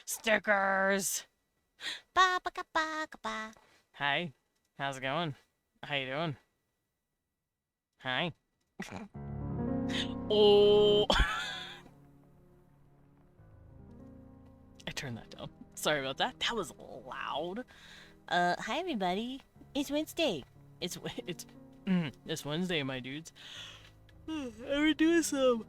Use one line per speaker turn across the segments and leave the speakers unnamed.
Stickers! Hi, how's it going? How you doing? Hi. Oh! I turned that down. Sorry about that. That was loud. Hi everybody. It's Wednesday. It's Wednesday, my dudes. We're doing some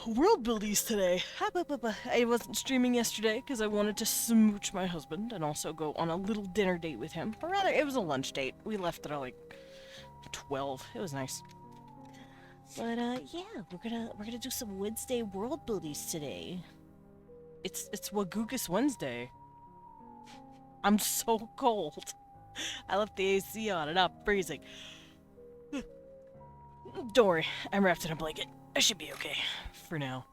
world buildies today. I wasn't streaming yesterday because I wanted to smooch my husband and also go on a little dinner date with him. Or rather, it was a lunch date. We left at like 12. It was nice. But yeah, we're gonna do some Wednesday world buildies today. It's Wagoogus Wednesday. I'm so cold. I left the AC on and I'm freezing. Don't worry, I'm wrapped in a blanket. I should be okay for now.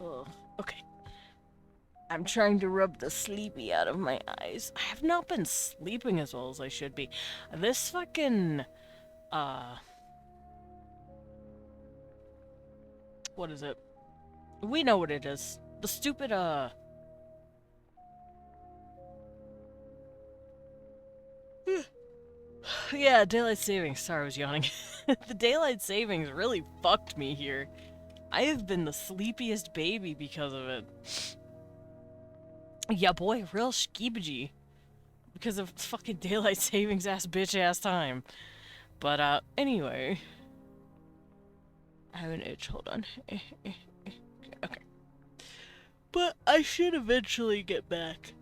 Oh, okay. I'm trying to rub the sleepy out of my eyes. I have not been sleeping as well as I should be. This fucking what is it? We know what it is. The stupid yeah, daylight savings. Sorry, I was yawning. The daylight savings really fucked me here. I have been the sleepiest baby because of it. Yeah, boy, real skeebagy. Because of fucking daylight savings ass bitch ass time. But, anyway. I have an itch, hold on. Okay. But I should eventually get back.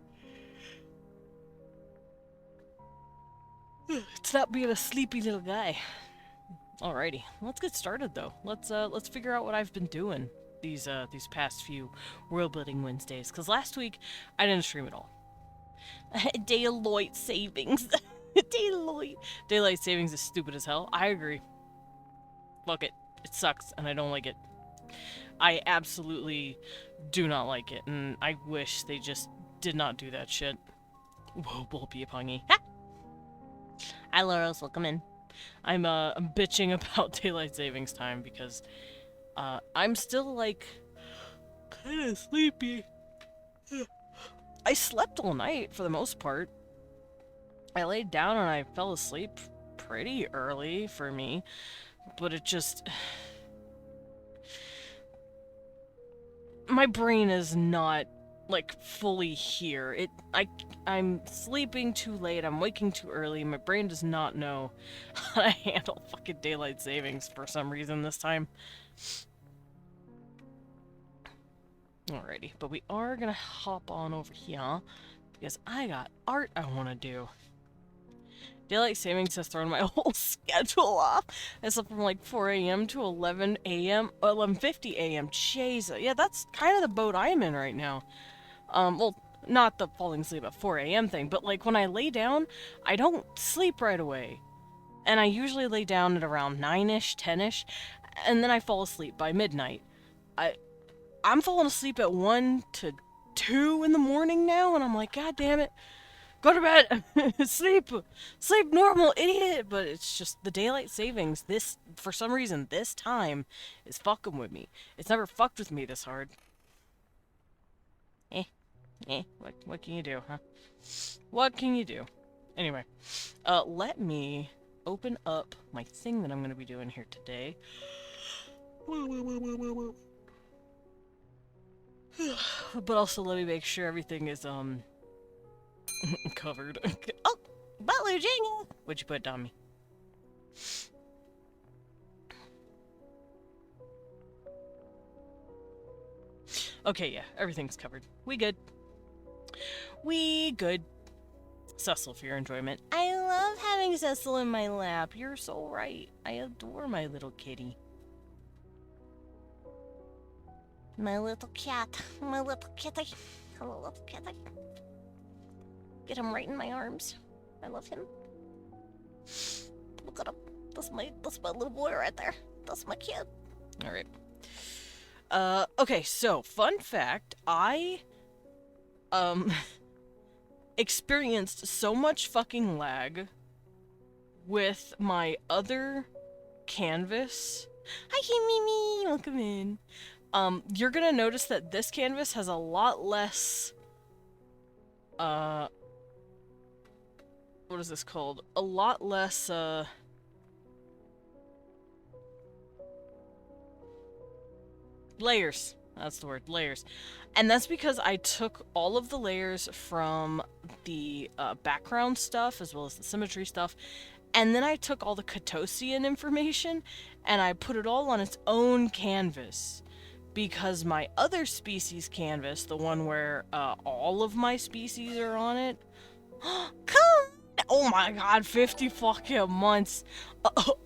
It's not being a sleepy little guy. Alrighty, let's get started though. Let's figure out what I've been doing these past few world building Wednesdays. Cause last week I didn't stream at all. Daylight savings. Daylight savings is stupid as hell. I agree. Fuck it. It sucks and I don't like it. I absolutely do not like it, and I wish they just did not do that shit. Whoa, Bulpy Pungy. Ha! Hi, Laurels, welcome in. I'm bitching about daylight savings time because I'm still like kind of sleepy. I slept all night for the most part. I laid down and I fell asleep pretty early for me, but it just my brain is not like fully here. I'm sleeping too late, I'm waking too early, my brain does not know how to handle fucking daylight savings for some reason this time. Alrighty, but we are gonna hop on over here because I got art I wanna do. Daylight savings has thrown my whole schedule off. I slept from like 4 a.m. to 11 a.m. 11:50 a.m. Jesus. Yeah, that's kind of the boat I'm in right now. Well, not the falling asleep at 4 a.m. thing, but like when I lay down, I don't sleep right away. And I usually lay down at around 9-ish, 10-ish, and then I fall asleep by midnight. I I'm falling asleep at 1 to 2 in the morning now, and I'm like, God damn it. Go to bed! Sleep! Sleep normal, idiot! But it's just the daylight savings, this, for some reason, this time is fucking with me. It's never fucked with me this hard. What can you do, huh? What can you do? Anyway, let me open up my thing that I'm gonna be doing here today. But also let me make sure everything is, covered. Oh! Butler Jingle! What'd you put on me? Okay, yeah, everything's covered. We good. We good. Cecil, for your enjoyment. I love having Cecil in my lap. You're so right. I adore my little kitty. My little cat. My little kitty. Hello, little kitty. Get him right in my arms. I love him. Look at him. That's my little boy right there. That's my kid. Alright. Okay, so, fun fact, experienced so much fucking lag with my other canvas. Hi, Mimi! Welcome in. You're gonna notice that this canvas has a lot less, what is this called? A lot less, layers. That's the word, layers. And that's because I took all of the layers from the background stuff as well as the symmetry stuff, and then I took all the Catosian information and I put it all on its own canvas. Because my other species canvas, the one where all of my species are on it, come! Oh my god, 50 fucking months.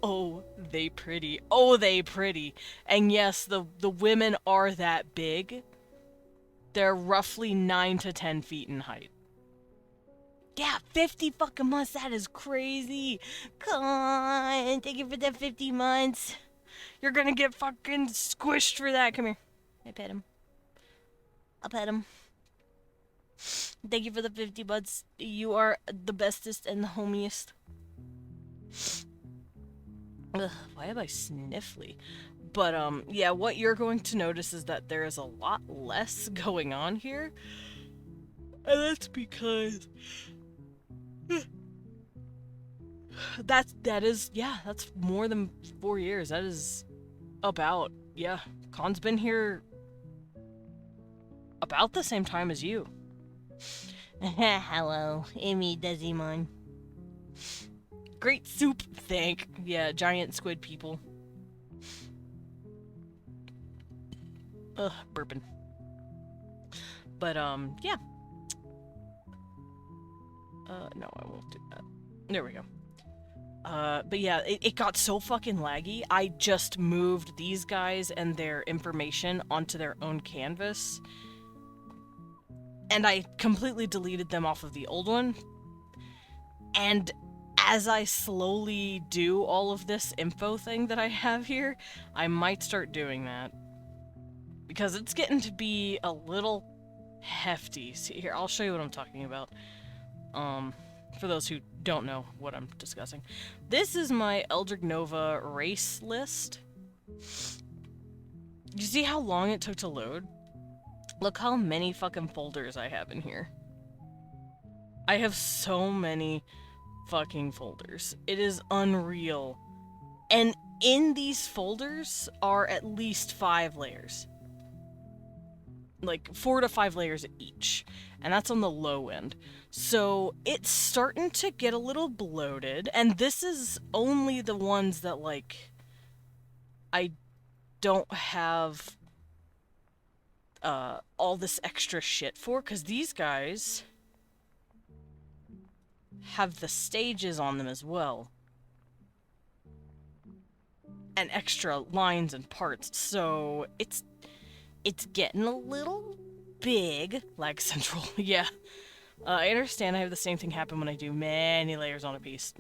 Oh, they pretty. Oh, they pretty. And yes, the women are that big. They're roughly 9 to 10 feet in height. Yeah, 50 fucking months. That is crazy. Come on, thank you for that 50 months. You're gonna get fucking squished for that. Come here. I pet him. I'll pet him. Thank you for the 50 bucks. You are the bestest and the homiest. Ugh, why am I sniffly? But, yeah, what you're going to notice is that there is a lot less going on here. And that's because... that is, yeah, that's more than 4 years. That is about, yeah. Khan's been here about the same time as you. Hello, Amy Desimon. Great soup, thank. Yeah, giant squid people. Ugh, burping. But, yeah. No, I won't do that. There we go. But yeah, it got so fucking laggy, I just moved these guys and their information onto their own canvas. And I completely deleted them off of the old one. And as I slowly do all of this info thing that I have here, I might start doing that. Because it's getting to be a little hefty. See, here, I'll show you what I'm talking about. For those who don't know what I'm discussing. This is my Eldritch Nova race list. You see how long it took to load? Look how many fucking folders I have in here. I have so many fucking folders. It is unreal. And in these folders are at least 5 layers. Like 4 to 5 layers each. And that's on the low end. So it's starting to get a little bloated. And this is only the ones that, like, I don't have all this extra shit for. Because these guys have the stages on them as well. And extra lines and parts. So it's getting a little big. Lag central. Yeah. I understand I have the same thing happen when I do many layers on a piece.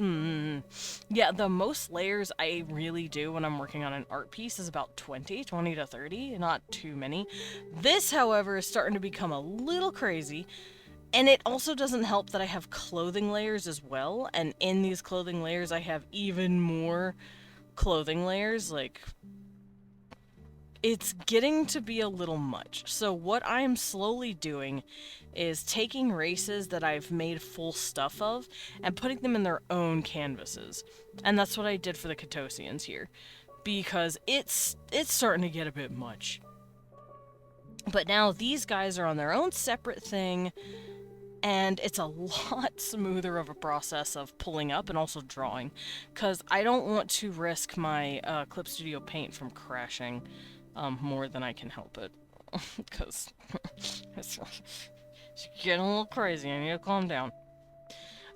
Yeah, the most layers I really do when I'm working on an art piece is about 20 to 30, not too many. This, however, is starting to become a little crazy, and it also doesn't help that I have clothing layers as well, and in these clothing layers I have even more clothing layers, like... It's getting to be a little much. So what I'm slowly doing is taking races that I've made full stuff of and putting them in their own canvases. And that's what I did for the Catosians here. Because it's starting to get a bit much. But now these guys are on their own separate thing, and it's a lot smoother of a process of pulling up and also drawing. Because I don't want to risk my Clip Studio Paint from crashing. More than I can help it. Because it's getting a little crazy. I need to calm down.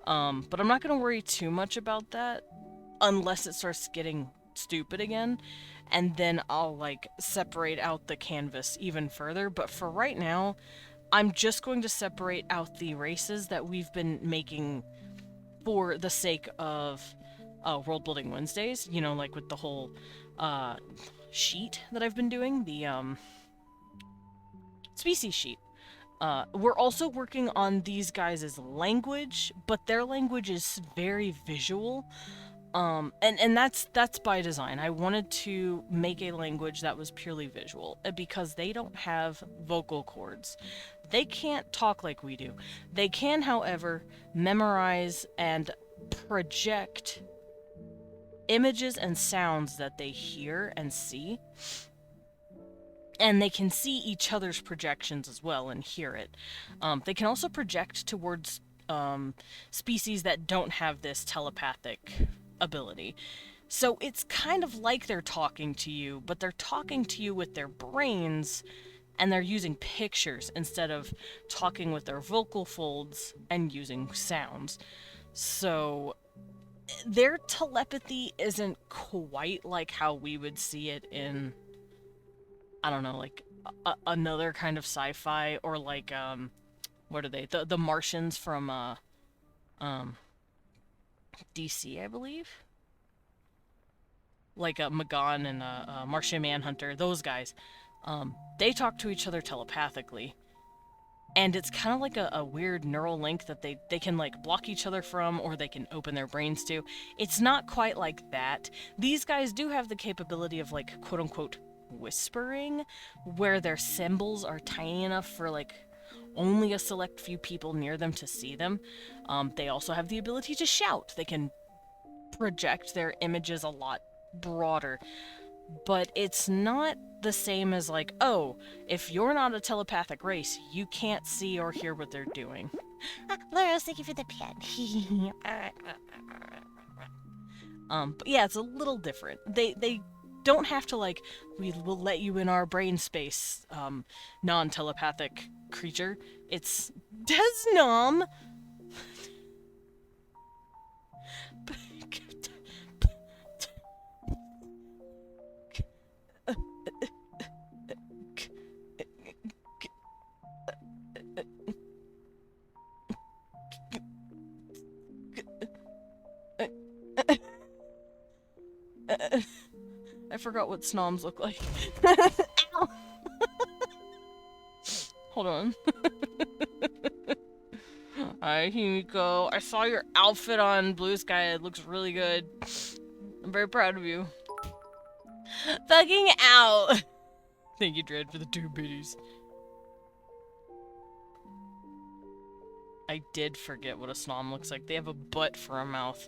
But I'm not going to worry too much about that unless it starts getting stupid again. And then I'll, like, separate out the canvas even further. But for right now, I'm just going to separate out the races that we've been making for the sake of World Building Wednesdays. You know, like with the whole... sheet that I've been doing, the species sheet. We're also working on these guys' language, but their language is very visual. And that's by design. I wanted to make a language that was purely visual because they don't have vocal cords. They can't talk like we do. They can, however, memorize and project images and sounds that they hear and see. And they can see each other's projections as well and hear it. They can also project towards species that don't have this telepathic ability. So it's kind of like they're talking to you, but they're talking to you with their brains and they're using pictures instead of talking with their vocal folds and using sounds. So their telepathy isn't quite like how we would see it in, I don't know, like another kind of sci-fi, or like what are they? The Martians from um DC, I believe. Like Magan and Martian Manhunter, those guys. They talk to each other telepathically. And it's kind of like a weird neural link that they can like block each other from, or they can open their brains to. It's not quite like that. These guys do have the capability of like quote unquote whispering, where their symbols are tiny enough for like only a select few people near them to see them. They also have the ability to shout. They can project their images a lot broader, but it's not the same as like, oh, if you're not a telepathic race, you can't see or hear what they're doing.
Laros, thank you for the pet.
But yeah, it's a little different. They don't have to like, we will let you in our brain space, non-telepathic creature. It's Desnom. I forgot what snoms look like. Ow! Hold on. Hi, Himiko. I saw your outfit on Blue Sky. It looks really good. I'm very proud of you. Fucking out! Thank you, Dread, for the 2 biddies. I did forget what a snom looks like. They have a butt for a mouth.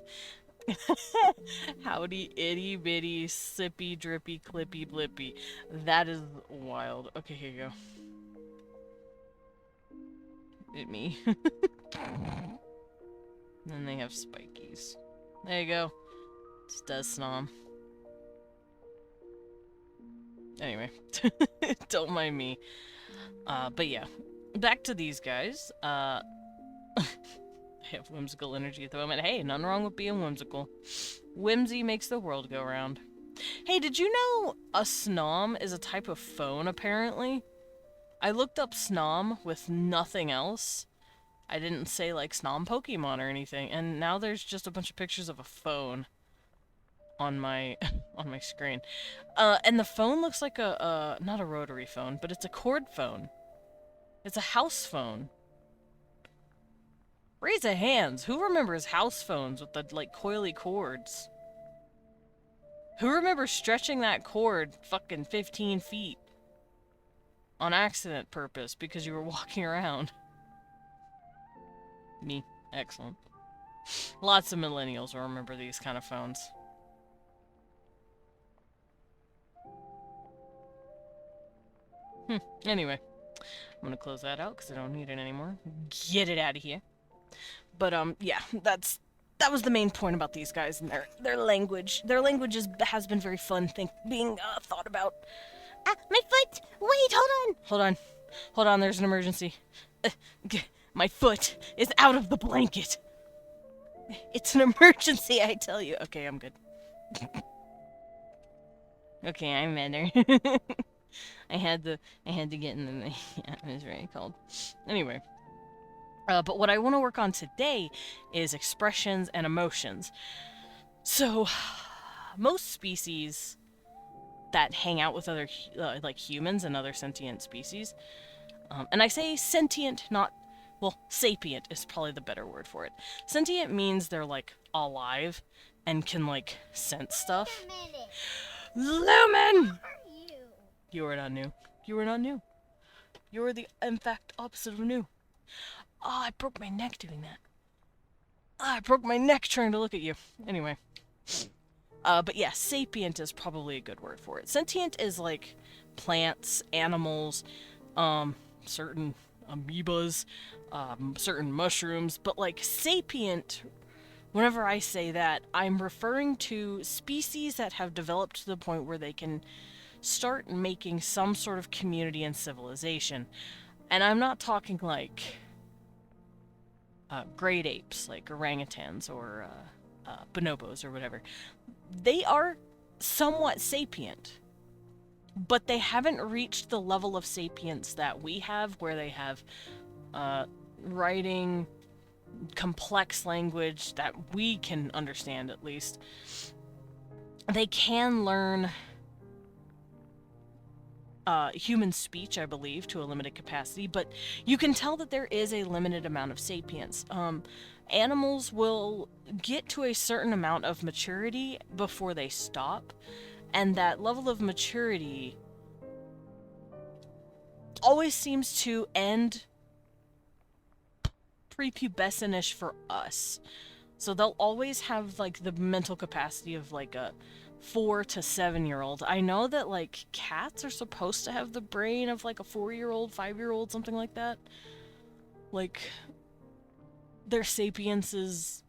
Howdy, itty bitty, sippy, drippy, clippy, blippy. That is wild. Okay, here you go. Hit me. Then they have spikies. There you go. It's Desnom. Anyway, don't mind me. But yeah, back to these guys. I have whimsical energy at the moment. Hey, nothing wrong with being whimsical. Whimsy makes the world go round. Hey, did you know a snom is a type of phone, apparently? I looked up snom with nothing else. I didn't say, like, snom Pokemon or anything, and now there's just a bunch of pictures of a phone on my on my screen. And the phone looks like not a rotary phone, but it's a cord phone. It's a house phone. Raise a hands. Who remembers house phones with the, like, coily cords? Who remembers stretching that cord fucking 15 feet? On accident purpose because you were walking around? Me. Excellent. Lots of millennials will remember these kind of phones. Anyway. I'm gonna close that out because I don't need it anymore. Get it out of here. But, yeah, that was the main point about these guys and their language. Their language has been very fun being thought about.
Ah, my foot! Wait, hold on!
Hold on, there's an emergency. My foot is out of the blanket. It's an emergency, I tell you. Okay, I'm good. Okay, I'm better. I had to get in the yeah, it was very cold. Anyway. But what I want to work on today is expressions and emotions. So, most species that hang out with other, like humans and other sentient species, And I say sentient, not, well, sapient is probably the better word for it. Sentient means they're, like, alive and can, like, sense stuff. Lumen! You are not new. You are not new. You are the, in fact, opposite of new. Oh, I broke my neck doing that. Oh, I broke my neck trying to look at you. Anyway. But yeah, sapient is probably a good word for it. Sentient is like plants, animals, certain amoebas, certain mushrooms, but like sapient, whenever I say that, I'm referring to species that have developed to the point where they can start making some sort of community and civilization. And I'm not talking like great apes, like orangutans or bonobos or whatever. They are somewhat sapient, but they haven't reached the level of sapience that we have, where they have writing, complex language that we can understand at least. They can learn human speech, I believe, to a limited capacity, but you can tell that there is a limited amount of sapience. Animals will get to a certain amount of maturity before they stop, and that level of maturity always seems to end prepubescent-ish for us. So they'll always have, like, the mental capacity of, like, a 4 to 7-year-old. I know that, like, cats are supposed to have the brain of, like, a 4-year-old, 5-year-old, something like that. Like, their sapience is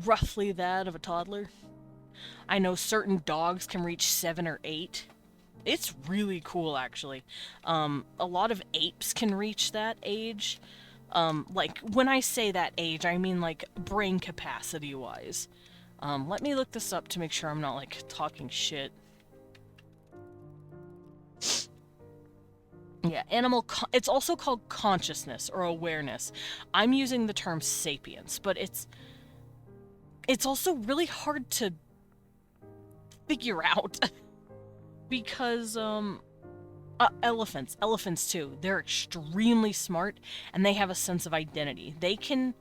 roughly that of a toddler. I know certain dogs can reach 7 or 8. It's really cool, actually. A lot of apes can reach that age. Like, when I say that age, I mean, like, brain capacity-wise. Let me look this up to make sure I'm not, like, talking shit. Yeah, it's also called consciousness or awareness. I'm using the term sapience, but it's also really hard to figure out. Because, elephants too, they're extremely smart, and they have a sense of identity. They can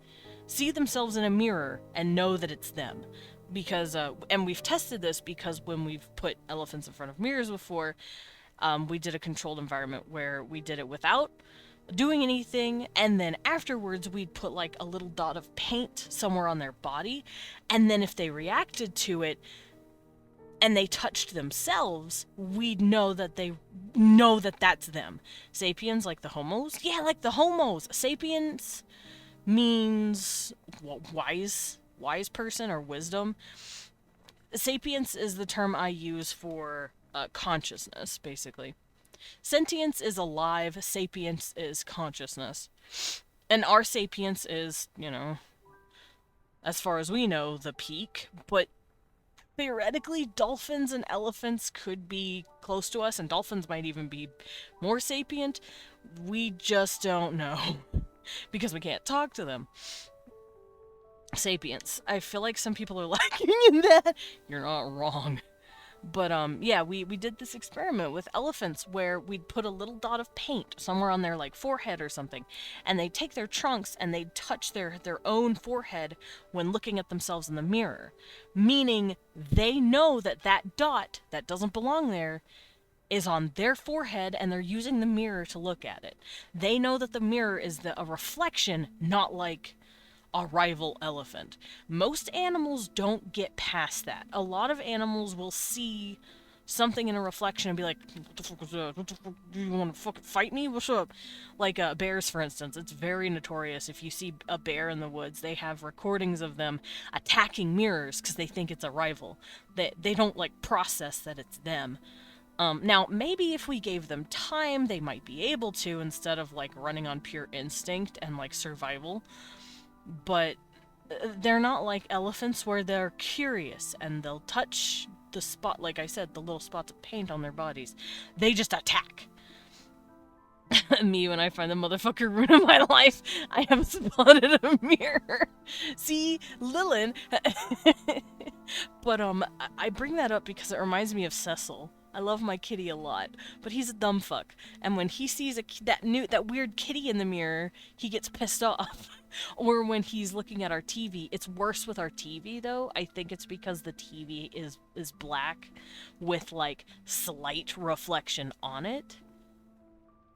see themselves in a mirror and know that it's them. Because, and we've tested this because when we've put elephants in front of mirrors before, we did a controlled environment where we did it without doing anything, and then afterwards we'd put like a little dot of paint somewhere on their body, and then if they reacted to it and they touched themselves, we'd know that they know that that's them. Sapiens, like the homos? Yeah, like the homos. Sapiens means wise person or wisdom. Sapience is the term I use for consciousness, basically. Sentience is alive, sapience is consciousness. And our sapience is, you know, as far as we know, the peak, but theoretically, dolphins and elephants could be close to us, and dolphins might even be more sapient. We just don't know, because we can't talk to them. Sapience. I feel like some people are lacking in that. You're not wrong. But, yeah, we did this experiment with elephants where we'd put a little dot of paint somewhere on their, like, forehead or something, and they'd take their trunks and they'd touch their own forehead when looking at themselves in the mirror. Meaning, they know that that dot that doesn't belong there is on their forehead, and they're using the mirror to look at it. They know that the mirror is a reflection, not like a rival elephant. Most animals don't get past that. A lot of animals will see something in a reflection and be like, what the fuck is that? What the fuck? Do you want to fucking fight me? What's up? Like bears, for instance. It's very notorious. If you see a bear in the woods, they have recordings of them attacking mirrors because they think it's a rival. They don't, like, process that it's them. Now, maybe if we gave them time, they might be able to, instead of, like, running on pure instinct and, like, survival. But they're not like elephants where they're curious and they'll touch the spot, like I said, the little spots of paint on their bodies. They just attack. Me, when I find the motherfucker ruining my life, I have spotted a mirror. See, Lilin. But I bring that up because it reminds me of Cecil I love my kitty a lot, but he's a dumb fuck. And when he sees that weird kitty in the mirror, he gets pissed off. Or when he's looking at our TV, it's worse with our TV though. I think it's because the TV is black with like slight reflection on it.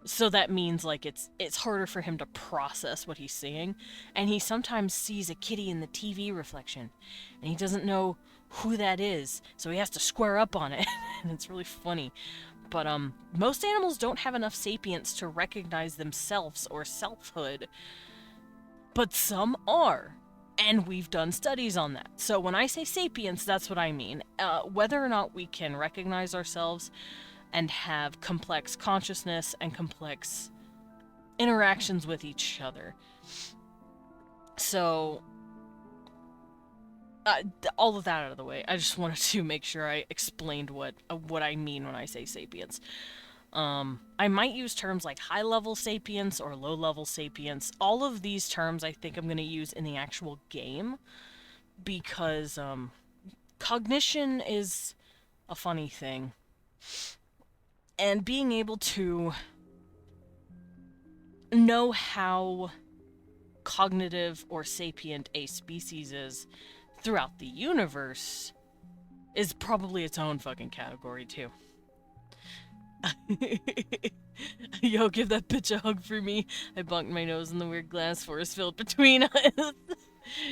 So that means like it's harder for him to process what he's seeing, and he sometimes sees a kitty in the TV reflection and he doesn't know who that is, so he has to square up on it. And it's really funny. But most animals don't have enough sapience to recognize themselves or selfhood, but some are. And we've done studies on that. So when I say sapience, that's what I mean. Whether or not we can recognize ourselves and have complex consciousness and complex interactions with each other. So, all of that out of the way, I just wanted to make sure I explained what I mean when I say sapience. I might use terms like high-level sapience or low-level sapience. All of these terms I think I'm going to use in the actual game because cognition is a funny thing. And being able to know how cognitive or sapient a species is throughout the universe is probably its own fucking category, too. Yo, give that bitch a hug for me. I bunked my nose in the weird glass forest field between us.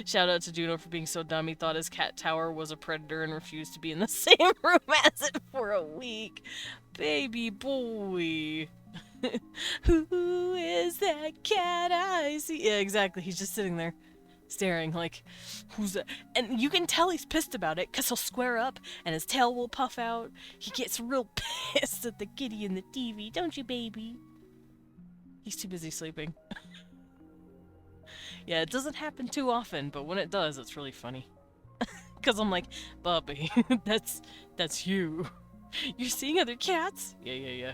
Shout out to Juno for being so dumb he thought his cat tower was a predator and refused to be in the same room as it for a week. Baby boy. Who is that cat I see? Yeah, exactly. He's just sitting there staring like, who's that? And you can tell he's pissed about it because he'll square up and his tail will puff out. He gets real pissed at the kitty in the TV, don't you, baby? He's too busy sleeping. Yeah, it doesn't happen too often, but when it does, it's really funny. Because I'm like, Bubby, that's you. You're seeing other cats? Yeah.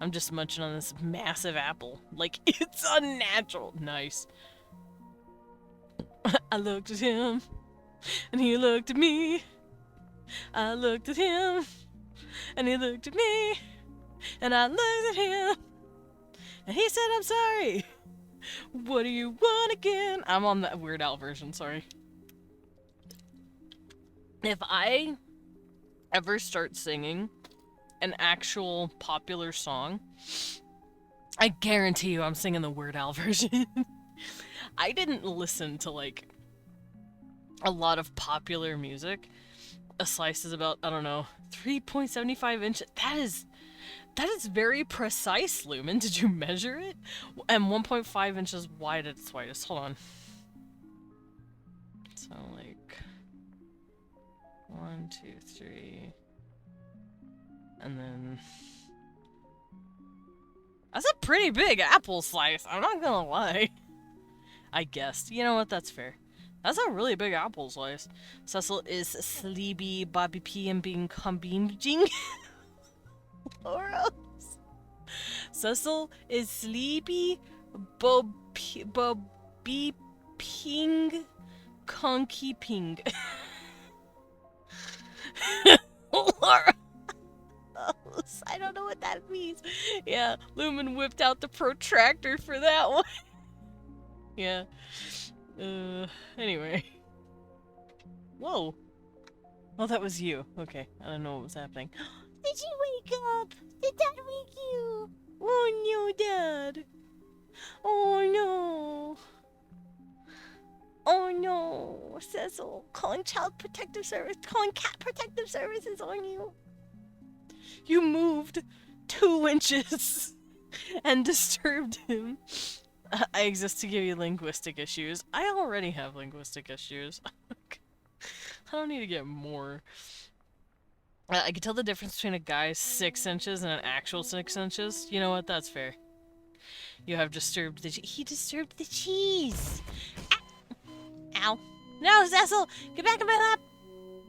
I'm just munching on this massive apple. Like, it's unnatural. Nice. I looked at him, and he looked at me. I looked at him, and he looked at me. And I looked at him, and he said, I'm sorry. What do you want again? I'm on that Weird Al version, sorry. If I ever start singing an actual popular song, I guarantee you I'm singing the Weird Al version. I didn't listen to, like, a lot of popular music. A slice is about, I don't know, 3.75 inches. That is very precise, Lumen. Did you measure it? And 1.5 inches wide at its widest. Hold on. So, like, 1, 2, 3. And then... That's a pretty big apple slice. I'm not gonna lie. I guessed. You know what? That's fair. That's a really big apple slice. Cecil is sleepy, Bobby P, and being combined. Cecil is sleepy, Bobby Ping, Conky Ping. Laura. I don't know what that means. Yeah, Lumen whipped out the protractor for that one. Yeah. Anyway. Whoa. Oh, that was you. Okay, I don't know what was happening.
Did you wake up? Did Dad wake you?
Oh no, Dad. Oh no. Oh no, Cecil. Calling Child Protective Service, calling Cat Protective Services on you. You moved 2 inches and disturbed him. I exist to give you linguistic issues. I already have linguistic issues. I don't need to get more. I can tell the difference between a guy's 6 inches and an actual 6 inches. You know what? That's fair. You have disturbed the... He disturbed the cheese!
Ow. No, Cecil! Get back in my lap!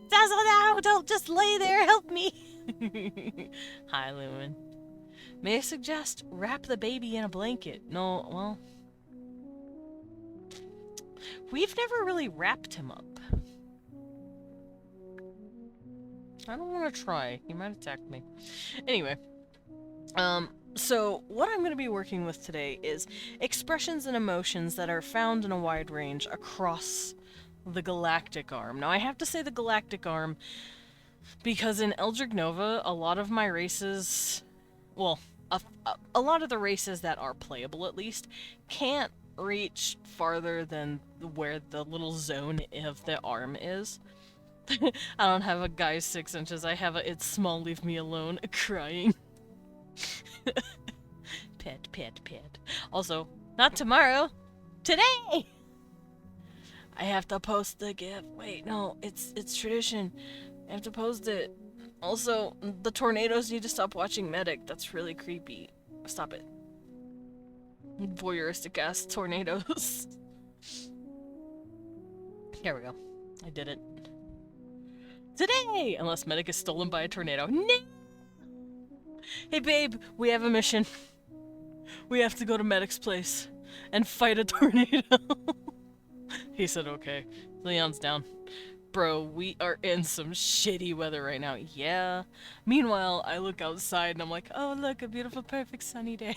Cecil, no! Don't just lay there! Help me!
Hi, Lumen. May I suggest wrap the baby in a blanket? No, well... We've never really wrapped him up. I don't want to try. He might attack me. Anyway, so what I'm going to be working with today is expressions and emotions that are found in a wide range across the galactic arm. Now, I have to say the galactic arm because in Eldritch Nova, a lot of my races, well, a lot of the races that are playable at least, can't reach farther than where the little zone of the arm is. I don't have a guy's 6 inches, I have a it's small, leave me alone, crying. Pet, pet, pet. Also, not tomorrow, today! I have to post the GIF. Wait, no, it's tradition. I have to post it. Also, the tornadoes need to stop watching Medic. That's really creepy. Stop it. Voyeuristic ass tornadoes. Here we go. I did it. Today! Unless Medic is stolen by a tornado. No! Hey babe, we have a mission. We have to go to Medic's place and fight a tornado. He said okay. Leon's down. Bro, we are in some shitty weather right now. Yeah. Meanwhile, I look outside and I'm like, oh look, a beautiful, perfect sunny day.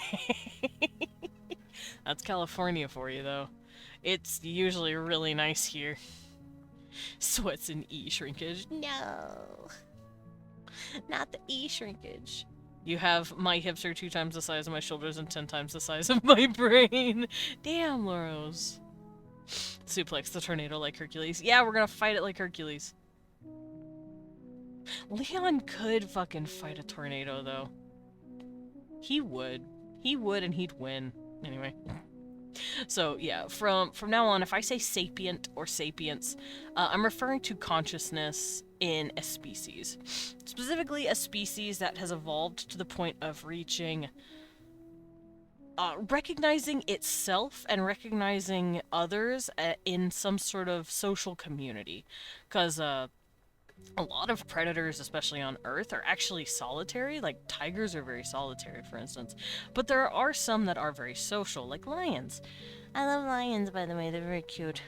That's California for you, though. It's usually really nice here. Sweats and E shrinkage.
No. Not the E shrinkage.
You have my hips are 2 times the size of my shoulders and 10 times the size of my brain. Damn, Loros. Suplex the tornado like Hercules. Yeah, we're gonna fight it like Hercules. Leon could fucking fight a tornado, though. He would. He would, and he'd win. Anyway. So, yeah, from now on, if I say sapient or sapience, I'm referring to consciousness in a species. Specifically, a species that has evolved to the point of reaching recognizing itself and recognizing others in some sort of social community. Because a lot of predators, especially on Earth, are actually solitary. Like, tigers are very solitary, for instance. But there are some that are very social, like lions.
I love lions, by the way. They're very cute.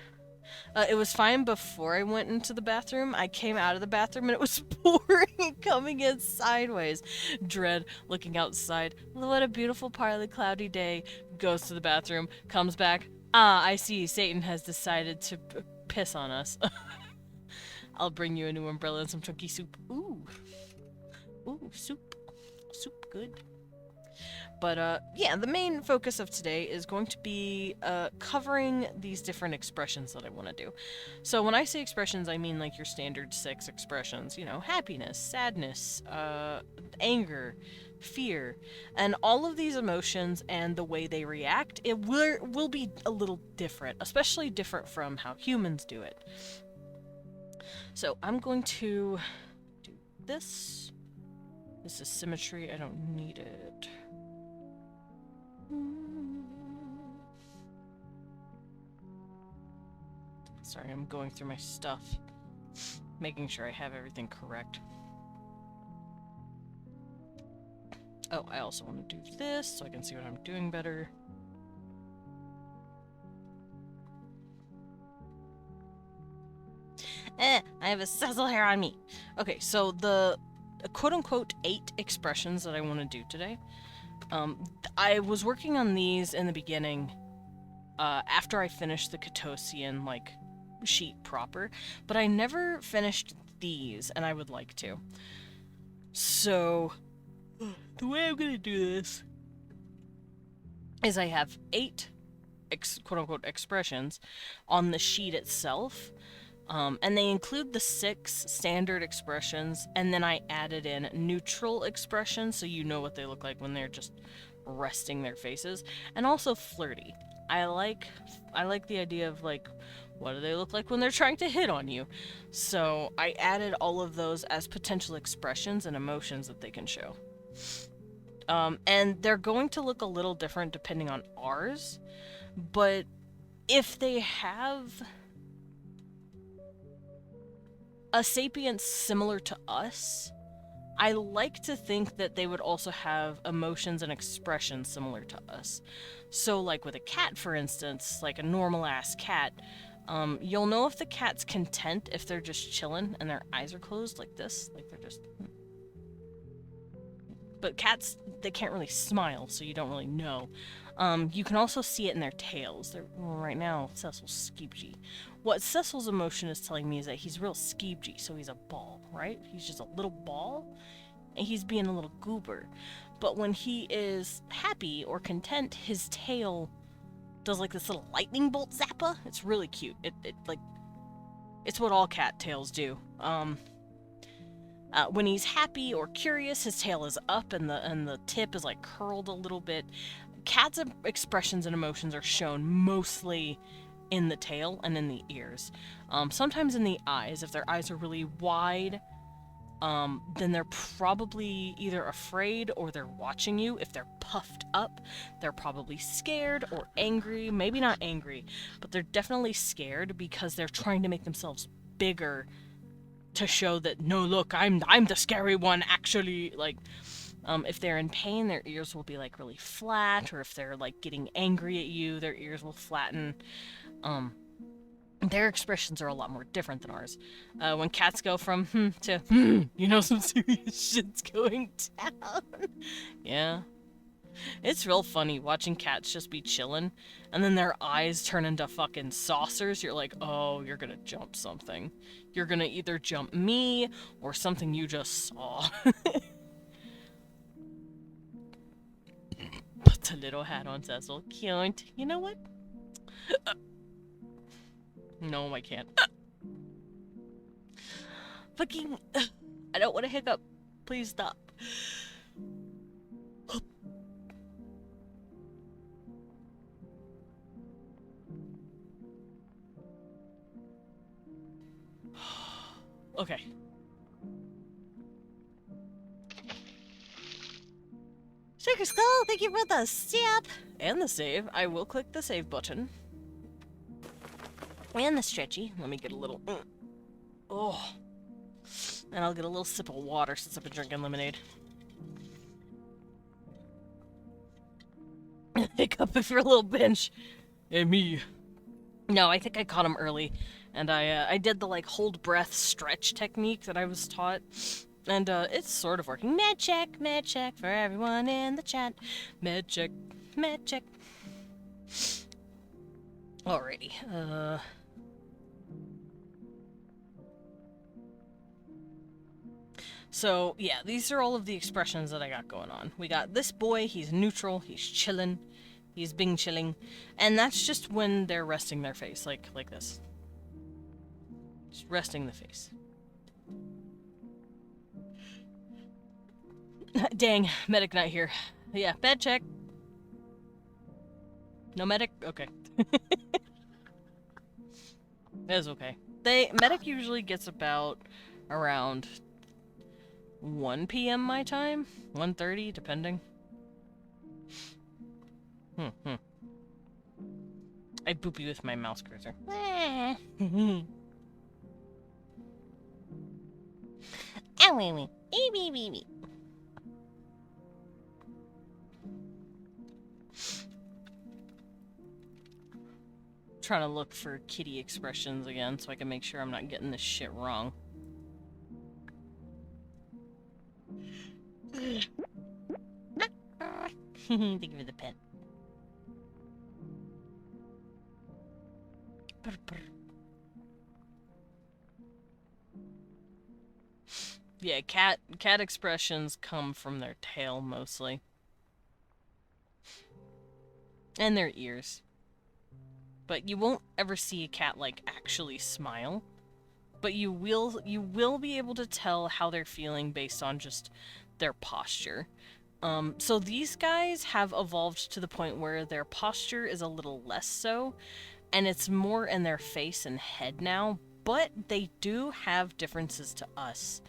It was fine before I went into the bathroom. I came out of the bathroom and it was pouring and coming in sideways. Dread looking outside. What a beautiful, partly cloudy day. Goes to the bathroom, comes back. Ah, I see. Satan has decided to piss on us. I'll bring you a new umbrella and some chunky soup. Ooh. Ooh, soup. Soup, good. But, yeah, the main focus of today is going to be covering these different expressions that I want to do. So when I say expressions, I mean like your standard 6 expressions. You know, happiness, sadness, anger, fear. And all of these emotions and the way they react, it will be a little different, especially different from how humans do it. So I'm going to do this. This is symmetry. I don't need it. Sorry, I'm going through my stuff, making sure I have everything correct. Oh, I also want to do this so I can see what I'm doing better.
I have a sizzle hair on me.
Okay, so the quote-unquote 8 expressions that I want to do today, I was working on these in the beginning, after I finished the Katosian, like, sheet proper, but I never finished these, and I would like to. So, the way I'm gonna do this is I have 8 quote-unquote expressions on the sheet itself, and they include the 6 standard expressions, and then I added in neutral expressions so you know what they look like when they're just resting their faces, and also flirty. I like the idea of, like, what do they look like when they're trying to hit on you? So I added all of those as potential expressions and emotions that they can show. And they're going to look a little different depending on ours, but if they have a sapience similar to us, I like to think that they would also have emotions and expressions similar to us. So, like with a cat, for instance, like a normal-ass cat, You'll know if the cat's content if they're just chilling and their eyes are closed like this, like they're just. But cats, they can't really smile, so you don't really know. You can also see it in their tails. Right now, Cecil's skeebgy. What Cecil's emotion is telling me is that he's real skeebgy, so he's a ball, right? He's just a little ball, and he's being a little goober. But when he is happy or content, his tail does like this little lightning bolt zappa. It's really cute. It's what all cat tails do. When he's happy or curious, his tail is up and the tip is like curled a little bit. Cats' expressions and emotions are shown mostly in the tail and in the ears. Sometimes in the eyes. If their eyes are really wide, then they're probably either afraid or they're watching you. If they're puffed up, they're probably scared or angry. Maybe not angry, but they're definitely scared because they're trying to make themselves bigger to show that, no, look, I'm the scary one, actually. Like, if they're in pain, their ears will be like really flat, or if they're like getting angry at you, their ears will flatten. Their expressions are a lot more different than ours. When cats go from to you know, some serious shit's going down. Yeah. It's real funny watching cats just be chilling, and then their eyes turn into fucking saucers. You're like, oh, you're gonna jump something. You're gonna either jump me, or something you just saw. Put the little hat on, Cecil. Cute. You know what? No, I can't. Fucking... I don't want to hiccup. Please stop. Okay.
Sugar Skull, thank you for the step.
And the save. I will click the save button. And the stretchy. Let me get a little... Oh. And I'll get a little sip of water since I've been drinking lemonade. Hiccup if you're a little bench. Hey, me. No, I think I caught him early. And I did the, like, hold breath stretch technique that I was taught. And, it's sort of working. Med check for everyone in the chat. Med check. Alrighty, So, yeah, these are all of the expressions that I got going on. We got this boy, he's neutral, he's chillin', he's being chilling, and that's just when they're resting their face, like this. Just resting the face. Dang, medic not here. Yeah, bed check. No medic? Okay. That's okay. Medic usually gets about around 1 p.m. my time? 1:30, depending. I boop you with my mouse cursor. Trying to look for kitty expressions again so I can make sure I'm not getting this shit wrong. Thank you for the pet. Yeah, cat expressions come from their tail mostly. And their ears. But you won't ever see a cat like actually smile. But you will be able to tell how they're feeling based on just their posture. So these guys have evolved to the point where their posture is a little less so, and it's more in their face and head now, but they do have differences to us.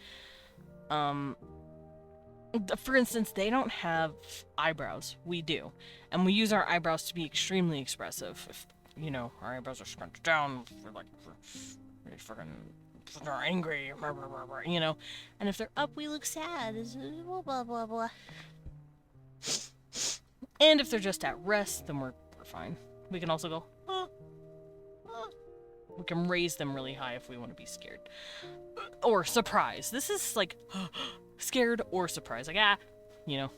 For instance, they don't have eyebrows. We do. And we use our eyebrows to be extremely expressive. If, you know, our eyebrows are scrunched down, we're really fucking they're angry, you know. And if they're up, we look sad. Blah, blah, blah, blah. And if they're just at rest, then we're fine. We can also go, We can raise them really high if we want to be scared. Or surprised. This is like scared or surprised. Like, you know.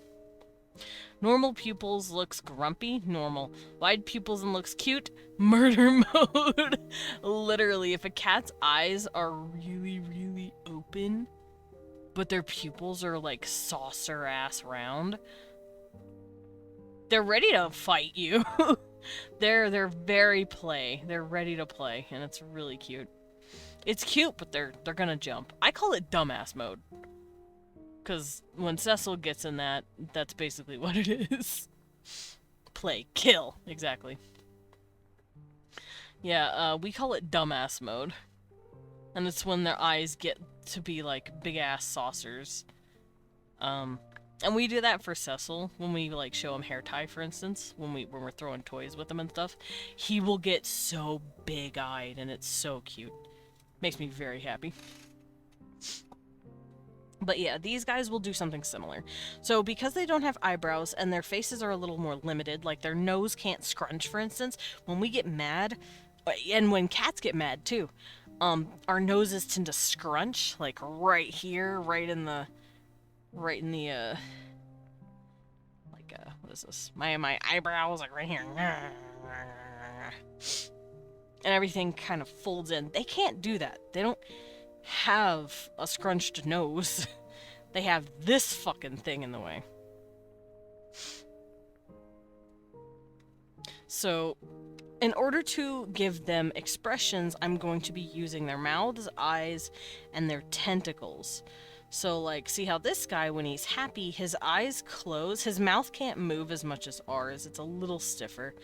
Normal pupils looks grumpy, normal. Wide pupils and looks cute, murder mode. Literally, if a cat's eyes are really, really open, but their pupils are like saucer ass round, they're ready to fight you. They're very play. They're ready to play, and it's really cute. It's cute, but they're gonna jump. I call it dumbass mode. Because when Cecil gets in that, that's basically what it is. Play. Kill. Exactly. Yeah, we call it dumbass mode. And it's when their eyes get to be like big-ass saucers. And we do that for Cecil when we like show him hair tie, for instance, when we're throwing toys with him and stuff. He will get so big-eyed, and it's so cute. Makes me very happy. But yeah, these guys will do something similar. So because they don't have eyebrows and their faces are a little more limited, like their nose can't scrunch, for instance, when we get mad, and when cats get mad too, our noses tend to scrunch, like right here, right in the, what is this? My eyebrows, like right here. And everything kind of folds in. They can't do that. They don't have a scrunched nose. They have this fucking thing in the way. So, in order to give them expressions, I'm going to be using their mouths, eyes, and their tentacles. So, like, see how this guy, when he's happy, his eyes close, his mouth can't move as much as ours, it's a little stiffer.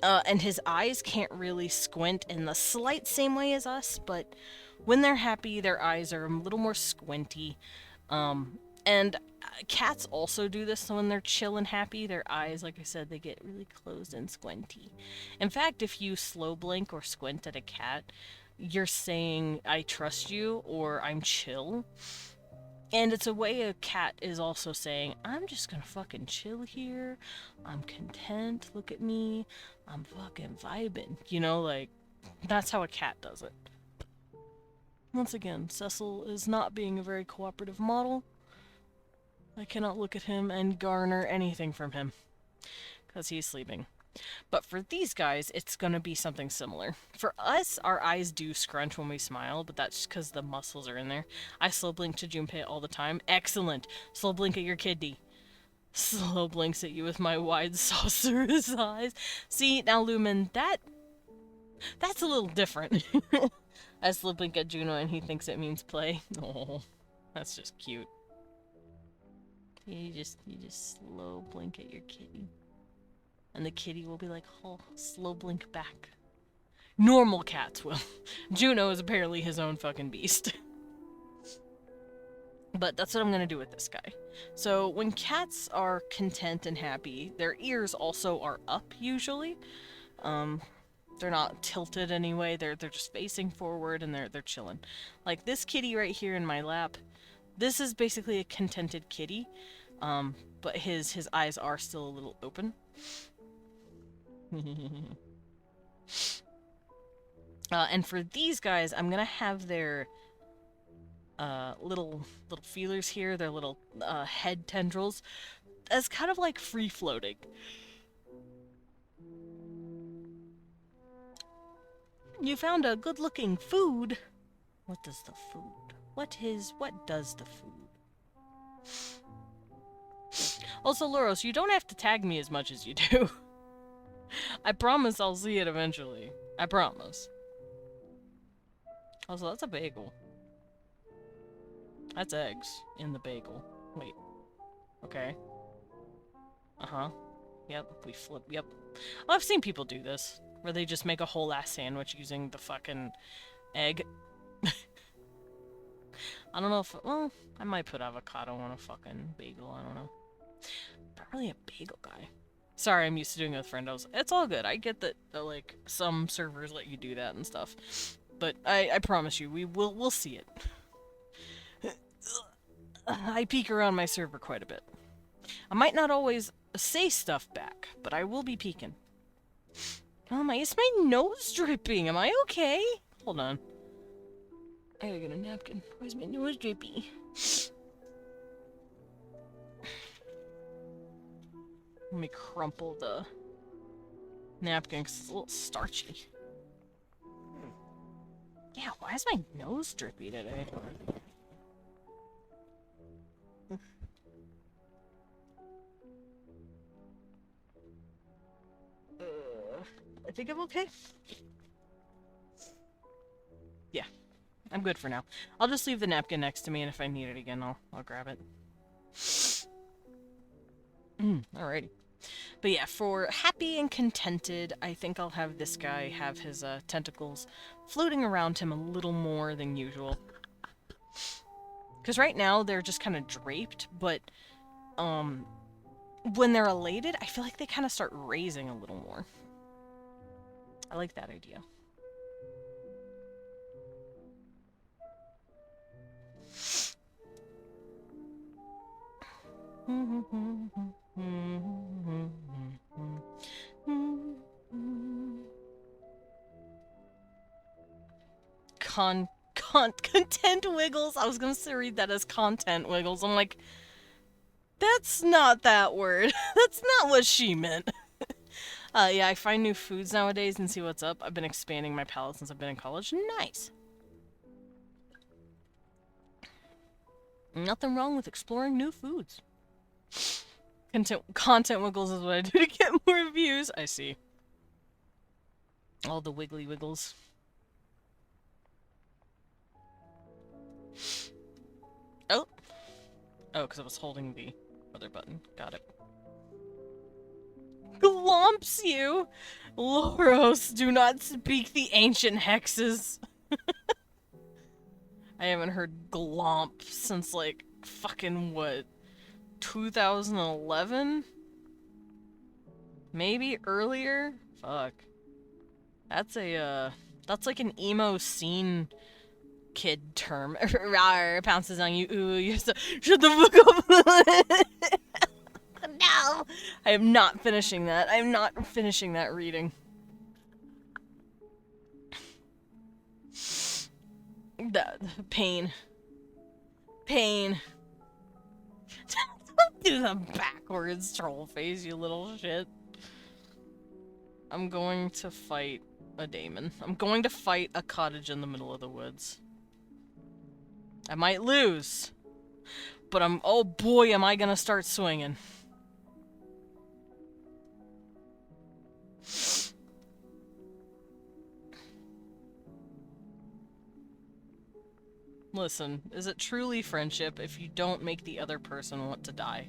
And his eyes can't really squint in the slight same way as us, but when they're happy, their eyes are a little more squinty. And cats also do this, so when they're chill and happy, their eyes, like I said, they get really closed and squinty. In fact, if you slow blink or squint at a cat, you're saying, I trust you, or I'm chill. And it's a way a cat is also saying, I'm just gonna fucking chill here. I'm content. Look at me. I'm fucking vibing. You know, like, that's how a cat does it. Once again, Cecil is not being a very cooperative model. I cannot look at him and garner anything from him, because he's sleeping. But for these guys, it's gonna be something similar. For us, our eyes do scrunch when we smile, but that's just because the muscles are in there. I slow blink to Junpei all the time. Excellent! Slow blink at your kitty. Slow blinks at you with my wide saucerous eyes. See, now Lumen, that's a little different. I slow blink at Juno and he thinks it means play. Oh, that's just cute. You just slow blink at your kitty. And the kitty will be like, oh, slow blink back. Normal cats will. Juno is apparently his own fucking beast. But that's what I'm gonna do with this guy. So when cats are content and happy, their ears also are up usually. They're not tilted anyway. They're just facing forward and they're chilling. Like this kitty right here in my lap. This is basically a contented kitty. But his eyes are still a little open. And for these guys, I'm gonna have their little feelers here, their little head tendrils, as kind of like free floating. You found a good-looking food. What does the food? What does the food? Also, Loros, you don't have to tag me as much as you do. I promise I'll see it eventually. I promise. Also, that's a bagel. That's eggs in the bagel. Wait. Okay. Uh-huh. Yep, we flip. Yep. Oh, I've seen people do this, where they just make a whole ass sandwich using the fucking egg. I don't know if... Well, I might put avocado on a fucking bagel. I don't know. Not really a bagel guy. Sorry, I'm used to doing it with friendos. It's all good. I get that, like, some servers let you do that and stuff. But I promise you, we'll see it. I peek around my server quite a bit. I might not always say stuff back, but I will be peeking. Is my nose dripping? Am I okay? Hold on. I gotta get a napkin. Why is my nose drippy? Let me crumple the napkin because it's a little starchy. Yeah, why is my nose drippy today? I think I'm okay. Yeah, I'm good for now. I'll just leave the napkin next to me, and if I need it again, I'll grab it. Alrighty. But yeah, for happy and contented, I think I'll have this guy have his tentacles floating around him a little more than usual. Because right now they're just kind of draped, but when they're elated, I feel like they kind of start raising a little more. I like that idea. Content wiggles. I was gonna say read that as content wiggles. I'm like, that's not that word. That's not what she meant. Yeah, I find new foods nowadays and see what's up. I've been expanding my palate since I've been in college. Nice. Nothing wrong with exploring new foods. Content wiggles is what I do to get more views. I see. All the wiggly wiggles. Oh. Oh, because I was holding the other button. Got it. Glomps you! Loros, do not speak the ancient hexes. I haven't heard glomp since, like, fucking, what, 2011? Maybe earlier? Fuck. That's like an emo scene kid term. Rawr, pounces on you. Ooh, you're so. Shut the fuck up! No! I am not finishing that. I am not finishing that reading. That. Pain. Pain. Don't do the backwards troll face, you little shit. I'm going to fight a daemon. I'm going to fight a cottage in the middle of the woods. I might lose. But oh boy, am I gonna start swinging. Listen, is it truly friendship if you don't make the other person want to die?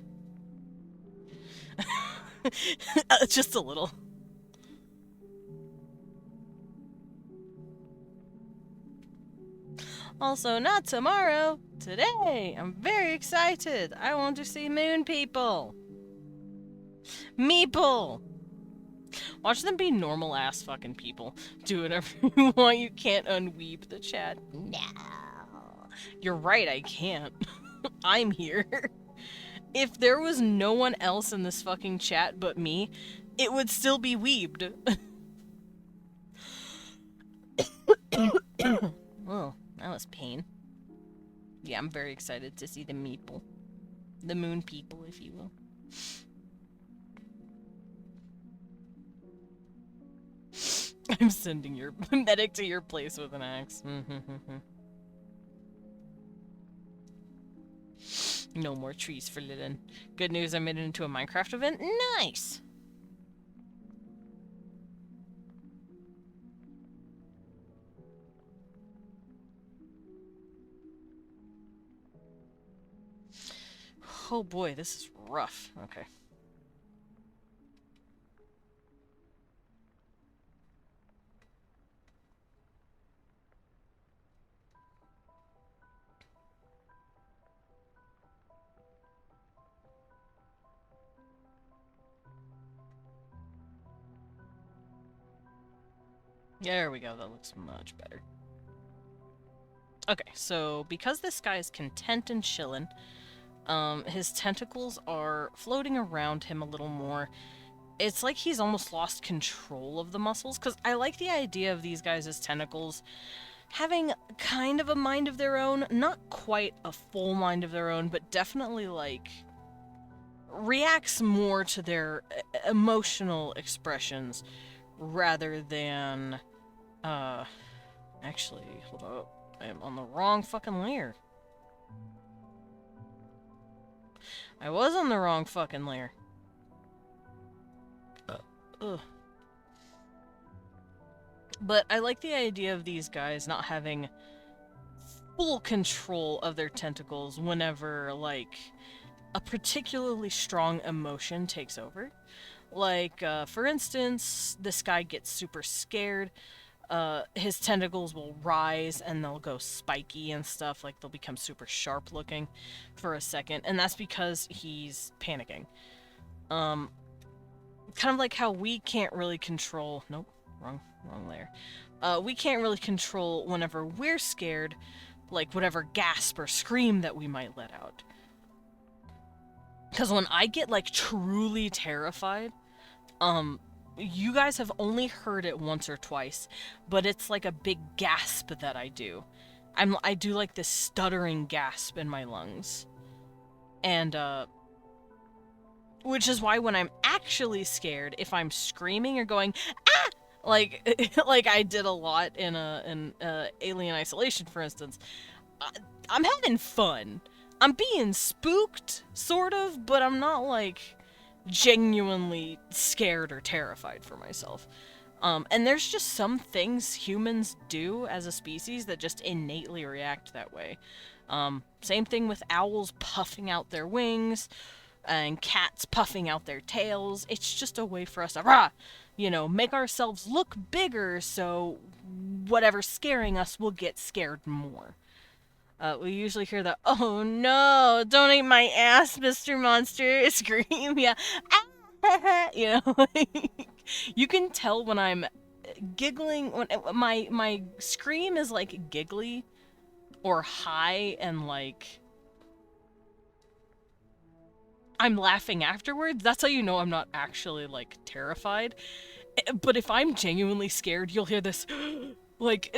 Just a little. Also, not tomorrow. Today. I'm very excited. I want to see moon people. Meeple! Watch them be normal ass fucking people. Do whatever you want. You can't unweeb the chat. No. You're right, I can't. I'm here. If there was no one else in this fucking chat but me, it would still be weebed. Oh, that was pain. Yeah, I'm very excited to see the meeple. The moon people, if you will. I'm sending your medic to your place with an axe. No more trees for Lilin. Good news, I made it into a Minecraft event. Nice! Oh boy, this is rough. Okay. There we go, that looks much better. Okay, so because this guy is content and chillin', his tentacles are floating around him a little more, it's like he's almost lost control of the muscles, because I like the idea of these guys as tentacles having kind of a mind of their own, not quite a full mind of their own, but definitely like reacts more to their emotional expressions rather than actually, hold up. I am on the wrong fucking layer. I was on the wrong fucking layer. Ugh. But I like the idea of these guys not having full control of their tentacles whenever, like, a particularly strong emotion takes over. Like, for instance, this guy gets super scared. His tentacles will rise and they'll go spiky and stuff. Like, they'll become super sharp looking for a second. And that's because he's panicking. Kind of like how we can't really control... Nope, wrong layer. We can't really control whenever we're scared, like whatever gasp or scream that we might let out. Because when I get, like, truly terrified, you guys have only heard it once or twice, but it's like a big gasp that I do. I do, like, this stuttering gasp in my lungs. And, which is why when I'm actually scared, if I'm screaming or going, ah! Like, like I did a lot in Alien Isolation, for instance, I'm having fun. I'm being spooked, sort of, but I'm not, like, genuinely scared or terrified for myself. And there's just some things humans do as a species that just innately react that way. Same thing with owls puffing out their wings, and cats puffing out their tails. It's just a way for us to, rah, you know, make ourselves look bigger so whatever's scaring us will get scared more. We usually hear the, oh no, don't eat my ass, Mr. Monster, scream, yeah. You know, like, you can tell when I'm giggling, when my scream is like giggly or high and like I'm laughing afterwards. That's how you know I'm not actually like terrified. But if I'm genuinely scared, you'll hear this like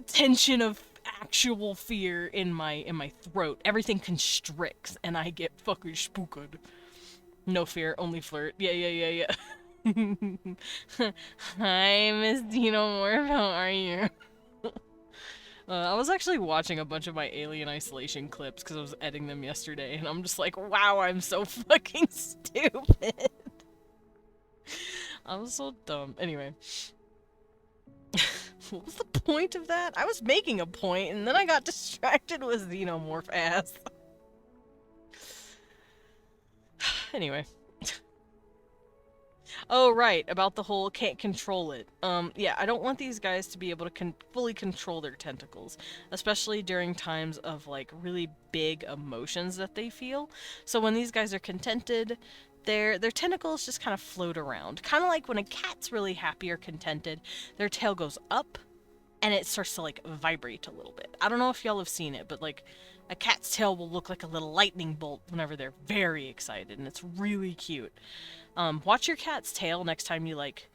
tension of actual fear in my throat. Everything constricts and I get fucking spooked. No fear, only flirt. Yeah. Hi, Miss Dino Morph, how are you? I was actually watching a bunch of my Alien Isolation clips because I was editing them yesterday, and I'm just like, wow, I'm so fucking stupid. I was so dumb. Anyway. What was the point of that? I was making a point, and then I got distracted with Xenomorph ass. Anyway. Oh, right, about the whole can't control it. Yeah, I don't want these guys to be able to fully control their tentacles, especially during times of, like, really big emotions that they feel. So when these guys are contented, their tentacles just kind of float around. Kind of like when a cat's really happy or contented, their tail goes up, and it starts to, like, vibrate a little bit. I don't know if y'all have seen it, but, like, a cat's tail will look like a little lightning bolt whenever they're very excited, and it's really cute. Watch your cat's tail next time you, like,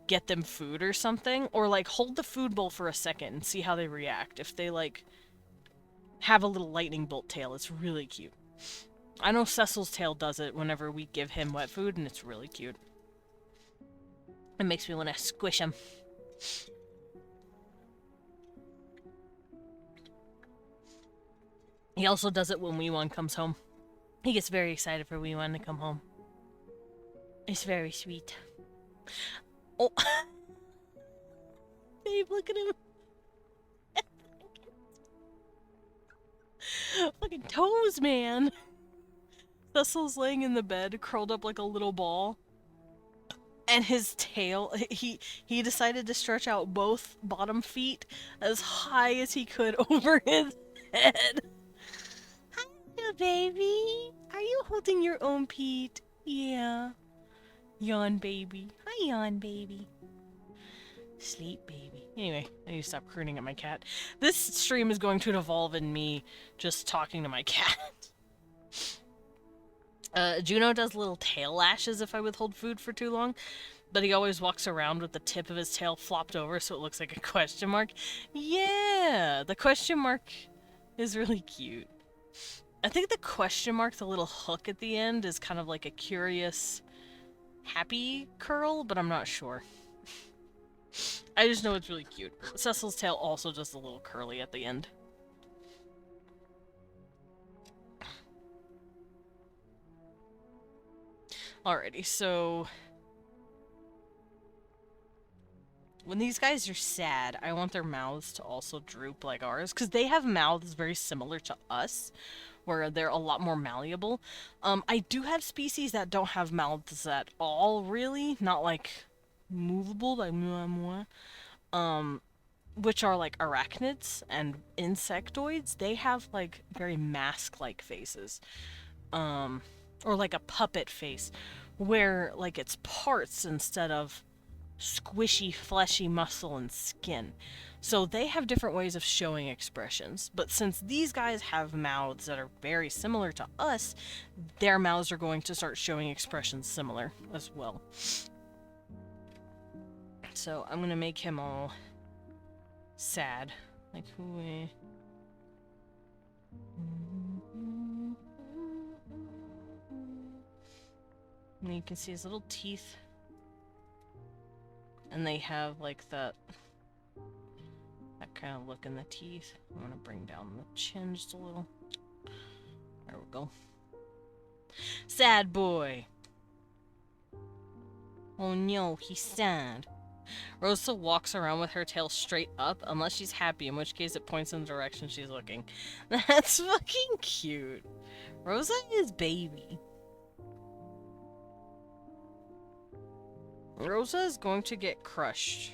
get them food or something, or, like, hold the food bowl for a second and see how they react. If they, like, have a little lightning bolt tail, it's really cute. I know Cecil's tail does it whenever we give him wet food, and it's really cute. It makes me want to squish him. He also does it when Wee1 comes home. He gets very excited for Wee1 to come home. It's very sweet. Oh. Babe, look at him. Fucking toes, man. Cecil's laying in the bed, curled up like a little ball. And his tail, he decided to stretch out both bottom feet as high as he could over his head. Hi, baby. Are you holding your own Pete? Yeah. Yawn, baby. Hi, yawn, baby. Sleep, baby. Anyway, I need to stop crooning at my cat. This stream is going to evolve in me just talking to my cat. Juno does little tail lashes if I withhold food for too long, but he always walks around with the tip of his tail flopped over so it looks like a question mark. Yeah, the question mark is really cute. I think the question mark, the little hook at the end, is kind of like a curious, happy curl, but I'm not sure. I just know it's really cute. Cecil's tail also just a little curly at the end. Alrighty, so when these guys are sad, I want their mouths to also droop like ours, because they have mouths very similar to us, where they're a lot more malleable. I do have species that don't have mouths at all, really, not like movable, like which are like arachnids and insectoids. They have like very mask-like faces, or like a puppet face, where like it's parts instead of squishy, fleshy muscle and skin. So they have different ways of showing expressions. But since these guys have mouths that are very similar to us, their mouths are going to start showing expressions similar as well. So I'm gonna make him all sad. Like, who? And you can see his little teeth. And they have like that kind of look in the teeth. I'm gonna bring down the chin just a little. There we go. Sad boy. Oh no, he's sad. Rosa walks around with her tail straight up unless she's happy, in which case it points in the direction she's looking. That's fucking cute. Rosa is baby. Rosa is going to get crushed.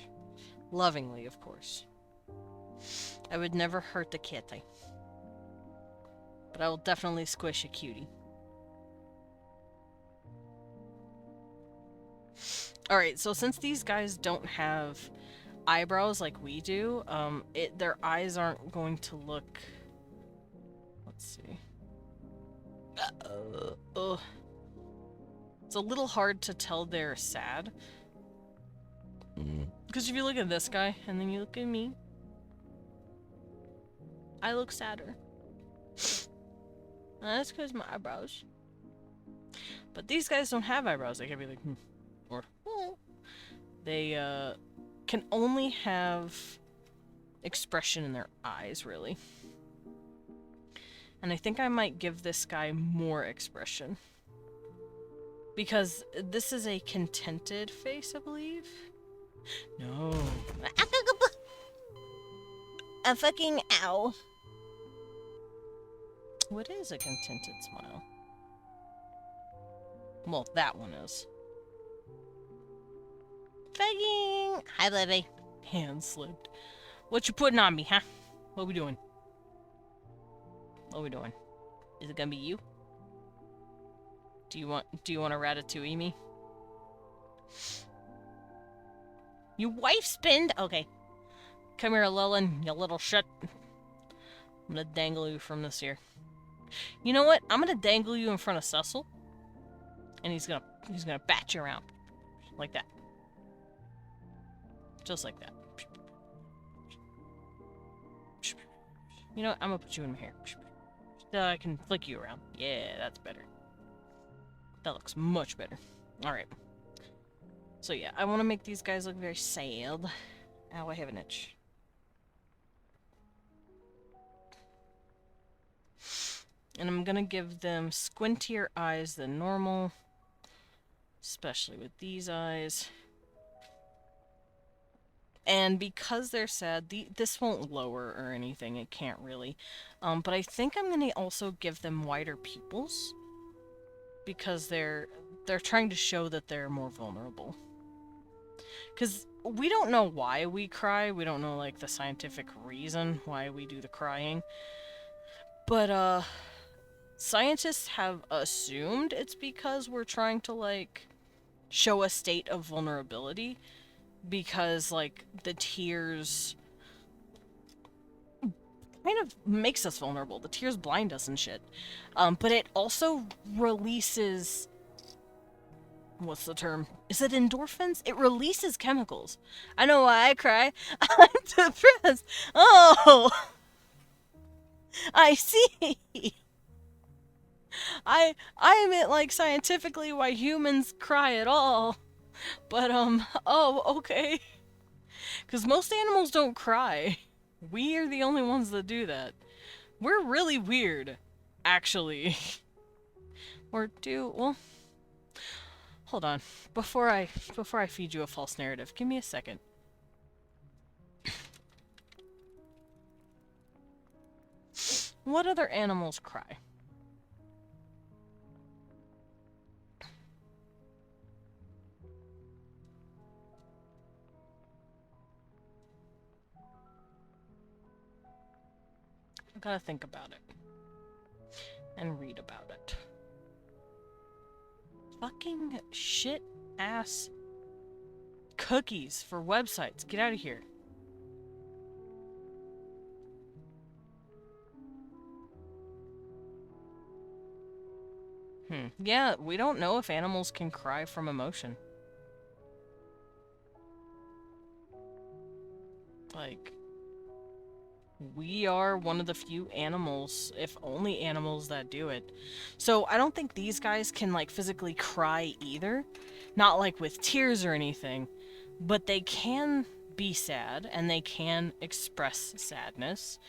Lovingly, of course. I would never hurt the kitty. But I will definitely squish a cutie. Alright, so since these guys don't have eyebrows like we do, their eyes aren't going to look... Let's see. It's a little hard to tell they're sad. Because if you look at this guy, and then you look at me, I look sadder. And that's because my eyebrows. But these guys don't have eyebrows. They can be like, or, they, can only have expression in their eyes, really. And I think I might give this guy more expression. Because this is a contented face, I believe. No.
A fucking ow.
What is a contented smile? Well, that one is.
Fucking. Hi, baby.
Hand slipped. What you putting on me, huh? What we doing? What we doing? Is it gonna be you? Do you want a ratatouille me?
You wife spinned? Okay.
Come here, Lilin, you little shit. I'm gonna dangle you from this here. You know what? I'm gonna dangle you in front of Cecil. And he's gonna bat you around. Like that. Just like that. You know what? I'm gonna put you in my hair. So I can flick you around. Yeah, that's better. That looks much better. Alright. So yeah, I want to make these guys look very sad. Ow, I have an itch. And I'm gonna give them squintier eyes than normal. Especially with these eyes. And because they're sad, this won't lower or anything. It can't really. But I think I'm gonna also give them wider pupils. Because they're trying to show that they're more vulnerable. Because we don't know why we cry. We don't know, like, the scientific reason why we do the crying. But, scientists have assumed it's because we're trying to, like, show a state of vulnerability. Because, like, the tears kind of makes us vulnerable. The tears blind us and shit. But it also releases, what's the term? Is it endorphins? It releases chemicals. I know why I cry. I'm depressed. Oh, I see. I meant like scientifically why humans cry at all. But oh, okay. Cuz most animals don't cry. We are the only ones that do that. We're really weird, actually. Or do, well, hold on. Before I feed you a false narrative, give me a second. What other animals cry? I gotta think about it. And read about it. Fucking shit ass cookies for websites. Get out of here. Yeah, we don't know if animals can cry from emotion. Like, we are one of the few animals, if only animals, that do it. So I don't think these guys can, like, physically cry either. Not, like, with tears or anything. But they can be sad, and they can express sadness.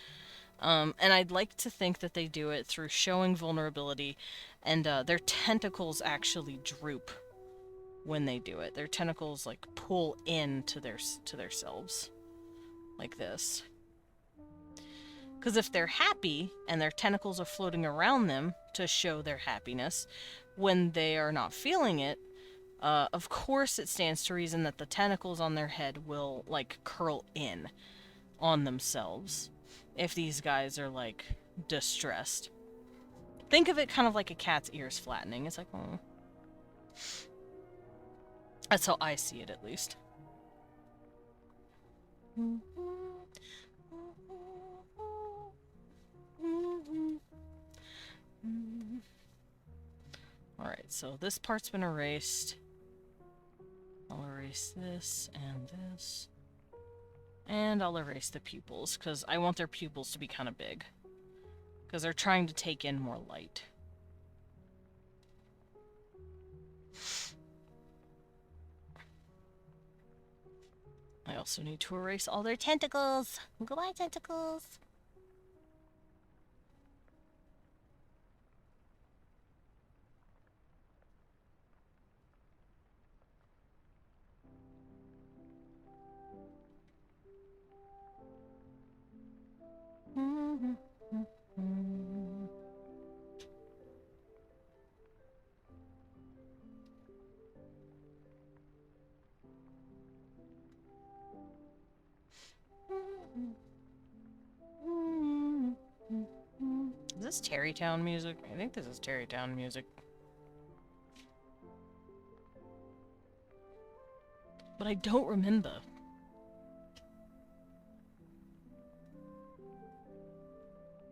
And I'd like to think that they do it through showing vulnerability, and their tentacles actually droop when they do it. Their tentacles like pull in to their selves, like this. Because if they're happy and their tentacles are floating around them to show their happiness, when they are not feeling it, of course it stands to reason that the tentacles on their head will like curl in on themselves if these guys are like distressed. Think of it kind of like a cat's ears flattening. It's like, oh. That's how I see it, at least. Alright, so this part's been erased. I'll erase this and this. And I'll erase the pupils, because I want their pupils to be kind of big. Because they're trying to take in more light. I also need to erase all their tentacles. Goodbye, tentacles. Is this Terrytown music? I think this is Terrytown music. But I don't remember.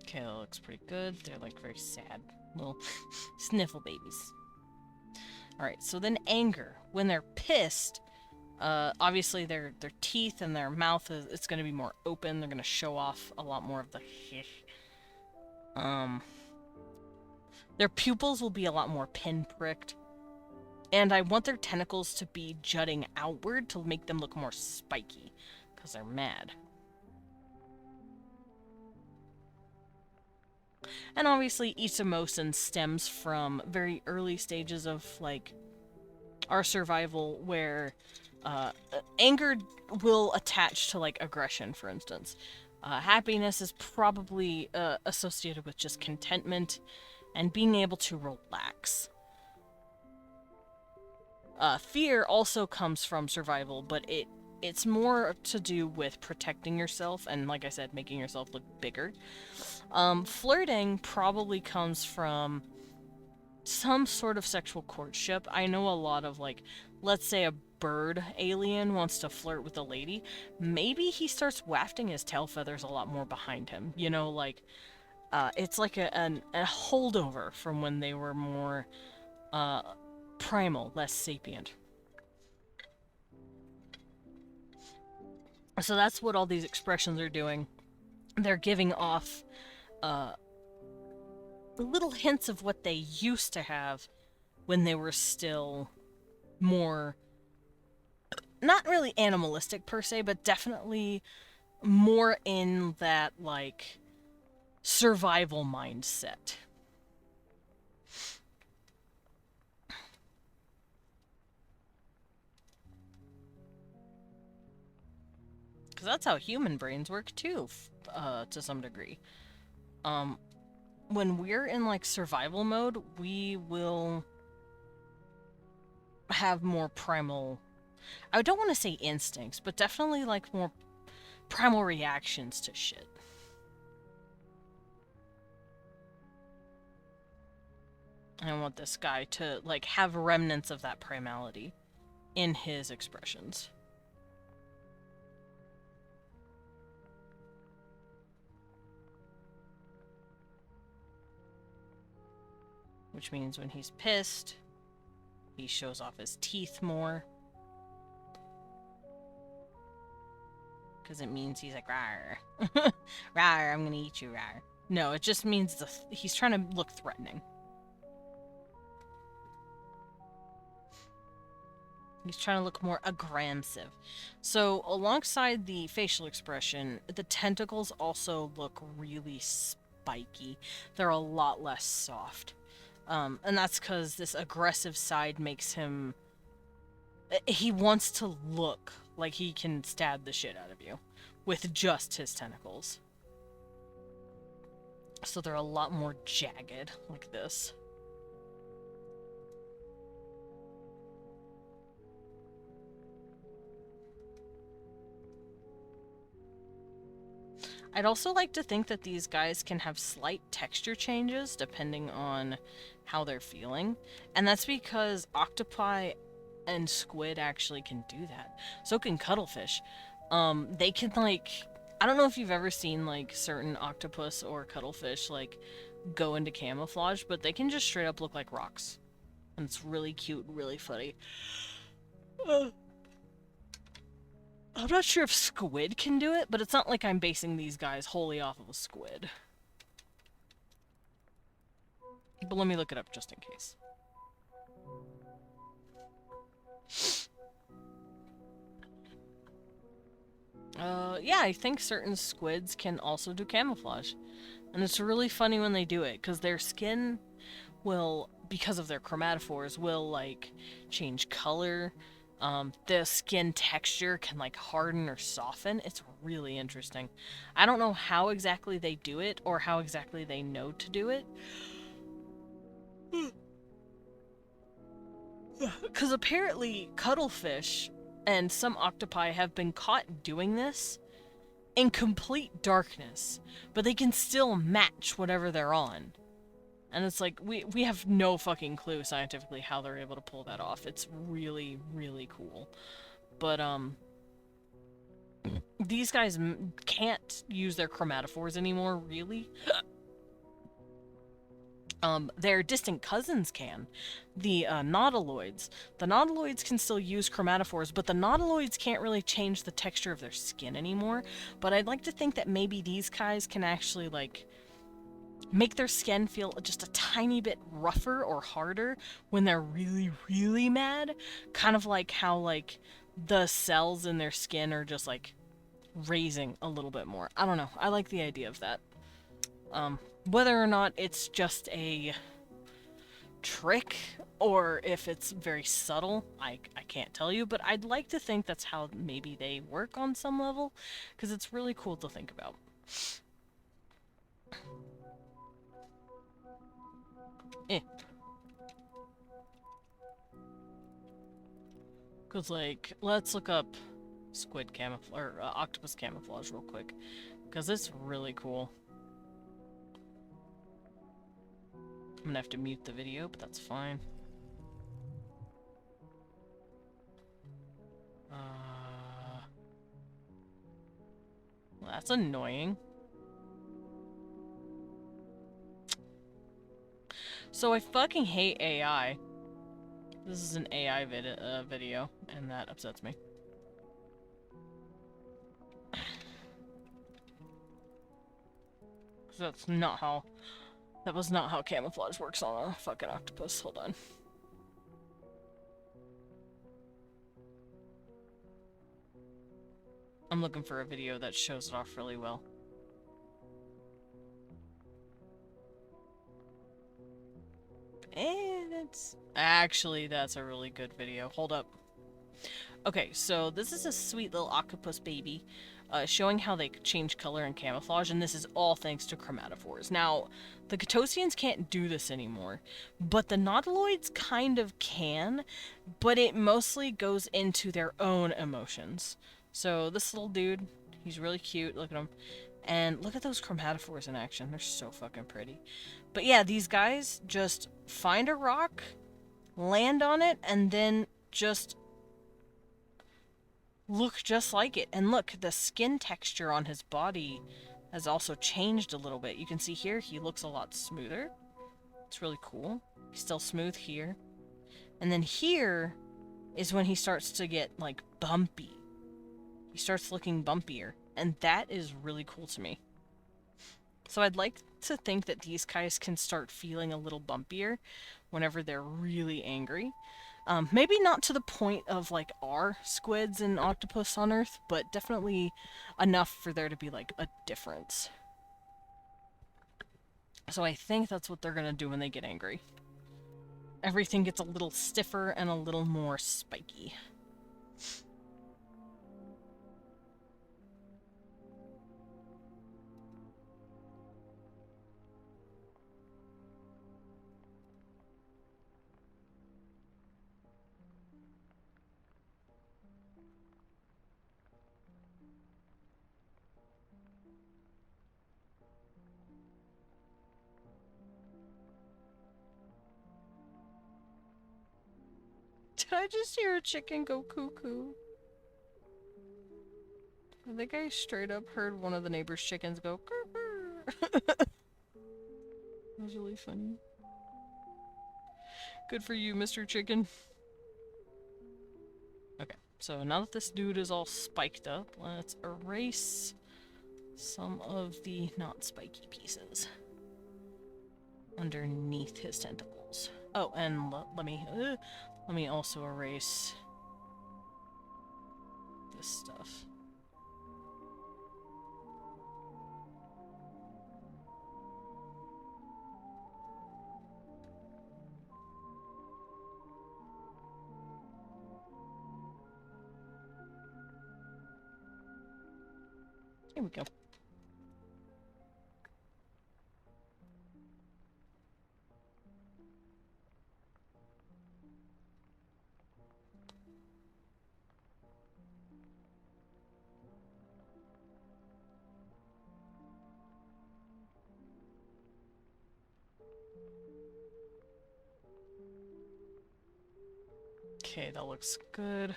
Okay, that looks pretty good. They're like very sad little sniffle babies. Alright, so then anger. When they're pissed, obviously their teeth and their mouth it's gonna be more open. They're gonna show off a lot more of the their pupils will be a lot more pinpricked. And I want their tentacles to be jutting outward to make them look more spiky, because they're mad. And obviously each emotion stems from very early stages of, like, our survival where anger will attach to, like, aggression, for instance. Happiness is probably associated with just contentment and being able to relax. Fear also comes from survival, but it's more to do with protecting yourself and, like I said, making yourself look bigger. Flirting probably comes from some sort of sexual courtship. I know a lot of, like, let's say a bird alien wants to flirt with a lady. Maybe he starts wafting his tail feathers a lot more behind him. You know, like, it's like a holdover from when they were more uh, primal, less sapient. So that's what all these expressions are doing. They're giving off uh, little hints of what they used to have when they were still more, not really animalistic per se, but definitely more in that, like, survival mindset. Because that's how human brains work too, to some degree. Um, when we're in, like, survival mode, we will have more primal, I don't want to say instincts, but definitely, like, more primal reactions to shit. I want this guy to, like, have remnants of that primality in his expressions. Which means when he's pissed, he shows off his teeth more. Because it means he's like, rawr. Rawr, I'm gonna eat you, rawr. No, it just means he's trying to look threatening. He's trying to look more aggressive. So, alongside the facial expression, the tentacles also look really spiky. They're a lot less soft. And that's because this aggressive side makes him... He wants to look like he can stab the shit out of you with just his tentacles. So they're a lot more jagged, like this. I'd also like to think that these guys can have slight texture changes depending on how they're feeling. And that's because octopi and squid actually can do that. So can cuttlefish. They can, like... I don't know if you've ever seen, like, certain octopus or cuttlefish, like, go into camouflage, but they can just straight up look like rocks. And it's really cute, really funny. I'm not sure if squid can do it, but it's not like I'm basing these guys wholly off of a squid. But let me look it up just in case. Yeah, I think certain squids can also do camouflage. And it's really funny when they do it, because their skin will, because of their chromatophores, will, like, change color. The skin texture can, like, harden or soften. It's really interesting. I don't know how exactly they do it, or how exactly they know to do it. Because apparently cuttlefish and some octopi have been caught doing this in complete darkness, but they can still match whatever they're on. And it's like, we have no fucking clue scientifically how they're able to pull that off. It's really, really cool. But, these guys can't use their chromatophores anymore, really. Their distant cousins can. The nautiloids. The nautiloids can still use chromatophores, but the nautiloids can't really change the texture of their skin anymore. But I'd like to think that maybe these guys can actually, like, make their skin feel just a tiny bit rougher or harder when they're really, really mad. Kind of like how, like, the cells in their skin are just, like, raising a little bit more. I don't know. I like the idea of that. Whether or not it's just a trick or if it's very subtle, I can't tell you, but I'd like to think that's how maybe they work on some level, because it's really cool to think about. Because, like, let's look up squid camouflage, or octopus camouflage real quick, because it's really cool. I'm gonna have to mute the video, but that's fine. Well, that's annoying. So I fucking hate AI. This is an AI video, and that upsets me. That's not how... That was not how camouflage works on a fucking octopus. Hold on. I'm looking for a video that shows it off really well. And it's... Actually, that's a really good video. Hold up. Okay, so this is a sweet little octopus baby, showing how they change color and camouflage, and this is all thanks to chromatophores. Now, the Catosians can't do this anymore, but the nautiloids kind of can, but it mostly goes into their own emotions. So this little dude, he's really cute, look at him. And look at those chromatophores in action, they're so fucking pretty. But yeah, these guys just find a rock, land on it, and then just look just like it. And look, the skin texture on his body has also changed a little bit. You can see here, he looks a lot smoother. It's really cool. He's still smooth here. And then here is when he starts to get, like, bumpy. He starts looking bumpier. And that is really cool to me. So I'd like to think that these guys can start feeling a little bumpier whenever they're really angry. Maybe not to the point of, like, our squids and octopus on Earth, but definitely enough for there to be, like, a difference. So I think that's what they're gonna do when they get angry. Everything gets a little stiffer and a little more spiky. Did I just hear a chicken go cuckoo? I think I straight up heard one of the neighbor's chickens go cuckoo. That was really funny. Good for you, Mr. Chicken. Okay, so now that this dude is all spiked up, let's erase some of the not spiky pieces underneath his tentacles. Oh, and let me also erase this stuff. Here we go. Okay, that looks good.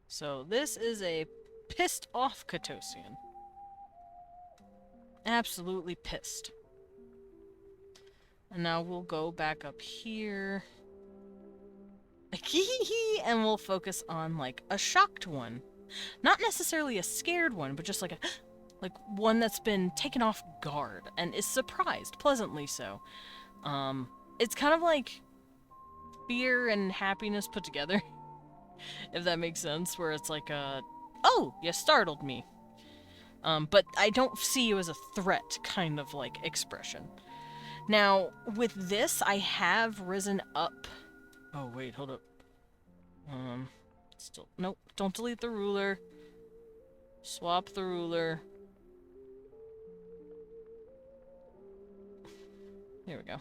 So this is a pissed off Catosian. Absolutely pissed. And now we'll go back up here. And we'll focus on, like, a shocked one. Not necessarily a scared one, but just like a... like, one that's been taken off guard and is surprised, pleasantly so. It's kind of like fear and happiness put together. If that makes sense, where it's like oh, you startled me. But I don't see you as a threat kind of, like, expression. Now, with this, I have risen up... Oh, wait, hold up. Still... Nope, don't delete the ruler. Swap the ruler. There we go.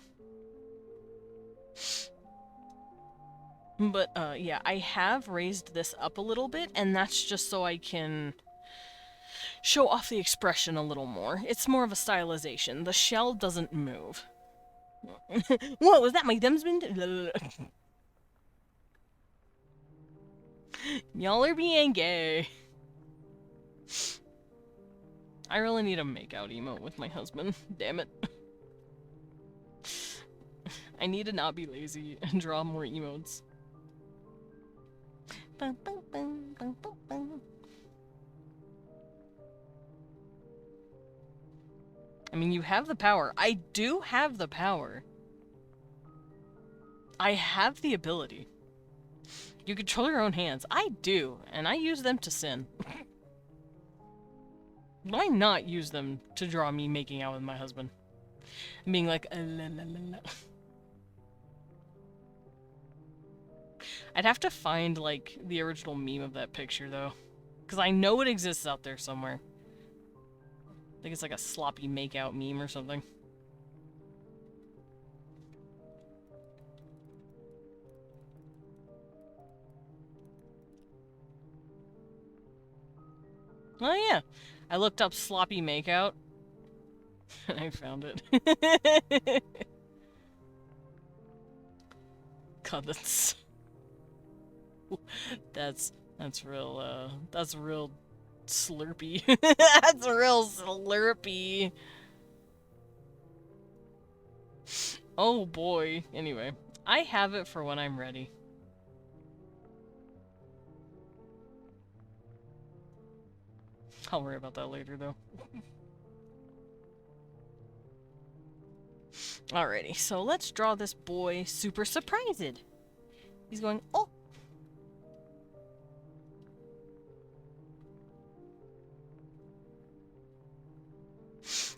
But, yeah, I have raised this up a little bit, and that's just so I can show off the expression a little more. It's more of a stylization. The shell doesn't move. What was that? My thumb's been. Y'all are being gay. I really need a make-out emote with my husband. Damn it. I need to not be lazy and draw more emotes. I mean, you have the power. I do have the power. I have the ability. You control your own hands. I do, and I use them to sin. Why not use them to draw me making out with my husband? And being like, la, la, la, la. I'd have to find, like, the original meme of that picture, though. Because I know it exists out there somewhere. I think it's like a sloppy makeout meme or something. Oh yeah, I looked up sloppy makeout, and I found it. God, that's real slurpy. That's real slurpy. Oh boy. Anyway, I have it for when I'm ready. I'll worry about that later, though. Alrighty, so let's draw this boy super surprised. He's going, oh!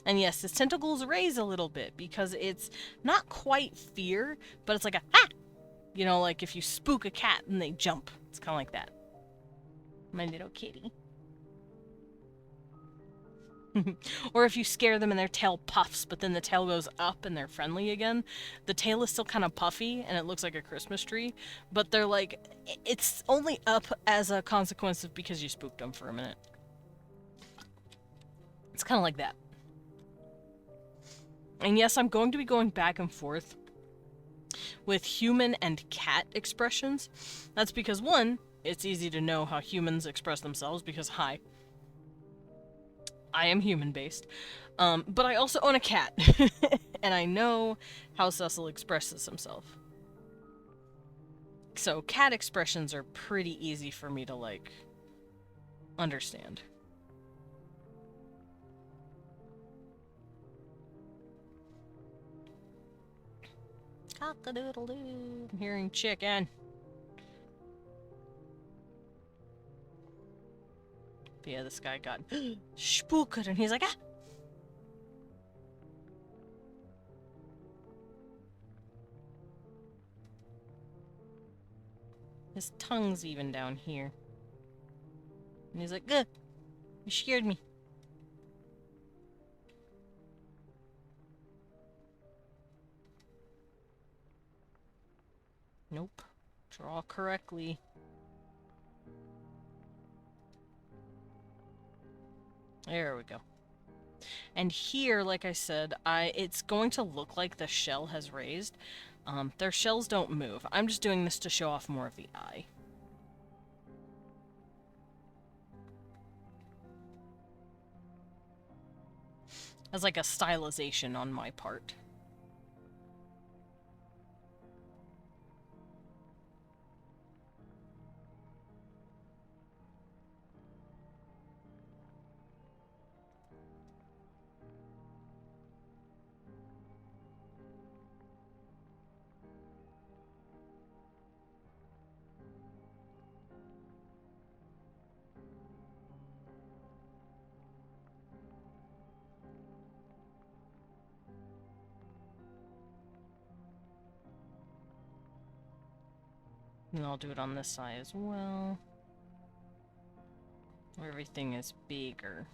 And yes, his tentacles raise a little bit because it's not quite fear, but it's like a ah! You know, like if you spook a cat and they jump. It's kind of like that. My little kitty. Or if you scare them and their tail puffs, but then the tail goes up and they're friendly again. The tail is still kind of puffy and it looks like a Christmas tree, but they're like, it's only up as a consequence of because you spooked them for a minute. It's kind of like that. And yes, I'm going to be going back and forth with human and cat expressions. That's because, one, it's easy to know how humans express themselves because, hi, I am human-based. But I also own a cat, and I know how Cecil expresses himself. So cat expressions are pretty easy for me to, like, understand. Cock-a-doodle-doo. I'm hearing chicken. But yeah, this guy got spooked, and he's like, ah! His tongue's even down here. And he's like, ugh, you scared me. Nope. Draw correctly. There we go. And here, like I said, it's going to look like the shell has raised. Their shells don't move. I'm just doing this to show off more of the eye. As like a stylization on my part. And I'll do it on this side as well. Where everything is bigger.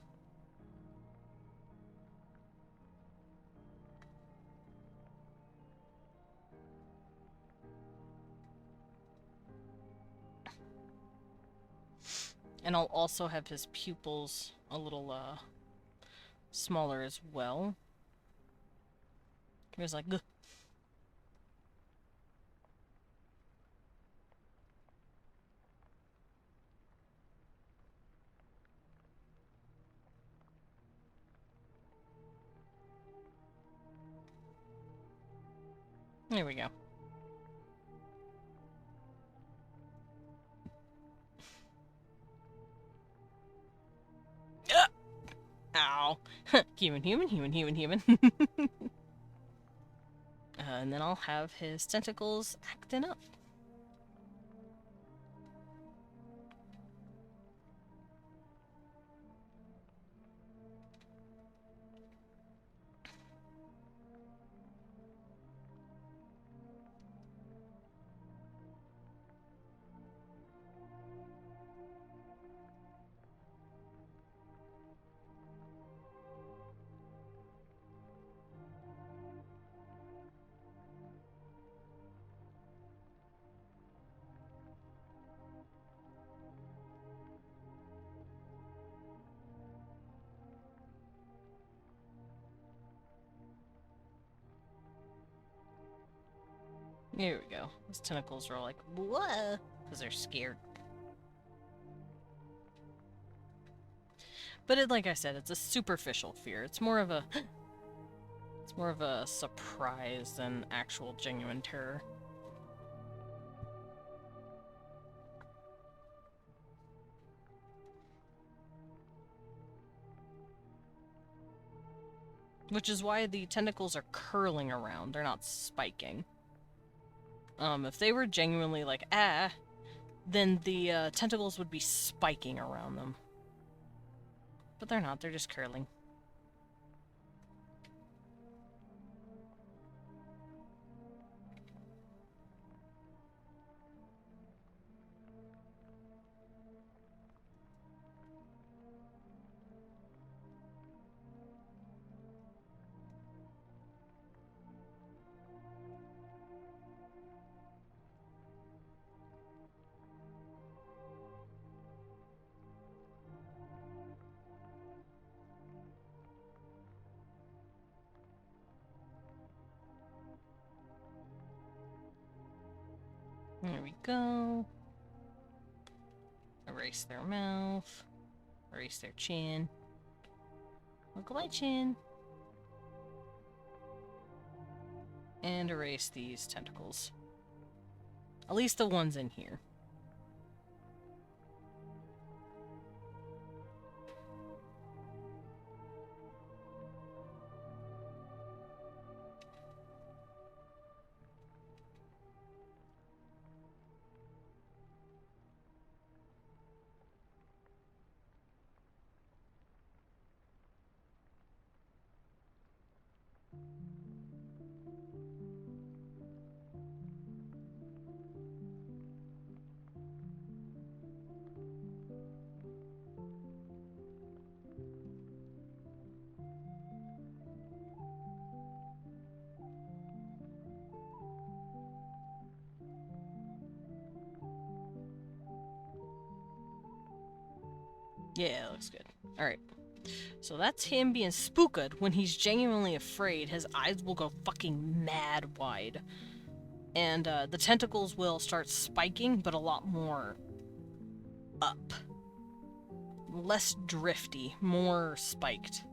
And I'll also have his pupils a little, smaller as well. He was like, ugh. There we go. Ow. Human, human, human, human, human. And then I'll have his tentacles acting up. Here we go. His tentacles are all like, whoa, because they're scared. But like I said, it's a superficial fear. It's more of a surprise than actual genuine terror. Which is why the tentacles are curling around. They're not spiking. If they were genuinely like, then the tentacles would be spiking around them. But they're not, they're just curling. There we go. Erase their mouth. Erase their chin. Look at my chin. And erase these tentacles. At least the ones in here. Yeah, it looks good. Alright. So that's him being spooked. When he's genuinely afraid, his eyes will go fucking mad wide. And the tentacles will start spiking, but a lot more up. Less drifty, more spiked.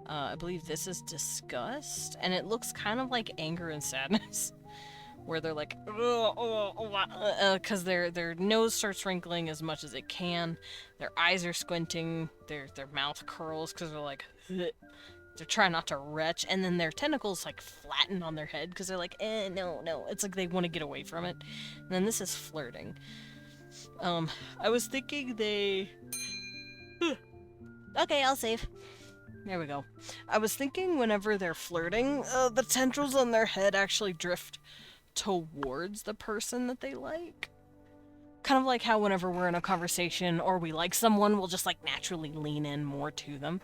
I believe this is disgust, and it looks kind of like anger and sadness. Where they're like, because their nose starts wrinkling as much as it can, their eyes are squinting, their mouth curls because they're like, ugh. They're trying not to retch, and then their tentacles like flatten on their head because they're like, no. It's like they want to get away from it. And then this is flirting. I was thinking they.
Okay, I'll save.
There we go. I was thinking whenever they're flirting, the tendrils on their head actually drift towards the person that they like. Kind of like how whenever we're in a conversation or we like someone, we'll just like naturally lean in more to them.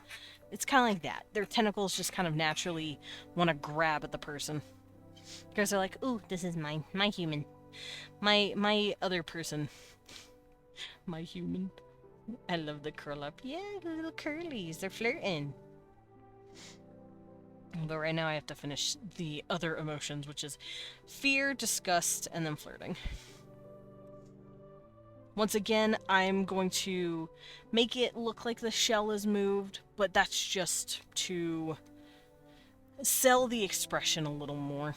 It's kind of like that. Their tentacles just kind of naturally want to grab at the person. Because they're like, ooh, this is my human. My other person. My human. I love the curl up. Yeah, the little curlies. They're flirting. But right now I have to finish the other emotions, which is fear, disgust, and then flirting. Once again, I'm going to make it look like the shell is moved, but that's just to sell the expression a little more.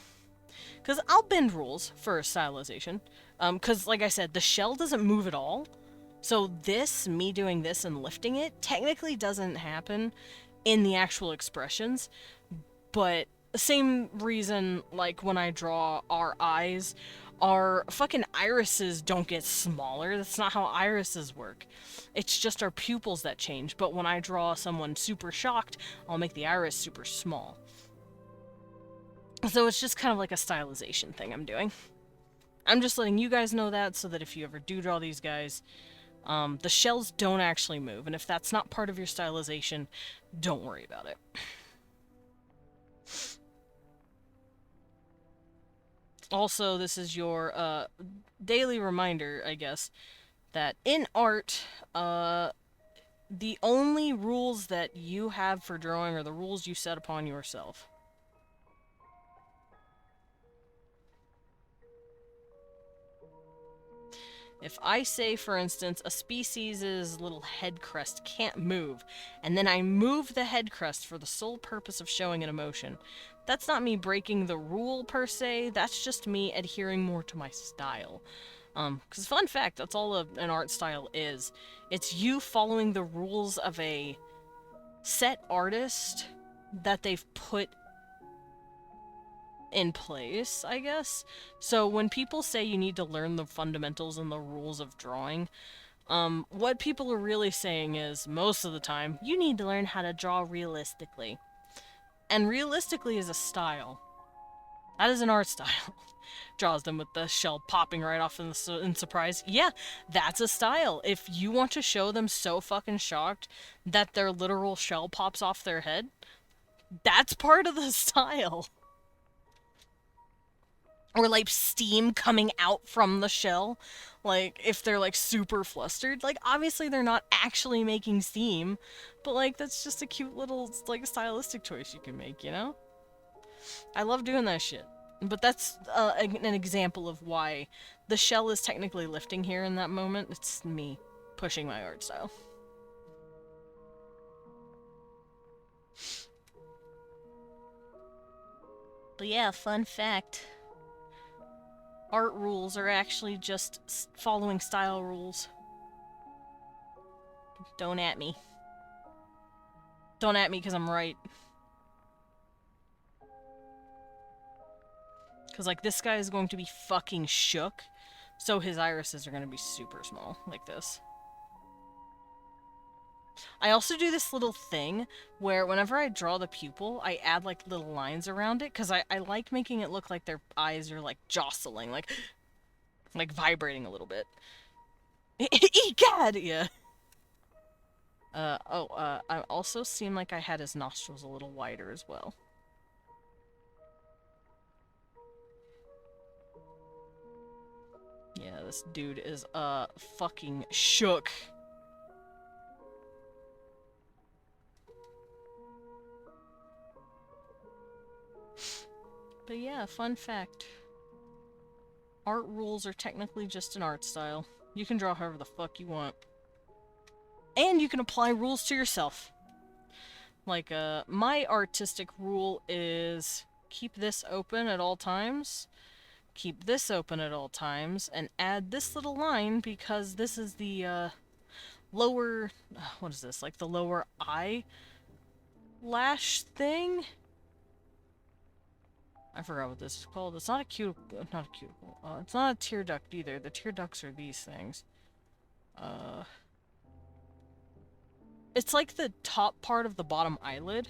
Because I'll bend rules for stylization. Because, like I said, the shell doesn't move at all. So this, me doing this and lifting it, technically doesn't happen in the actual expressions. But the same reason, like, when I draw our eyes, our fucking irises don't get smaller. That's not how irises work. It's just our pupils that change. But when I draw someone super shocked, I'll make the iris super small. So it's just kind of like a stylization thing I'm doing. I'm just letting you guys know that so that if you ever do draw these guys, the shells don't actually move. And if that's not part of your stylization, don't worry about it. Also, this is your daily reminder, I guess, that in art, the only rules that you have for drawing are the rules you set upon yourself. If I say, for instance, a species' little head crest can't move, and then I move the head crest for the sole purpose of showing an emotion, that's not me breaking the rule per se, that's just me adhering more to my style. Because fun fact, that's all an art style is. It's you following the rules of a set artist that they've put in place, I guess. So when people say you need to learn the fundamentals and the rules of drawing, what people are really saying is, most of the time, you need to learn how to draw realistically. And realistically is a style. That is an art style. Draws them with the shell popping right off in surprise. Yeah, that's a style. If you want to show them so fucking shocked that their literal shell pops off their head, that's part of the style. Or like steam coming out from the shell, like if they're like super flustered, like obviously they're not actually making steam, but like that's just a cute little like stylistic choice you can make, you know? I love doing that shit. But that's an example of why the shell is technically lifting here in that moment. It's me pushing my art style. But yeah, fun fact. Art rules are actually just following style rules. Don't at me. Don't at me because I'm right. Because, like, this guy is going to be fucking shook, so his irises are going to be super small, like this. I also do this little thing where whenever I draw the pupil, I add, like, little lines around it, because I like making it look like their eyes are, like, jostling, like vibrating a little bit. Egad! Yeah. I also seemed like I had his nostrils a little wider as well. Yeah, this dude is, fucking shook. But yeah, fun fact. Art rules are technically just an art style. You can draw however the fuck you want. And you can apply rules to yourself. Like, my artistic rule is keep this open at all times, keep this open at all times, and add this little line because this is the, lower... what is this? Like, the lower eyelash thing? I forgot what this is called. It's not a cuticle. Not a cuticle. It's not a tear duct either. The tear ducts are these things. It's like the top part of the bottom eyelid.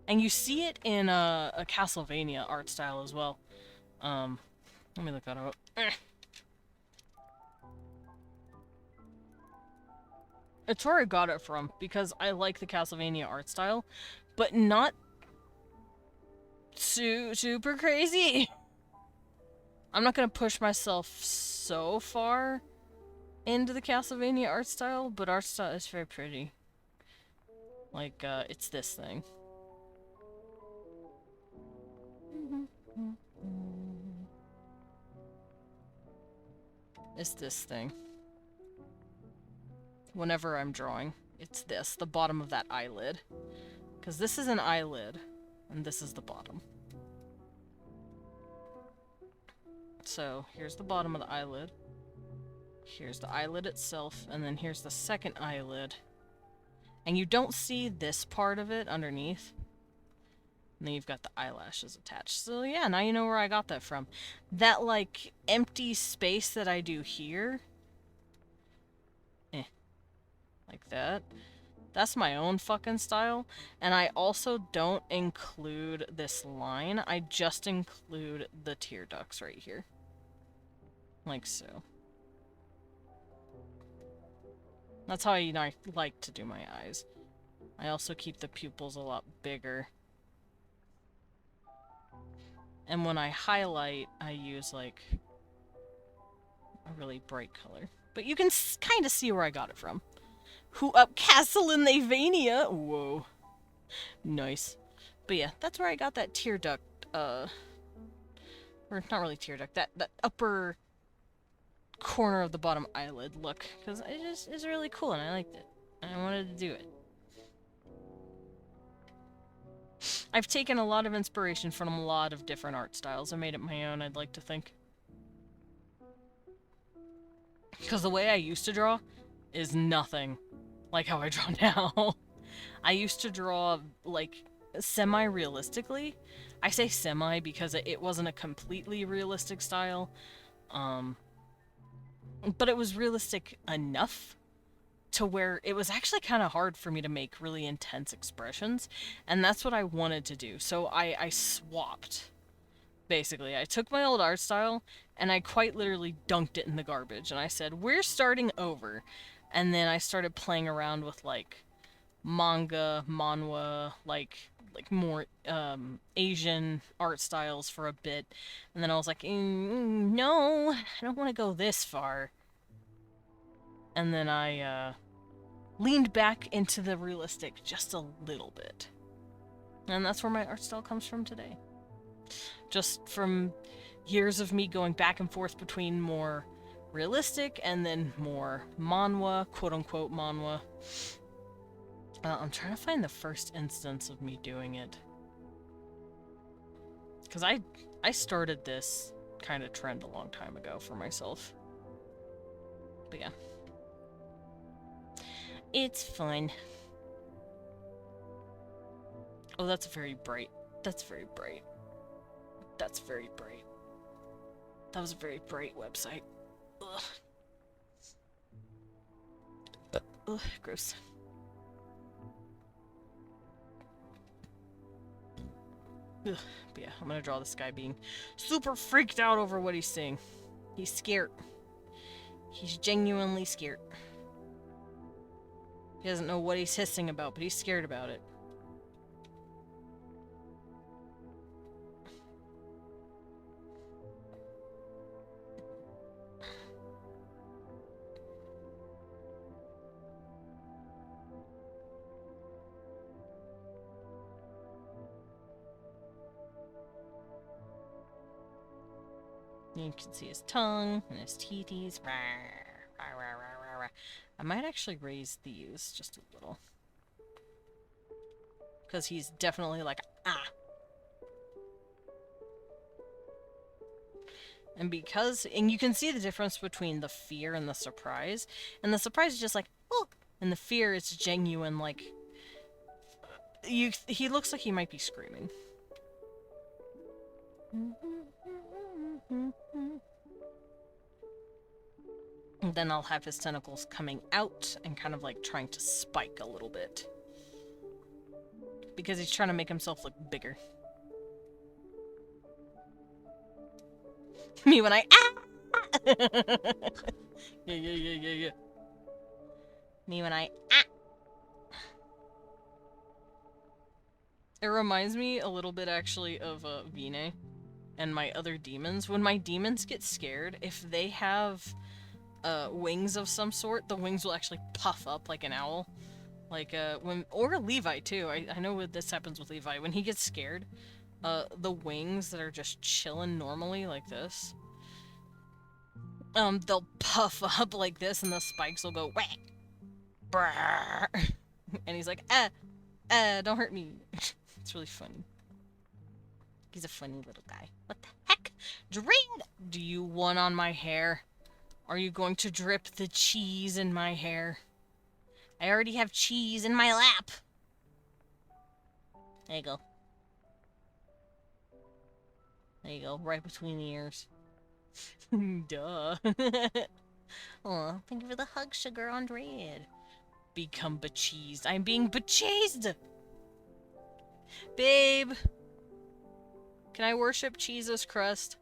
And you see it in a Castlevania art style as well. Let me look that up. It's where I got it from, because I like the Castlevania art style, but not super crazy. I'm not gonna push myself so far into the Castlevania art style, but art style is very pretty. Like, it's this thing. It's this thing. Whenever I'm drawing, it's this, the bottom of that eyelid. Because this is an eyelid, and this is the bottom. So here's the bottom of the eyelid. Here's the eyelid itself, and then here's the second eyelid. And you don't see this part of it underneath. And then you've got the eyelashes attached. So yeah, now you know where I got that from. That, like, empty space that I do here. Like that. That's my own fucking style. And I also don't include this line. I just include the tear ducts right here. Like so. That's how I like to do my eyes. I also keep the pupils a lot bigger. And when I highlight, I use, like, a really bright color. But you can kind of see where I got it from. Who up Castle in Avania? Whoa. Nice. But yeah, that's where I got that tear duct, or not really tear duct, that upper corner of the bottom eyelid look. Because it just is really cool and I liked it. And I wanted to do it. I've taken a lot of inspiration from a lot of different art styles and made it my own, I'd like to think. Because the way I used to draw is nothing like how I draw now. I used to draw, like, semi-realistically. I say semi because it wasn't a completely realistic style. But it was realistic enough to where it was actually kind of hard for me to make really intense expressions. And that's what I wanted to do. So I swapped. Basically, I took my old art style and I quite literally dunked it in the garbage. And I said, we're starting over. And then I started playing around with, like, manga, manhwa, like more Asian art styles for a bit. And then I was like, no, I don't want to go this far. And then I leaned back into the realistic just a little bit. And that's where my art style comes from today. Just from years of me going back and forth between more realistic and then more manhwa, quote-unquote manhwa. I'm trying to find the first instance of me doing it. Because I started this kind of trend a long time ago for myself. But yeah. It's fun. Oh, that's very bright. That's very bright. That's very bright. That was a very bright website. Ugh. Ugh, gross. Ugh. But yeah, I'm gonna draw this guy being super freaked out over what he's seeing. He's scared. He's genuinely scared. He doesn't know what he's hissing about, but he's scared about it. You can see his tongue and his teeties. I might actually raise these just a little. Because he's definitely like, ah. And you can see the difference between the fear and the surprise. And the surprise is just like, oh. And the fear is genuine, like, he looks like he might be screaming. And then I'll have his tentacles coming out and kind of like trying to spike a little bit. Because he's trying to make himself look bigger. Me when I yeah. Me when I It reminds me a little bit actually of Vine and my other demons. When my demons get scared, if they have wings of some sort, the wings will actually puff up like an owl. Like, or Levi too. I know what this happens with Levi. When he gets scared, the wings that are just chilling normally like this, they'll puff up like this and the spikes will go whack. Brrr. And he's like, don't hurt me. It's really funny. He's a funny little guy. What the heck? Dread! Do you want on my hair? Are you going to drip the cheese in my hair? I already have cheese in my lap. There you go. There you go, right between the ears. Duh. Oh, thank you for the hug, sugar on Dread. Become becheesed. I'm being becheesed! Babe! Can I worship Jesus Crust?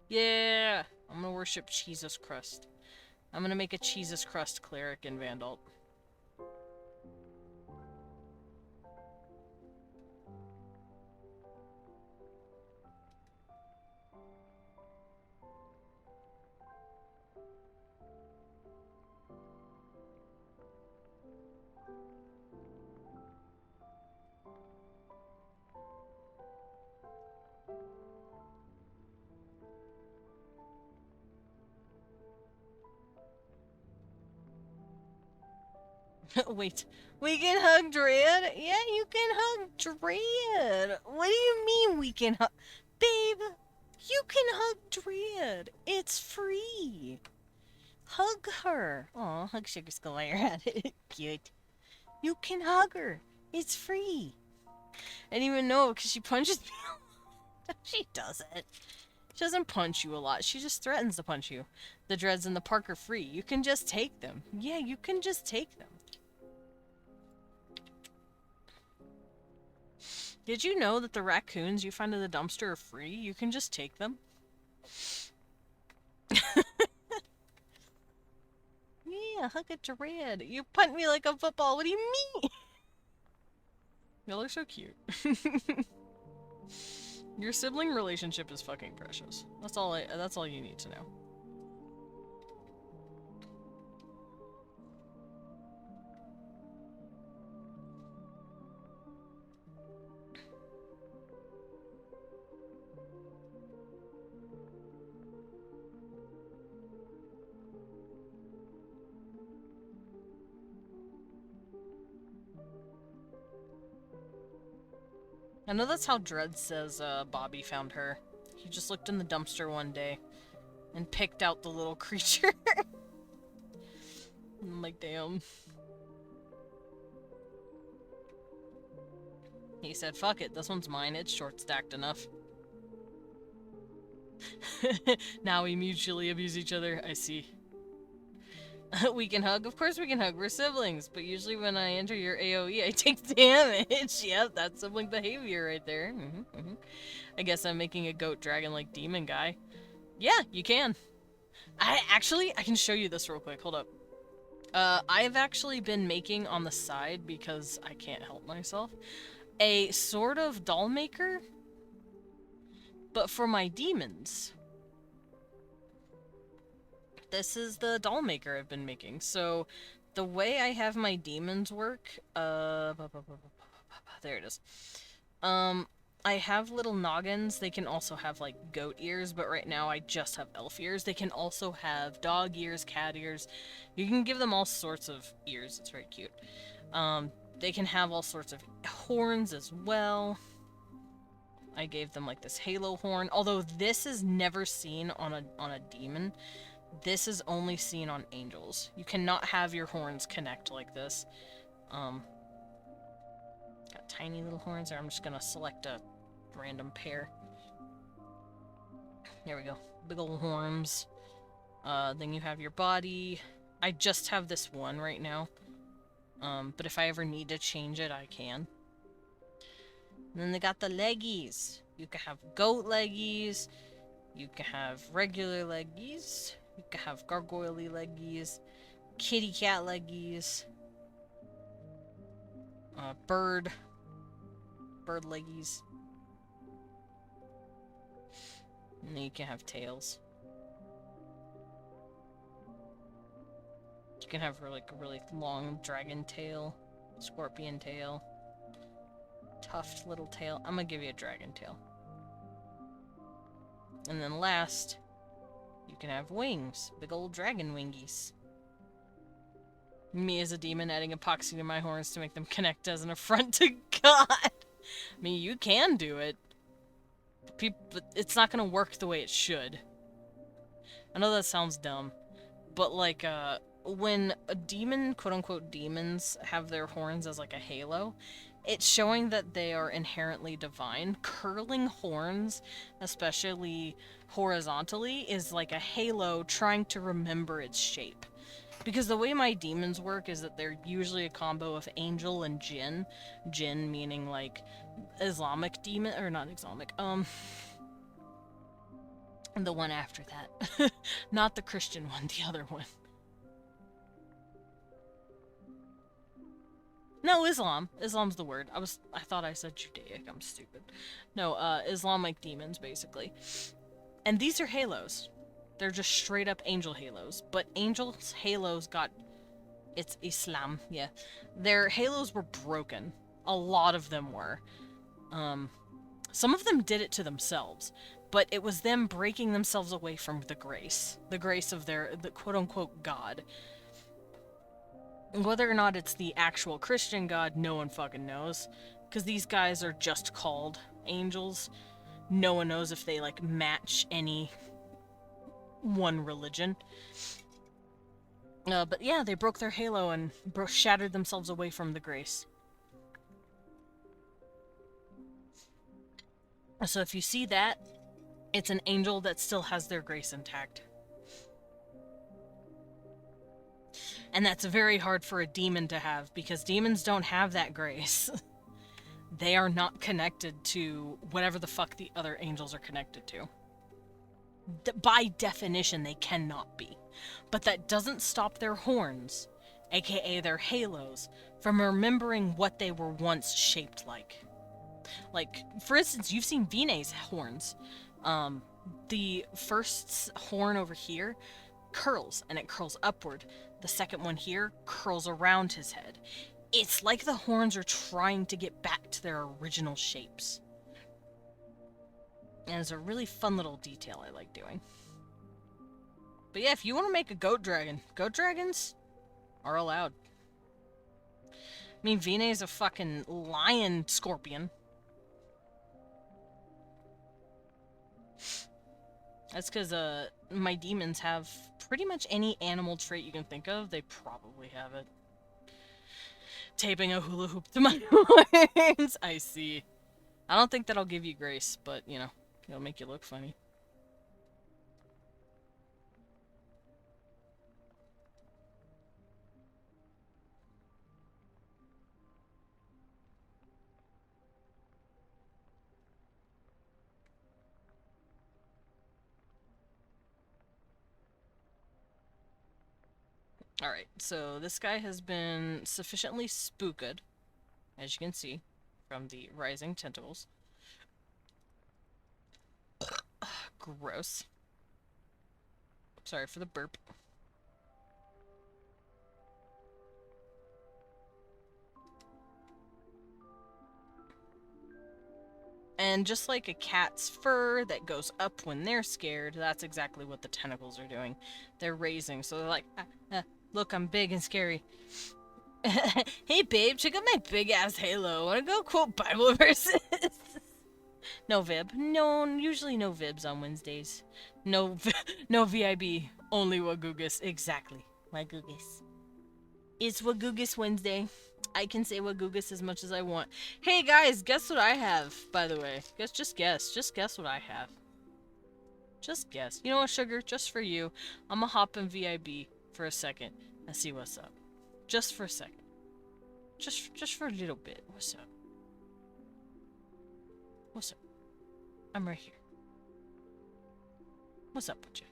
Yeah! I'm gonna worship Jesus Crust. I'm gonna make a Jesus Crust cleric in Vandalt. Wait, we can hug Dread? Yeah, you can hug Dread. What do you mean we can hug? Babe, you can hug Dread. It's free. Hug her. Aw, hug Sugar Skull while you're at it. Cute. You can hug her. It's free. I didn't even know because she punches me. She doesn't. She doesn't punch you a lot. She just threatens to punch you. The Dreads and the Park are free. You can just take them. Yeah, you can just take them. Did you know that the raccoons you find in the dumpster are free? You can just take them. Yeah, hug a Dread. You punt me like a football. What do you mean? You look so cute. Your sibling relationship is fucking precious. That's all you need to know. I know that's how Dredd says Bobby found her. He just looked in the dumpster one day and picked out the little creature. I'm like, damn. He said, fuck it, this one's mine, it's short stacked enough. Now we mutually abuse each other, I see. We can hug? Of course we can hug, we're siblings, but usually when I enter your AoE I take damage. Yep, that's sibling behavior right there. I guess I'm making a goat dragon like demon guy. Yeah, you can. I can show you this real quick, hold up. I've actually been making on the side, because I can't help myself, a sort of doll maker, but for my demons. This is the doll maker I've been making. So, the way I have my demons work, there it is. I have little noggins. They can also have, like, goat ears, but right now I just have elf ears. They can also have dog ears, cat ears. You can give them all sorts of ears. It's very cute. They can have all sorts of horns as well. I gave them, like, this halo horn. Although this is never seen on a demon. This is only seen on angels. You cannot have your horns connect like this. Got tiny little horns there. I'm just gonna select a random pair. There we go. Big old horns. Then you have your body. I just have this one right now. But if I ever need to change it, I can. And then they got the leggies. You can have goat leggies. You can have regular leggies. You can have gargoyle-y leggies. Kitty cat leggies. Bird leggies. And then you can have tails. You can have like a really long dragon tail, scorpion tail, tuft little tail. I'm gonna give you a dragon tail. And then last, you can have wings, big old dragon wingies. Me as a demon adding epoxy to my horns to make them connect as an affront to God. I mean, you can do it. it's not gonna work the way it should. I know that sounds dumb, but like, when a demon, quote-unquote demons, have their horns as like a halo, it's showing that they are inherently divine. Curling horns, especially horizontally, is like a halo trying to remember its shape. Because the way my demons work is that they're usually a combo of angel and jinn. Jinn meaning like Islamic demon, or not Islamic, the one after that. Not the Christian one, the other one. No, Islam. Islam's the word. I thought I said Judaic. I'm stupid. No, Islamic demons, basically. And these are halos. They're just straight up angel halos. But angels' halos got... It's Islam, yeah. Their halos were broken. A lot of them were. Some of them did it to themselves. But it was them breaking themselves away from the grace. The grace of the quote-unquote God. Whether or not it's the actual Christian God, no one fucking knows. Because these guys are just called angels. No one knows if they, like, match any one religion. But yeah, they broke their halo and shattered themselves away from the grace. So if you see that, it's an angel that still has their grace intact. And that's very hard for a demon to have, because demons don't have that grace. They are not connected to whatever the fuck the other angels are connected to. By definition, they cannot be. But that doesn't stop their horns, aka their halos, from remembering what they were once shaped like. Like, for instance, you've seen Vinay's horns. The first horn over here curls, and it curls upward. The second one here curls around his head. It's like the horns are trying to get back to their original shapes. And it's a really fun little detail I like doing. But yeah, if you want to make a goat dragons are allowed. I mean, Vinay's a fucking lion scorpion. That's because, my demons have pretty much any animal trait you can think of. They probably have it. Taping a hula hoop to my horns. I see. I don't think that'll give you grace, but, you know, it'll make you look funny. Alright, so this guy has been sufficiently spooked, as you can see, from the rising tentacles. Gross. Sorry for the burp. And just like a cat's fur that goes up when they're scared, that's exactly what the tentacles are doing. They're raising, so they're like, look, I'm big and scary. Hey babe, check out my big ass halo. Wanna go quote Bible verses? No Vib. No, usually no Vibs on Wednesdays. No VIB. Only Wagugus. Exactly. Wagugus. It's Wagugus Wednesday. I can say Wagugus as much as I want. Hey guys, guess what I have, by the way. Just guess. Just guess what I have. Just guess. You know what, Sugar? Just for you. I'm gonna hop in VIB for a second and see what's up. Just for a second. Just for a little bit. What's up? What's up? I'm right here. What's up with you?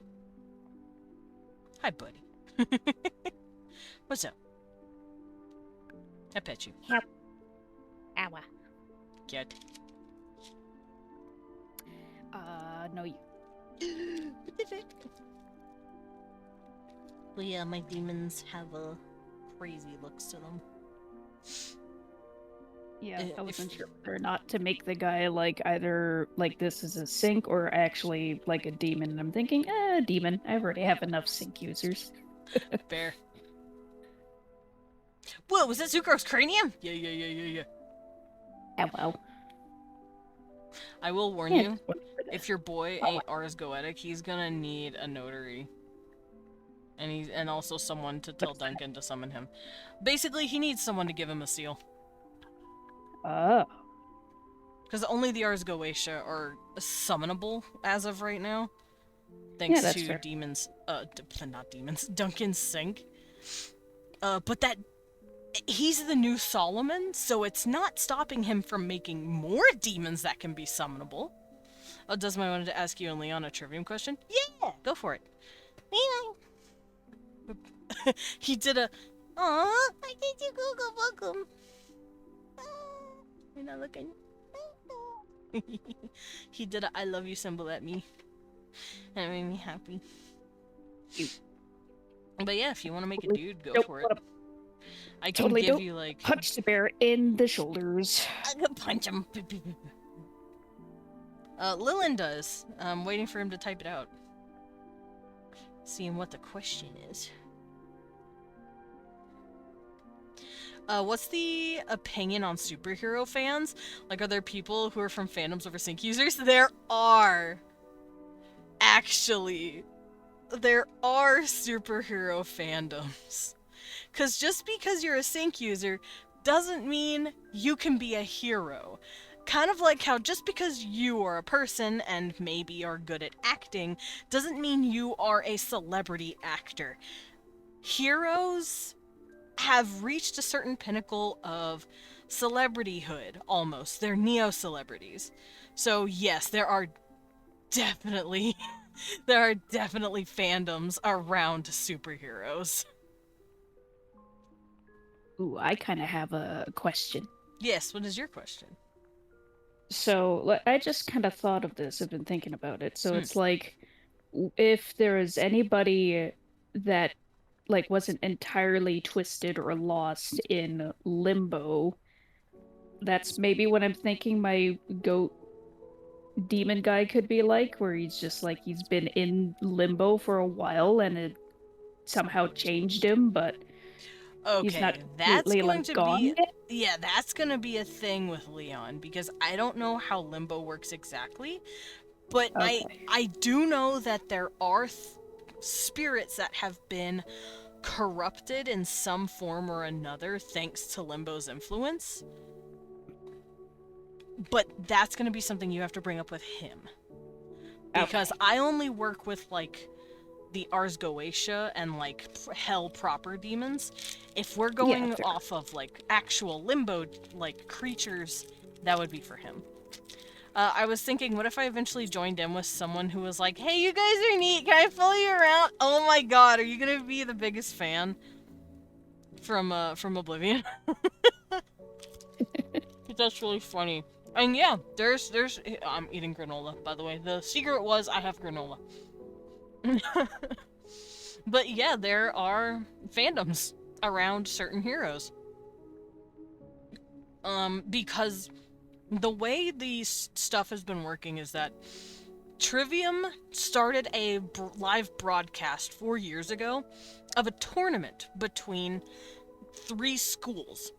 Hi, buddy. What's up? I pet you.
Yep. Ow.
Get.
No you.
Well, yeah, my demons have crazy looks to them.
Yeah, I wasn't sure whether or not to make the guy like either like this is a sync or actually like a demon. And I'm thinking, demon. I already have enough sync users.
Fair. Whoa, was that Zucro's cranium? Yeah.
Oh well.
I will warn you. If your boy ain't Ars Goetic, he's gonna need a notary. And also someone to tell Duncan to summon him. Basically, he needs someone to give him a seal.
Oh.
Because only the Ars Goetia are summonable as of right now.
Yeah,
Thanks
that's
to
fair.
demons, not demons, Duncan's Sync. But that, he's the new Solomon, so it's not stopping him from making more demons that can be summonable. Desmond, I wanted to ask you and Leon a trivium question.
Yeah.
Go for it.
Meow.
He did a,
Aw, I did you Google welcome.
you're not looking. He did a I love you symbol at me. And it made me happy. But yeah, if you want to make a dude, go for it. I can
Totally
give
don't
you like...
punch the bear in the shoulders.
I could punch him.
Lilin does. I'm waiting for him to type it out. Seeing what the question is. What's the opinion on superhero fans? Like, are there people who are from fandoms over sync users? There are. Actually. There are superhero fandoms. Because just because you're a sync user doesn't mean you can be a hero. Kind of like how just because you are a person and maybe are good at acting doesn't mean you are a celebrity actor. Heroes have reached a certain pinnacle of celebrityhood, almost. They're neo-celebrities. So yes, there are definitely fandoms around superheroes.
Ooh, I kind of have a question.
Yes, what is your question?
So, I just kind of thought of this. I've been thinking about it. So it's like, if there is anybody that like wasn't entirely twisted or lost in limbo, that's maybe what I'm thinking my goat demon guy could be like, where he's just like he's been in limbo for a while and it somehow changed him, but he's
Okay,
not
that's
completely
going
like
to
gone
be...
yet.
Yeah, that's gonna be a thing with Leon, because I don't know how limbo works exactly, but
Okay.
I do know that there are spirits that have been corrupted in some form or another thanks to Limbo's influence. But that's going to be something you have to bring up with him. Because I only work with, like, the Ars Goetia and, like, hell proper demons. If we're going
fair.
off of, like, actual Limbo, like, creatures, that would be for him. I was thinking, what if I eventually joined in with someone who was like, hey, you guys are neat, can I follow you around? Oh my god, are you gonna be the biggest fan from Oblivion? That's really funny. And yeah, there's I'm eating granola, by the way. The secret was I have granola. But yeah, there are fandoms around certain heroes. Because the way these stuff has been working is that Trivium started a live broadcast 4 years ago of a tournament between 3 schools.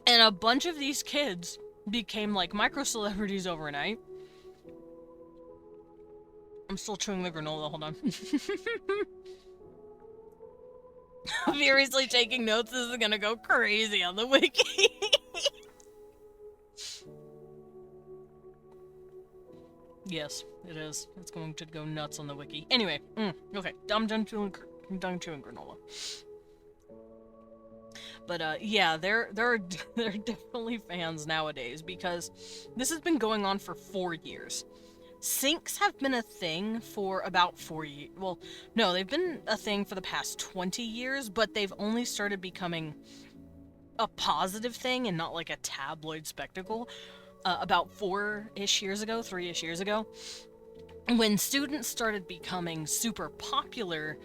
And a bunch of these kids became like micro-celebrities overnight. I'm still chewing the granola, hold on. Furiously taking notes, this is gonna go crazy on the wiki. Yes, it is. It's going to go nuts on the wiki. Anyway, okay, I'm done chewing granola. But yeah, there are definitely fans nowadays because this has been going on for 4 years. Syncs have been a thing for about 4 years. Well, no, they've been a thing for the past 20 years, but they've only started becoming a positive thing and not like a tabloid spectacle about 3-ish years ago, when students started becoming super popular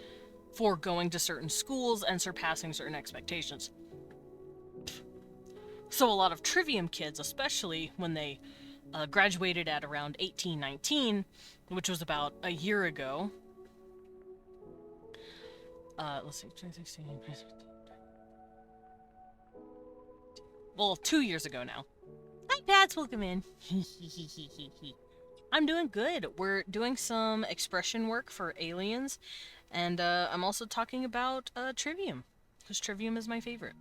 for going to certain schools and surpassing certain expectations. So a lot of Trivium kids, especially when they graduated at around 18, 19, which was about a year ago. Let's see, 2016. Well, 2 years ago now.
Hi, Pats. Welcome in.
I'm doing good. We're doing some expression work for aliens, and I'm also talking about Trivium, because Trivium is my favorite.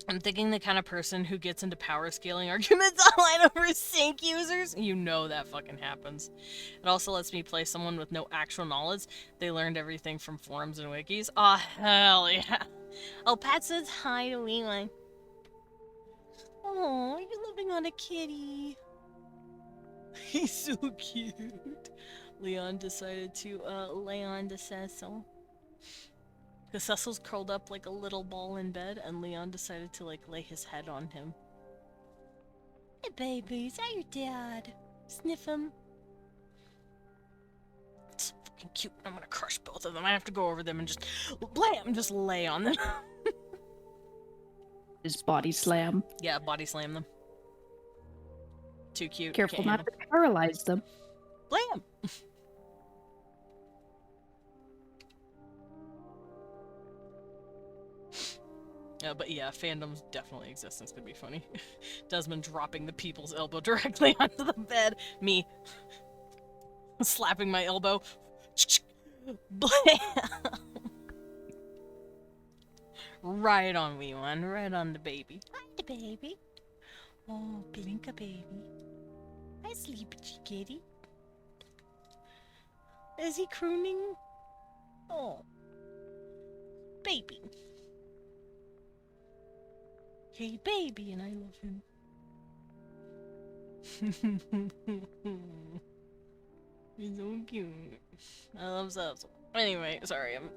I'm thinking the kind of person who gets into power scaling arguments online over sync users. You know that fucking happens. It also lets me play someone with no actual knowledge. They learned everything from forums and wikis. Oh, hell yeah.
Oh, Pat says hi to Leland. Oh, you're living on a kitty.
He's so cute. Leon decided to lay on to Cecil. Because Cecil's curled up like a little ball in bed, and Leon decided to like lay his head on him.
Hey, baby, is that your dad? Sniff him.
It's so fucking cute. I'm gonna crush both of them. I have to go over them and just blam, just lay on them.
His body slam.
Yeah, body slam them. Too cute.
Careful
Can't
not to paralyze them.
blam. But yeah, fandoms definitely exist. It's gonna be funny. Desmond dropping the people's elbow directly onto the bed. Me slapping my elbow. Blam! Right on, wee one. Right on the baby.
Hi, the baby. Oh, Blinka, baby. Hi, sleepy kitty. Is he crooning? Oh, baby. Hey, baby, and I love him.
He's so cute. I love Cecil. Anyway, sorry, I'm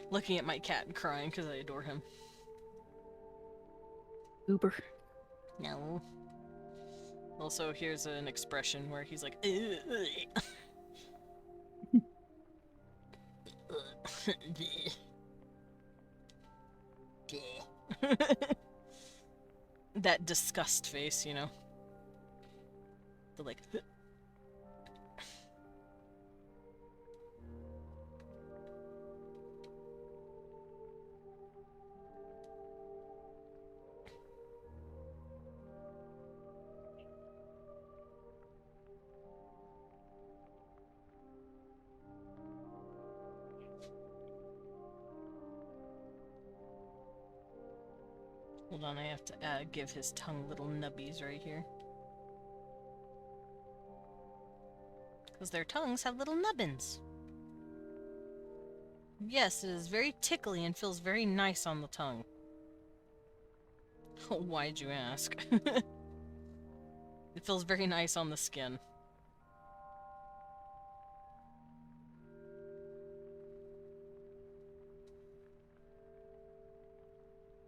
looking at my cat and crying because I adore him.
Uber.
No. Also, here's an expression where he's like, that disgust face, you know? The like, hold on, I have to give his tongue little nubbies right here. Because their tongues have little nubbins. Yes, it is very tickly and feels very nice on the tongue. Why'd you ask? It feels very nice on the skin.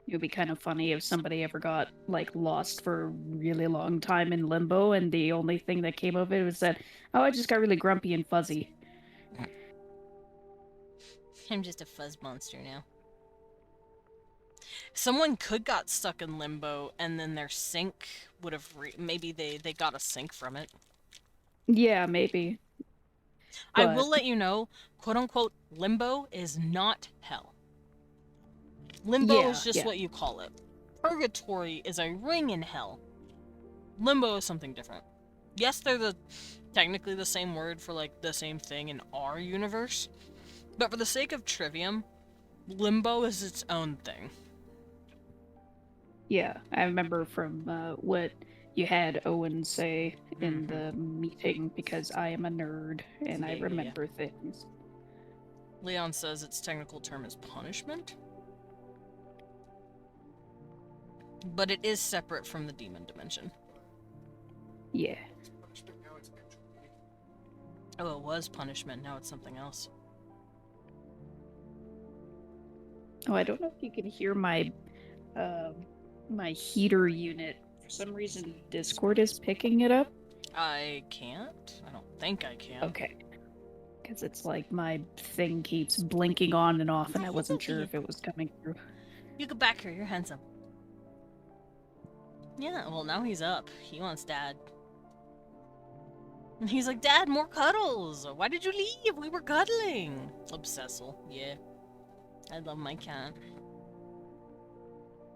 It would be kind of funny if somebody ever got like lost for a really long time in limbo, and the only thing that came of it was that, oh, I just got really grumpy and fuzzy.
I'm just a fuzz monster now.
Someone could got stuck in limbo, and then their sync would have maybe they got a sync from it.
Yeah, maybe.
I
But-
will let you know, quote unquote, limbo is not hell. Limbo
Yeah,
is just
yeah.
what you call it. Purgatory is a ring in hell. Limbo is something different. Yes, they're technically the same word for like the same thing in our universe, but for the sake of Trivium, limbo is its own thing.
Yeah, I remember from what you had Owen say in
Mhm.
the meeting, because I am a nerd and I
Yeah, yeah, yeah.
remember things.
Leon says its technical term is punishment, but it is separate from the demon dimension.
Yeah.
Oh, it was punishment, now it's something else.
Oh, I don't know if you can hear my my heater unit. For some reason, Discord is picking it up.
I can't? I don't think I can.
Okay. Because it's like my thing keeps blinking on and off, and I wasn't sure if it was coming through.
You go back here, you're handsome. Yeah, well, now he's up. He wants Dad. And he's like, Dad, more cuddles! Why did you leave? We were cuddling! Obsessal, yeah. I love my cat.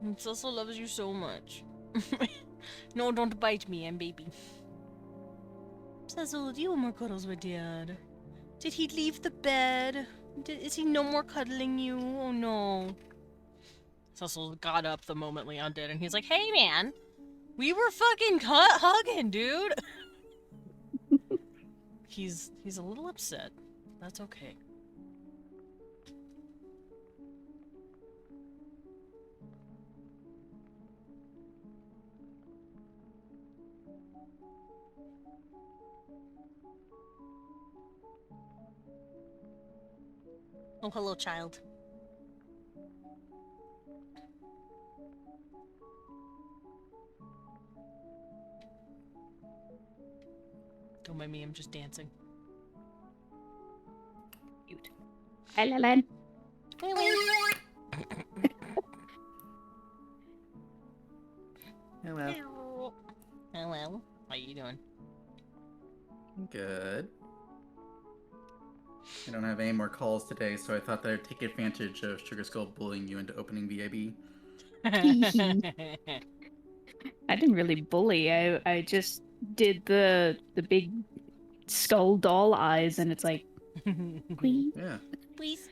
And Cecil loves you so much. No, don't bite me. I'm baby. Cecil, do you want more cuddles with Dad? Did he leave the bed? Is he no more cuddling you? Oh no. Cecil got up the moment Leon did, and he's like, "Hey, man, we were fucking hugging, dude." He's a little upset. That's okay.
Oh, hello, child.
Don't mind me, I'm just dancing.
Cute. Hi, Lalan.
Hello.
Hello. How you doing?
Good. I don't have any more calls today, so I thought that I'd take advantage of Sugar Skull bullying you into opening VIB.
I didn't really bully. I just did the big skull doll eyes, and it's like, please.
Yeah.
Please.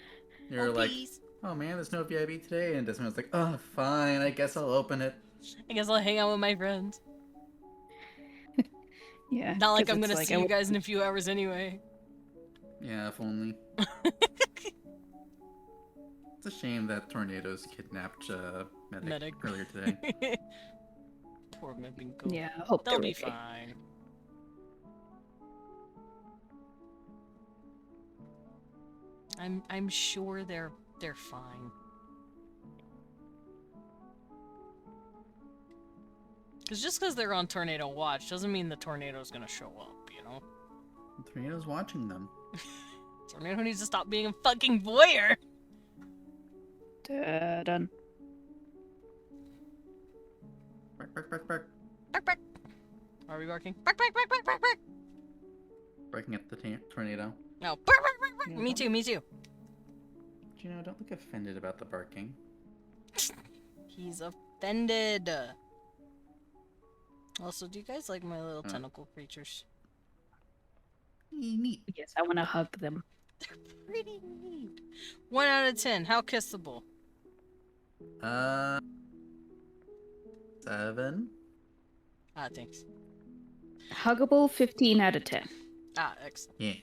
You're
Oh,
like,
please.
oh man, there's no VIB today, and Desmond's like, oh, fine, I guess I'll open it.
I guess I'll hang out with my friends.
Yeah.
Not like
'cause
I'm
it's
gonna
like,
see you guys in a few hours anyway.
Yeah, if only. It's a shame that tornadoes kidnapped Medic earlier today.
Poor Mebinko.
Yeah, I hope
They'll
they're
be
okay.
fine. I'm sure they're fine. Cause just because they're on tornado watch doesn't mean the tornado's gonna show up, you know?
The tornado's watching them.
Tornado needs to stop being a fucking voyeur.
Done.
Bark, bark, bark, bark.
Bark, bark. Are we barking? Bark, bark, bark, bark, bark, bark.
Barking at the tornado.
No, bark, bark, bark, bark.
Yeah,
Me too, me too.
You know, don't look offended about the barking.
He's offended. Also, do you guys like my little tentacle creatures?
Neat.
Yes, I want to hug them.
They're pretty neat. 1 out of 10. How kissable?
7.
Ah, thanks.
Huggable, 15 out of 10.
Ah, excellent.
Yeah.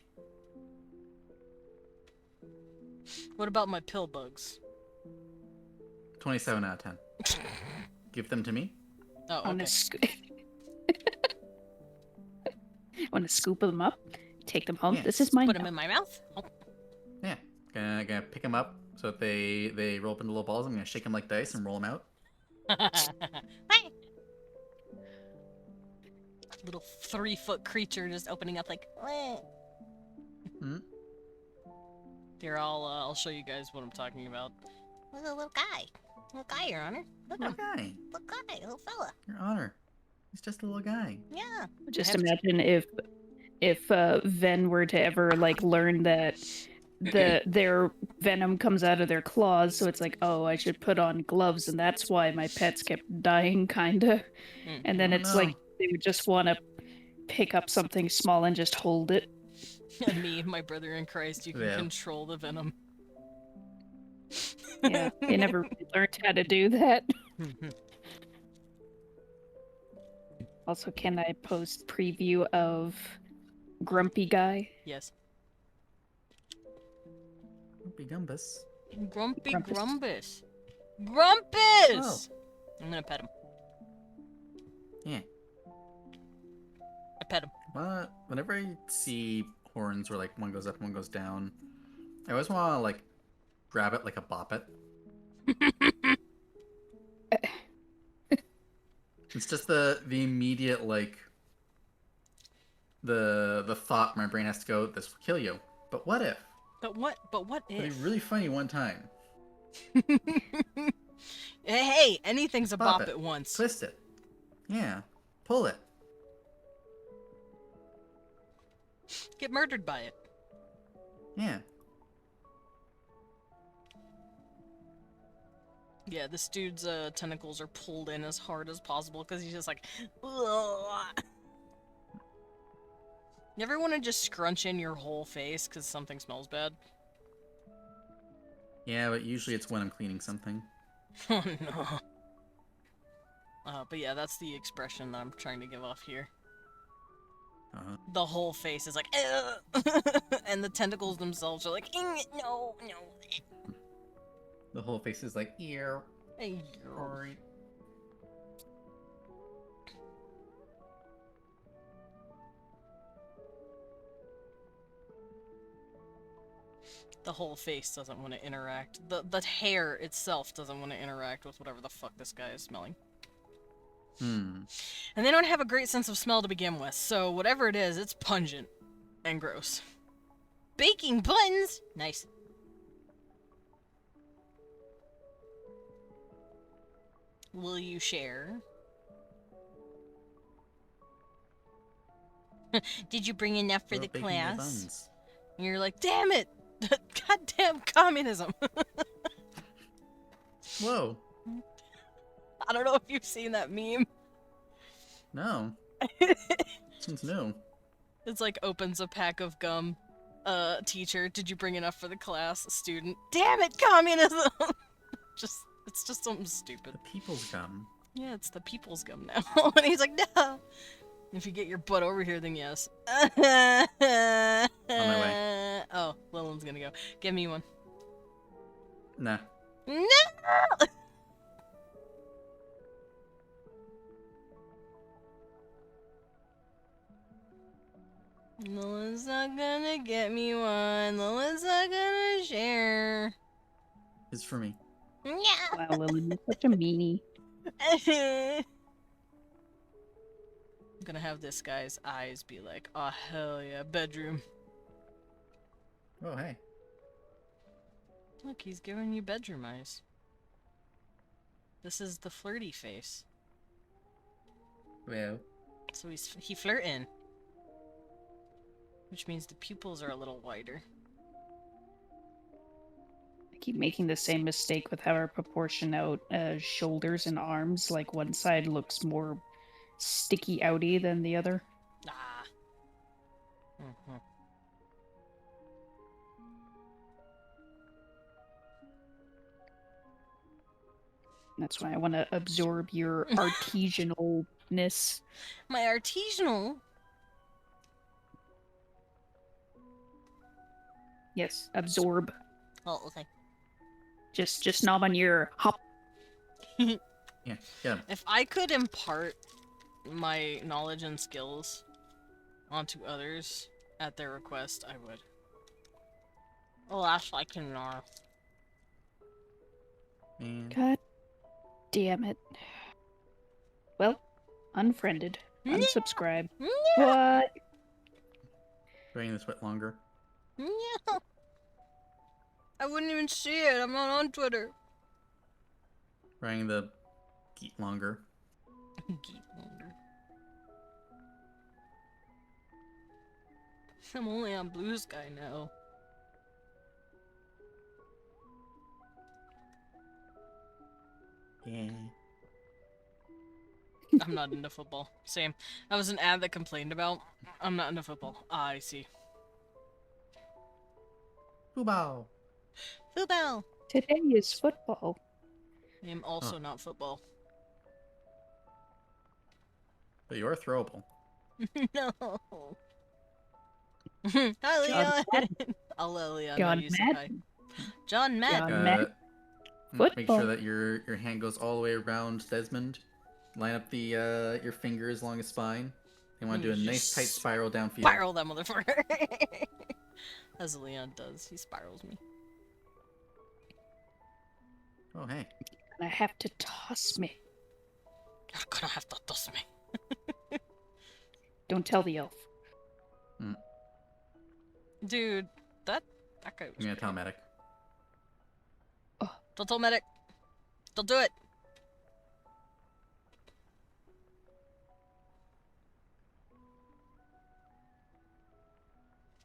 What about my pill bugs?
27 out of 10. Give them to me.
Oh,
I want
okay.
to scoop them up, take them home.
Yeah.
This is mine.
Put
now.
them in my mouth. Oh.
Yeah. Gonna pick them up so that they roll up into little balls. I'm gonna shake them like dice and roll them out.
Hey.
Little 3-foot creature just opening up like.
Hmm?
Here, I'll show you guys what I'm talking about.
Look at the little guy. Little guy, Your Honor. Look at
Little
him.
guy.
Little guy. Little fella.
Your Honor. He's just a little guy.
Yeah.
Just
have to-
imagine if Ven were to ever like learn that their venom comes out of their claws, so it's like, oh, I should put on gloves, and that's why my pets kept dying, kinda. And then
Oh,
it's
no.
like they would just want to pick up something small and just hold it.
Me, my brother in Christ, you can
Yeah.
control the venom.
Yeah, they never really learned how to do that. Also, can I post preview of Grumpy Guy?
Yes.
Grumpy Gumbus.
Grumpy
Grumpus.
Grumpus. Grumpus! I'm gonna pet him.
Yeah.
I pet him.
Whenever I see horns where like one goes up and one goes down, I always want to like grab it like a bop it. It's just the immediate like the thought my brain has to go, this will kill you. But what if?
But what
It'd
if?
be really funny one time.
Hey, anything's a
Pop
bop
it.
at once.
Twist it. Yeah. Pull it.
Get murdered by it.
Yeah.
Yeah, this dude's tentacles are pulled in as hard as possible because he's just like, ugh. You ever want to just scrunch in your whole face because something smells bad?
Yeah, but usually it's when I'm cleaning something.
Oh no. But yeah, that's the expression that I'm trying to give off here. The whole face is like, and the tentacles themselves are like, no, no.
The whole face is like, ear.
Hey,
Alright.
the whole face doesn't want to interact. The hair itself doesn't want to interact with whatever the fuck this guy is smelling.
Hmm.
And they don't have a great sense of smell to begin with, so whatever it is, it's pungent and gross. Baking buns! Nice. Will you share? Did you bring enough for
Well,
the
baking your
class?
buns.
And you're like, damn it! Goddamn communism!
Whoa.
I don't know if you've seen that meme.
No. Seems new.
It's like opens a pack of gum. Teacher, did you bring enough for the class? Student, damn it, communism! It's just something stupid.
The people's gum.
Yeah, it's the people's gum now. And he's like, no! If you get your butt over here, then yes. On
my way.
Oh, Lillian's gonna go. Give me one.
Nah.
No! Lillian's not gonna get me one. Lillian's not gonna share.
It's for me.
Yeah.
Wow, Lily, you're such a meanie.
I'm gonna have this guy's eyes be like, oh hell yeah, bedroom.
Oh, hey.
Look, he's giving you bedroom eyes. This is the flirty face.
Well.
So he flirting. Which means the pupils are a little wider.
I keep making the same mistake with how I proportion out shoulders and arms. Like one side looks more sticky outy than the other.
Ah. Mm-hmm.
That's why I want to absorb your artisanalness.
My artisanal.
Yes, absorb.
Oh, okay.
Just knob on your hop.
Yeah, yeah.
If I could impart my knowledge and skills onto others at their request, I would. Alas, I cannot.
Man.
God damn it. Well, unfriended. Unsubscribe. What?
Making this bit longer.
Yeah. I wouldn't even see it. I'm not on Twitter.
Writing the geek longer.
Geek wonder. I'm only on Blue Sky now.
Yeah.
I'm not into football. Same. That was an ad that complained about. I'm not into football. Ah, I see.
Football.
Football.
Today is football.
I am also not football.
But you're throwable.
No. Hi, Leon. I'll let Leon know
John
you say hi.
Madden.
John Madden.
John Madden.
Make
Football.
sure that your hand goes all the way around Desmond. Line up the your fingers along his spine. You want to do a
You
nice tight spiral downfield.
Spiral that motherfucker. As Leon does. He spirals me.
Oh hey.
And I have to toss me.
You're gonna have to toss me.
Don't tell the elf.
Dude, that guy was
I'm gonna
great.
tell medic.
Don't tell medic. Don't do it.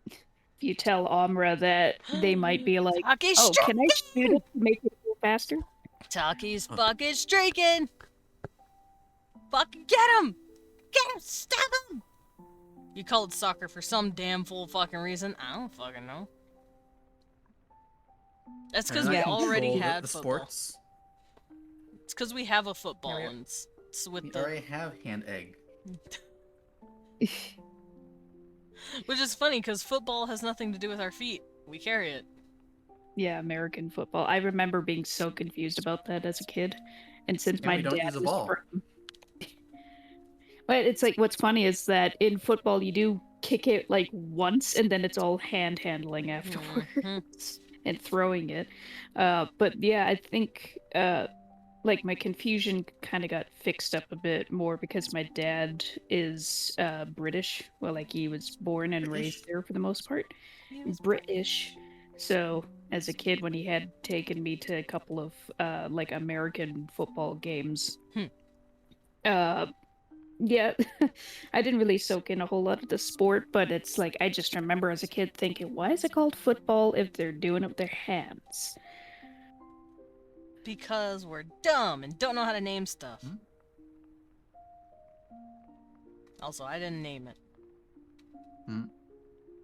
If you tell Amra that, they might be like,
Hockey
oh,
strike!
can I shoot it to make it go faster?
Taki's
Oh.
fucking streaking! Fucking get him! Get him! Stab him! You call it soccer for some damn fool fucking reason. I don't fucking know. That's because
And
we
I
already
control
had
the
football.
sports.
It's because we have a football
Yeah,
and it's with
We
the...
already have hand egg.
Which is funny because football has nothing to do with our feet. We carry it.
Yeah, American football. I remember being so confused about that as a kid. And since
Yeah,
my
we don't
dad
use a
was
ball.
from But it's like what's funny is that in football you do kick it like once and then it's all hand handling afterwards
Mhm.
and throwing it. But yeah, I think like my confusion kind of got fixed up a bit more because my dad is British. Well, like he was born and
British?
raised there for the most part.
He was
British. So as a kid, when he had taken me to a couple of like American football games, uh, yeah, I didn't really soak in a whole lot of the sport, but it's like I just remember as a kid thinking, why is it called football if they're doing it with their hands?
Because we're dumb and don't know how to name stuff.
Hmm?
Also, I didn't name it.
Hmm?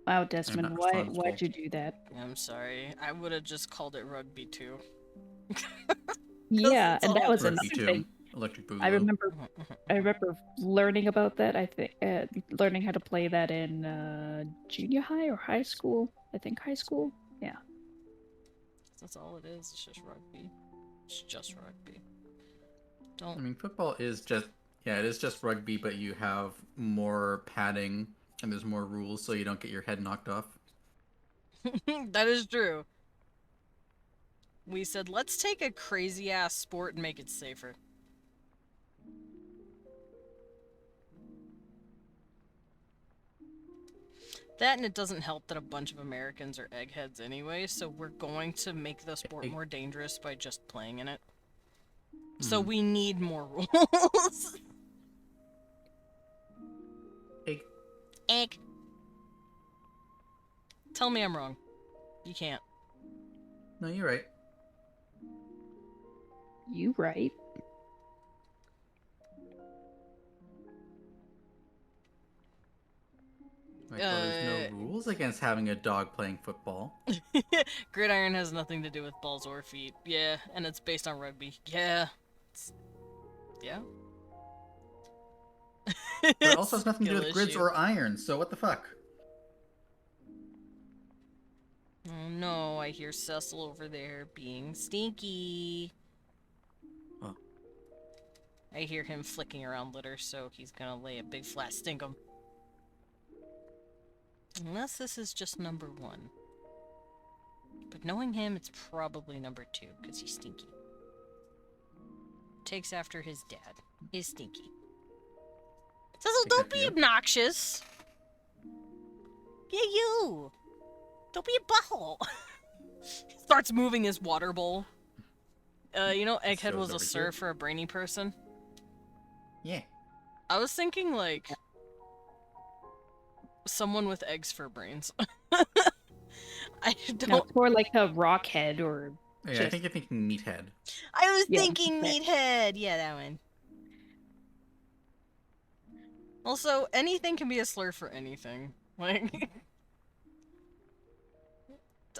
Wow, Desmond,
not
why'd
responsible.
you do that?
I'm sorry. I would have just called it rugby too.
Yeah,
it's
and that
all
was
it
another
Rugby too.
thing.
Electric Boogaloo.
I remember learning about that. I think learning how to play that in junior high or high school. I think high school. Yeah.
That's all it is. It's just rugby. It's just rugby.
I
Don't.
mean, football is just, yeah, it is just rugby, but you have more padding and there's more rules so you don't get your head knocked off.
That is true. We said, let's take a crazy ass sport and make it safer. That and it doesn't help that a bunch of Americans are eggheads anyway, so we're going to make the sport more dangerous by just playing in it. So
Hmm.
we need more rules.
Egg.
Egg. Tell me I'm wrong. You can't.
No, you're right.
You right.
Like, well, there's no rules against having a dog playing football.
Gridiron has nothing to do with balls or feet. Yeah, and it's based on rugby. Yeah. Yeah.
But it also has nothing to do with
Skill
grids
issue.
or iron, so what the fuck?
Oh no, I hear Cecil over there being stinky.
Oh.
I hear him flicking around litter, so he's gonna lay a big flat stinkum. Unless this is just number 1. But knowing him, it's probably number 2, because he's stinky. Takes after his dad. Is stinky. Cecil,
Take
don't
that
be
you.
obnoxious! Yeah, you! Don't be a butthole! Starts moving his water bowl. You know, Egghead
Shows
was a
over
sir
here.
for a brainy person.
Yeah.
I was thinking, like, someone with eggs for brains. I
No,
don't.
it's more like a rock head or
Yeah, I
just
think you're thinking meathead.
I was
Yeah,
thinking
okay.
meathead. Yeah, that one. Also, anything can be a slur for anything. Like,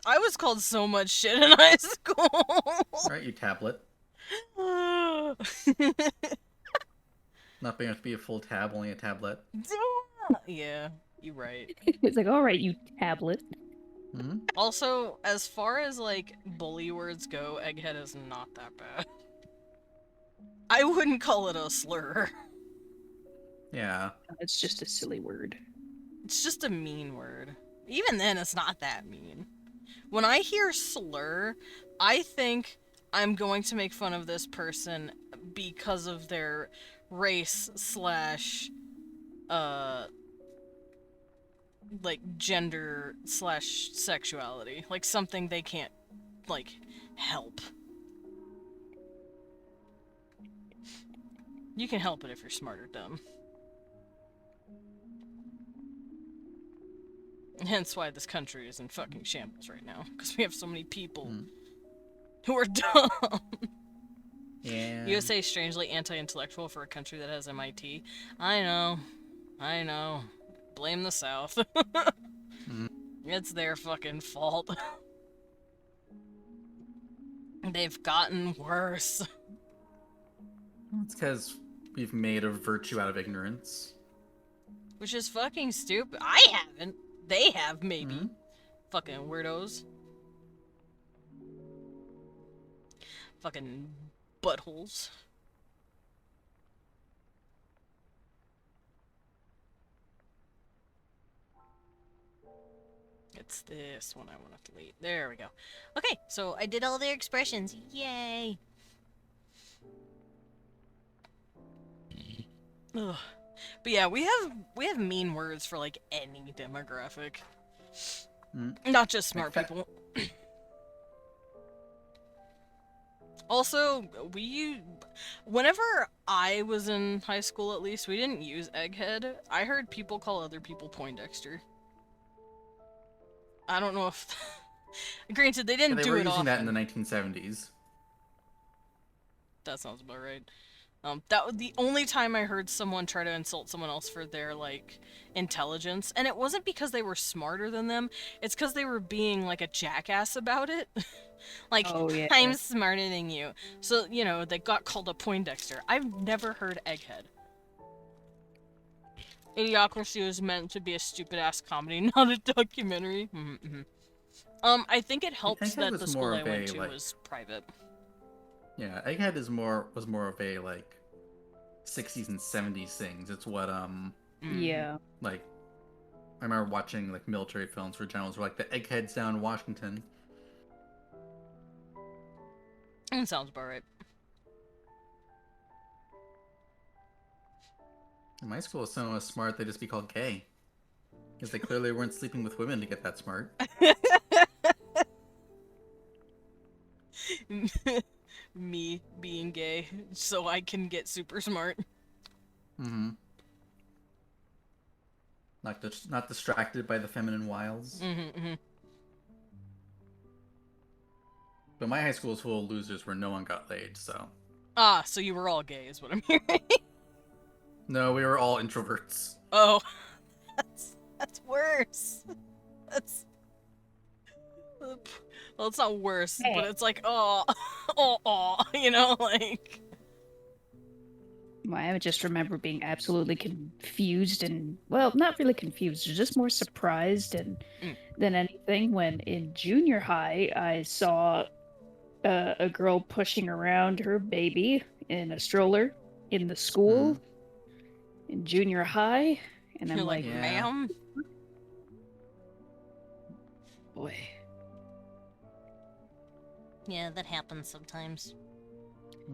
I was called so much shit in high school.
Alright, you tablet. Not being able to be a full tab, only a tablet.
Yeah, you're right.
it's like, all right, you tablet.
Hmm?
Also, as far as like bully words go, egghead is not that bad. I wouldn't call it a slur.
Yeah.
It's just a silly word.
It's just a mean word. Even then, it's not that mean. When I hear slur, I think I'm going to make fun of this person because of their race slash, like gender slash sexuality. Like something they can't, like, help. You can help it if you're smart or dumb. Hence why this country is in fucking shambles right now. Because we have so many people who are dumb.
Yeah.
USA is strangely anti-intellectual for a country that has MIT. I know. Blame the South.
Mhm.
It's their fucking fault. They've gotten worse.
It's because we've made a virtue out of ignorance.
Which is fucking stupid. I haven't. They have, maybe.
Mhm.
Fucking weirdos. Fucking buttholes. It's this one I want to delete. There we go. Okay, so I did all their expressions. Yay! Ugh. But yeah, we have mean words for like any demographic.
Mm.
Not just smart
Like
people. Also, whenever I was in high school at least, we didn't use egghead. I heard people call other people Poindexter. I don't know if... Granted, they
Yeah,
didn't
they
do
were
it
using
often.
that in the 1970s.
That sounds about right. That was the only time I heard someone try to insult someone else for their, like, intelligence. And it wasn't because they were smarter than them. It's because they were being, like, a jackass about it. Like,
Oh, yeah.
I'm smarter than you. So, you know, they got called a Poindexter. I've never heard egghead. Idiocracy was meant to be a stupid-ass comedy, not a documentary. I think it helps
Egghead
that
was
the school
more
I
of
went
a,
to
like-
was private.
Yeah, Egghead was more of a like 60s and 70s things. It's what
Yeah.
like I remember watching like military films where generals were like the eggheads down in Washington.
That sounds about right.
In my school, if someone was smart, they'd just be called gay. Because they clearly weren't sleeping with women to get that smart.
Me being gay, so I can get super smart.
Mm-hmm. Not distracted by the feminine wiles. But my high school was full of losers where no one got laid, so...
Ah, so you were all gay is what I'm hearing.
No, we were all introverts.
Oh. That's worse. That's... Well, it's not worse, but it's like, oh, you know, like...
Well, I just remember being absolutely confused and, well, not really confused, just more surprised than anything when in junior high I saw a girl pushing around her baby in a stroller in the school in junior high, and I'm
You're like,
Yeah.
ma'am?
boy.
Yeah, that happens sometimes.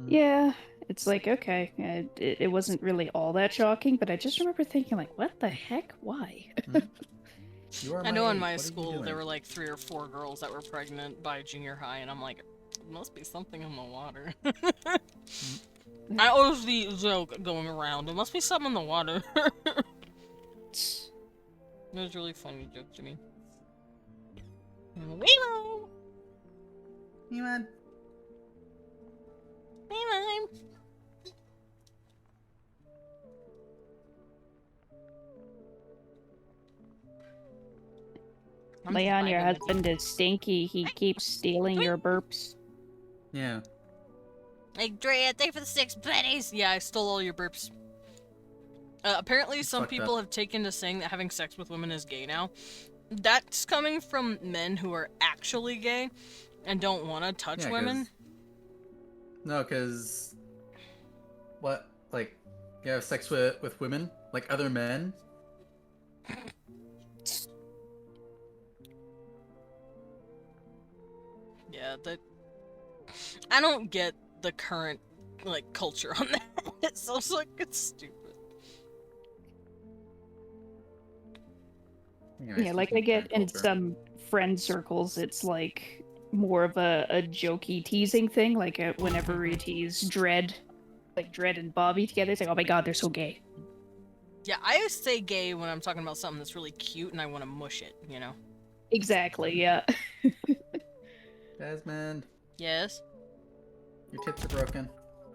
Yeah, it's like, okay, it wasn't really all that shocking, but I just remember thinking, like, what the heck? Why?
You are
I know in
age.
my
What are you
school there
doing?
were like 3 or 4 girls that were pregnant by junior high, and I'm like, must be something in the water. I always the joke going around, there must be something in the water. It was a really funny joke to me. Weemo!
You man.
Weemo! I'm
Leon, your
vibing with
husband is stinky. He keeps stealing your burps.
Yeah.
Like, Drea, thank you for the 6 pennies.
Yeah, I stole all your burps. Apparently, some
fucked
people
up.
have taken to saying that having sex with women is gay now. That's coming from men who are actually gay and don't want to touch
Yeah,
women.
No, because what? Like, you have sex with women, like other men.
Yeah, that. I don't get the current like culture on that. It sounds like it's stupid.
Anyways,
Yeah, like I
speaking of
get
current
in
culture.
some friend circles, it's like more of a jokey teasing thing. Like whenever we tease Dread, like Dread and Bobby together, it's like, oh my god, they're so gay.
Yeah, I say gay when I'm talking about something that's really cute and I want to mush it, you know?
Exactly, yeah.
Desmond,
Yes?
your tits are broken.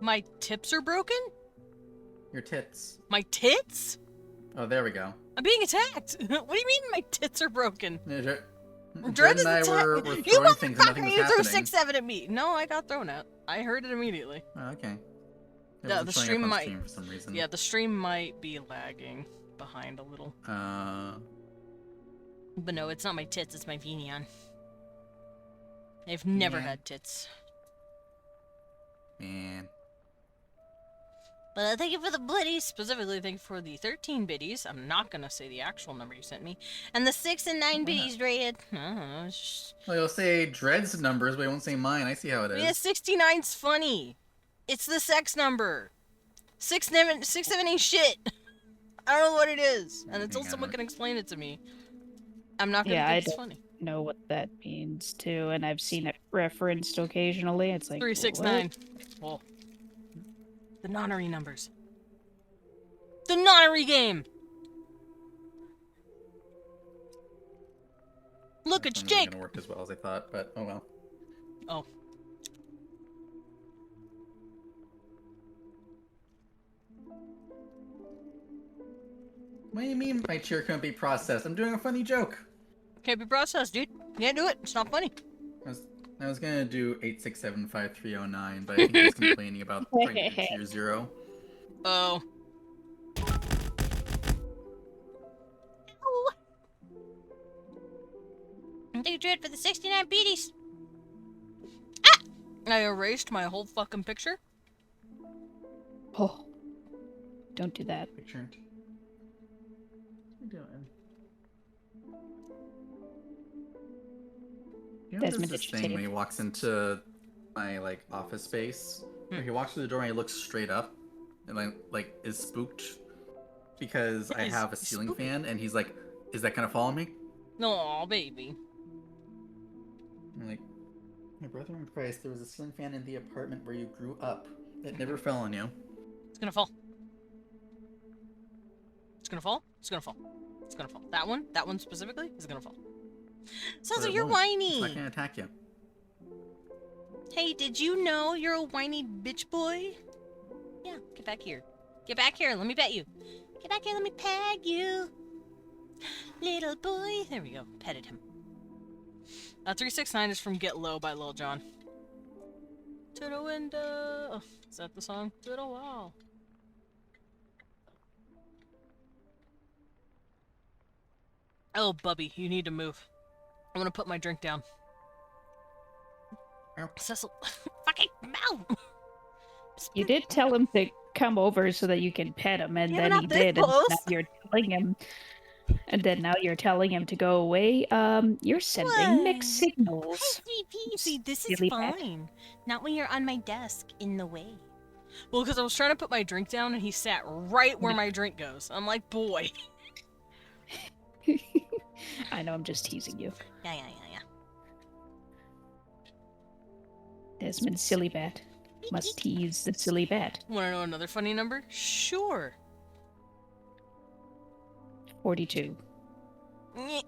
My tips are broken?
Your tits.
My tits?
Oh, there we go.
I'm being attacked. What do you mean my tits are broken?
Yeah,
Dread
and I
is
were
attack-
throwing things and nothing was
You threw
happening.
6-7 at me. No, I got thrown at. I heard it immediately.
Oh, okay. It
Yeah,
wasn't
the
showing
stream
up on
might.
stream for some reason.
Yeah, the stream might be lagging behind a little. But no, it's not my tits, it's my Venion. I've never
Yeah.
had tits.
Man.
But thank you for the blitties. Specifically, thank you for the 13 biddies. I'm not gonna say the actual number you sent me. And the 6 and 9 biddies rated. I don't know, it's just...
Well, you'll say Dread's numbers, but you won't say mine. I see how it is.
Yeah, 69's funny. It's the sex number. 6-7 ain't shit. I don't know what it is. And until
Hang on,
someone
look.
can explain it to me, I'm not gonna
Yeah,
think
I
it's
don't
funny.
know what that means too, and I've seen it referenced occasionally. It's like
369. Well, the nonary numbers. The nonary game. Look, it's
It's
Jake.
not gonna work as well as I thought, but oh well.
Oh.
What do you mean my cheer couldn't be processed? I'm doing a funny joke.
Can't be processed, dude. You can't do it. It's not funny.
I was gonna do 8675309, but I think he's complaining about trying to do tier 0.
Oh.
Thank you, Dread, for the 69 beaties.
I erased my whole fucking picture.
Oh, don't do that.
Picture. What are you doing? You know,
Desmond,
there's this
did you
thing
save?
when he walks into my like office space, where he walks through the door and he looks straight up, and like is spooked because I
He's-
have a
he's
ceiling
spooky.
fan, and he's like, "Is that gonna fall on me?"
No, baby.
I'm like, "My brother in Christ, there was a ceiling fan in the apartment where you grew up. It never fell on you."
It's gonna fall. It's gonna fall. It's gonna fall. It's gonna fall. That one specifically, is gonna fall.
Sounds
But
like
it
you're
won't. It's
whiny.
not gonna attack you.
Hey, did you know you're a whiny bitch boy? Yeah, get back here. Get back here, let me pet you. Get back here, let me peg you. Little boy.
There we go. Petted him. 369 is from Get Low by Lil Jon. To the window. Oh, is that the song? To the wall. Oh, Bubby, you need to move. I'm gonna put my drink down.
Ow.
Cecil.
Fucking mouth.
You did tell him to come over so that you can pet him, and
Yeah,
then
but
he
not this
did. And
close.
now you're telling him, and then now you're telling him to go away. You're sending mixed
What?
signals.
Sweet pea. See, this is
Silly bat.
fine. Not when you're on my desk in the way.
Well, because I was trying to put my drink down and he sat right where my drink goes. I'm like, boy.
I know, I'm just teasing you.
Yeah.
Desmond, silly bat. Must tease the silly bat.
Want to know another funny number? Sure.
42.
Nyeh.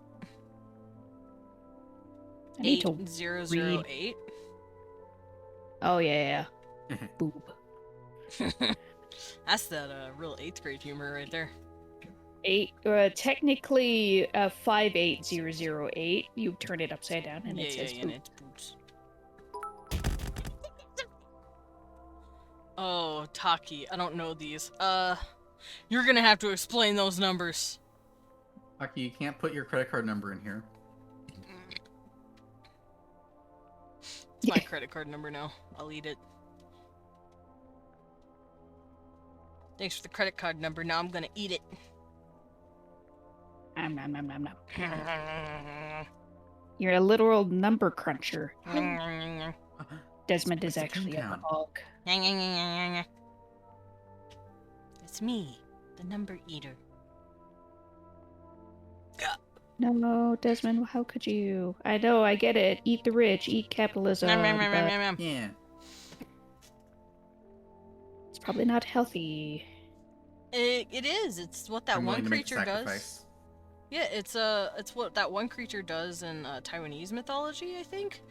I need to.
8008.
Oh yeah. Boob.
That's that real 8th grade humor right there.
Technically 58008. You turn it upside down and it says
and
boob.
it's boobs. Oh, Taki, I don't know these. You're gonna have to explain those numbers.
Aki, you can't put your credit card number in here.
It's my credit card number now. I'll eat it. Thanks for the credit card number. Now I'm gonna eat it.
Nom. You're a literal number cruncher. Desmond is
What's the
actually a
countdown?
hog.
It's me, the number eater.
No, Desmond, how could you? I know, I get it. Eat the rich, eat capitalism. But
Yeah.
it's probably not healthy.
It is. It's what that
I'm
one
willing to make the
creature does.
sacrifice.
Yeah, it's what that one creature does in Taiwanese mythology, I think,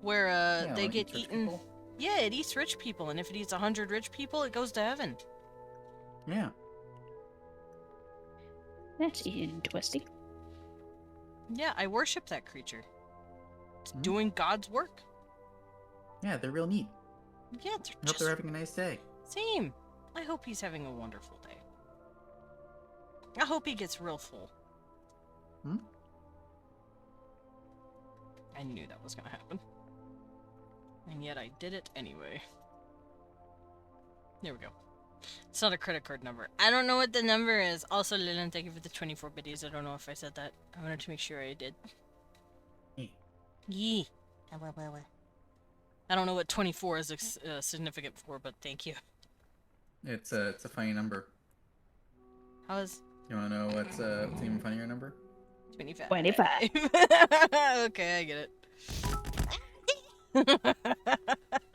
where
Yeah,
they
like
get
church
eaten.
people.
Yeah, it eats rich people, and if it eats 100 rich people, it goes to heaven.
Yeah.
That's interesting.
Yeah, I worship that creature. It's
Hmm.
doing God's work.
Yeah, they're real neat.
Yeah,
I
they're
hope
just
they're having a nice day.
same. I hope he's having a wonderful day. I hope he gets real full.
Hmm?
I knew that was gonna happen. And yet I did it anyway. There we go. It's not a credit card number. I don't know what the number is. Also, Lillian, thank you for the 24 biddies. I don't know if I said that. I wanted to make sure I did.
Hey.
Yee. I don't know what 24 is significant for, but thank you.
It's a funny number.
How is
You wanna know what's an even funnier number?
25?
25.
Okay, I get it.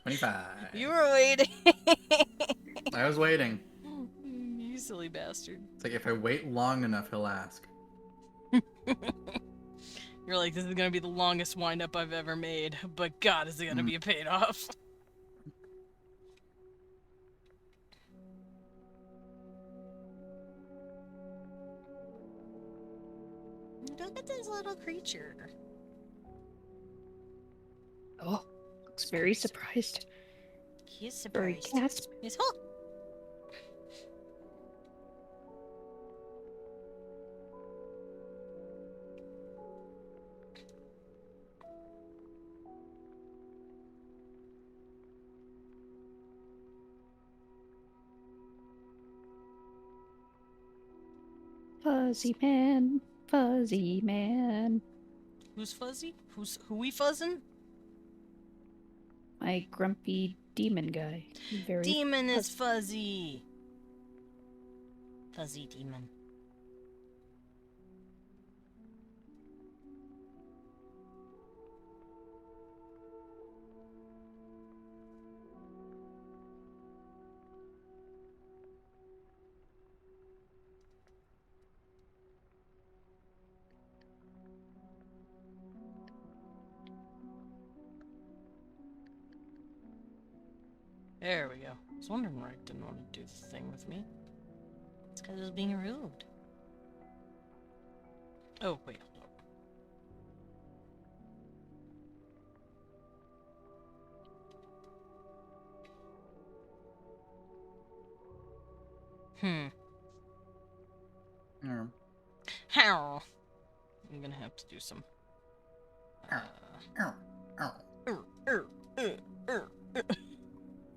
25.
You were waiting.
I was waiting.
You silly bastard.
It's like if I wait long enough, he'll ask.
You're like, this is gonna be the longest wind-up I've ever made, but God, is it gonna be a paid-off? Look at this little creature.
Oh, looks very surprised.
He's
Very
surprised.
gasp.
He's oh.
Fuzzy man, fuzzy man.
Who's fuzzy? Who we fuzzing?
My grumpy demon guy. Very
Demon is fuzzy. Fuzzy demon. There we go. I was wondering why it didn't want to do the thing with me. It's because it was being rude. Oh, wait, hold up.
Yeah.
How? I'm gonna have to do some.
Ow. Ow. Ow.
Oh,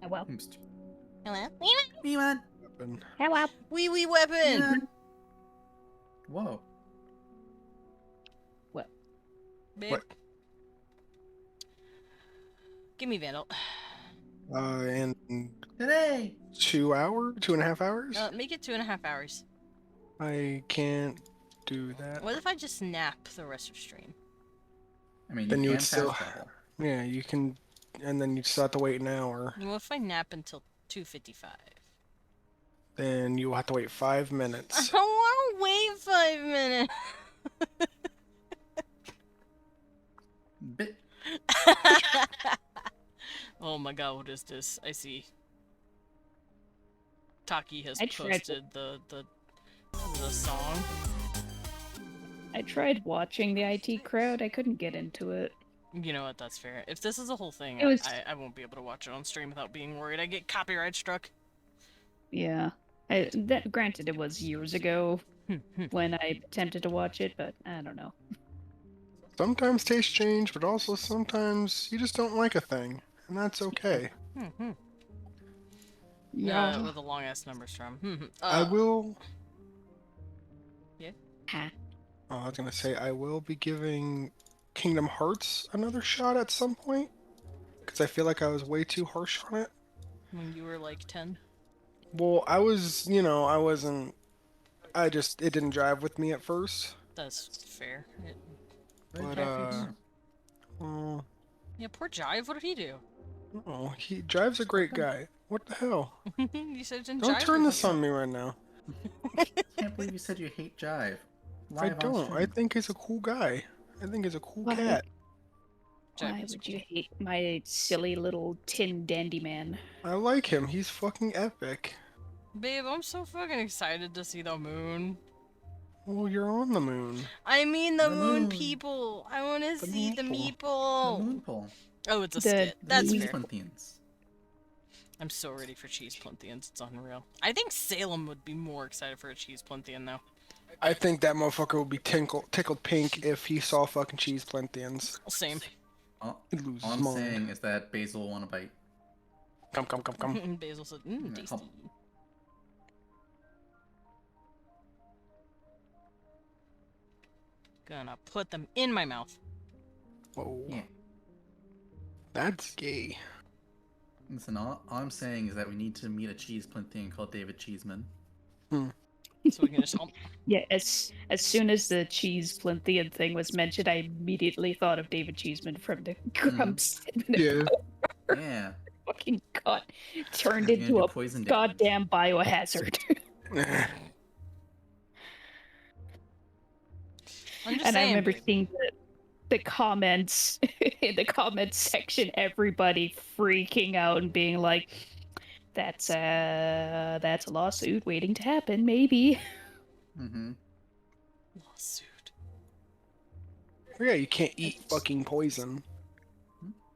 well.
Oops.
Hello?
Miman.
Weapon.
Hello.
Wee weapon!
Miman. Whoa.
Babe.
What?
Give me Vandal.
In
Today.
2.5 hours?
Make it 2.5 hours.
I can't do that.
What if I just nap the rest of stream?
I mean,
Then you
you
would
can
still-
fast travel.
Yeah, you can, and then you still have to wait an hour.
What if I nap until 2:55?
Then you will have to wait 5
I
minutes.
don't want to wait 5 minutes.
Bit.
Oh my god, what is this? I see. Taki has
I tried-
posted the song.
I tried watching the IT crowd. I couldn't get into it.
You know what? That's fair. If this is a whole thing,
It was-
I won't be able to watch it on stream without being worried I get copyright struck.
Yeah. Granted, it was years ago when I attempted to watch it, but I don't know.
Sometimes tastes change, but also sometimes you just don't like a thing, and that's okay.
With the long ass numbers from.
I will.
Yeah?
Ha.
Oh, I was gonna say I will be giving Kingdom Hearts another shot at some point, because I feel like I was way too harsh on it.
When you were like 10.
Well, I was, I wasn't. It didn't jive with me at first.
That's fair.
But, well,
Yeah, poor Jive. What did he do?
oh, Jive's a great guy. What the hell?
You said it didn't
Don't
jive
turn
with
this
you.
on me right now.
Can't believe you said you hate Jive.
I
Live on
don't. I
stream.
think he's a cool guy. I think he's a cool
Why?
cat.
Why would you hate my silly little tin dandy man?
I like him. He's fucking epic.
Babe, I'm so fucking excited to see the moon.
Well, you're on the moon.
I mean the
The
moon
moon.
people. I want to
The
see the
meeple.
The
meeple.
moon pole.
Oh, it's a
The
skit. That's
The
we-
fair.
Splintians.
I'm so ready for cheese plinthians. It's unreal. I think Salem would be more excited for a cheese plinthian though.
I think that motherfucker would be tickled pink if he saw fucking cheese plenthians.
Same.
All,
He'd lose
all
his
I'm
mind.
saying is that Basil will want to bite.
Come.
Basil said,
Yeah,
tasty.
hum.
Gonna put them in my mouth.
Whoa.
Yeah.
That's gay.
Listen, all I'm saying is that we need to meet a cheese Plinthian called David Cheeseman.
So we can just hump.
Yeah, as soon as the cheese Plinthian thing was mentioned, I immediately thought of David Cheeseman from the Grumps.
Yeah.
Yeah.
Fucking got turned
He's gonna
into
do
a
poison damage.
goddamn biohazard.
I'm just
And I
saying,
remember
babe.
seeing the comments in the comments section, everybody freaking out and being like, that's a lawsuit waiting to happen, maybe.
Mm-hmm.
Lawsuit.
Yeah, you can't eat fucking poison.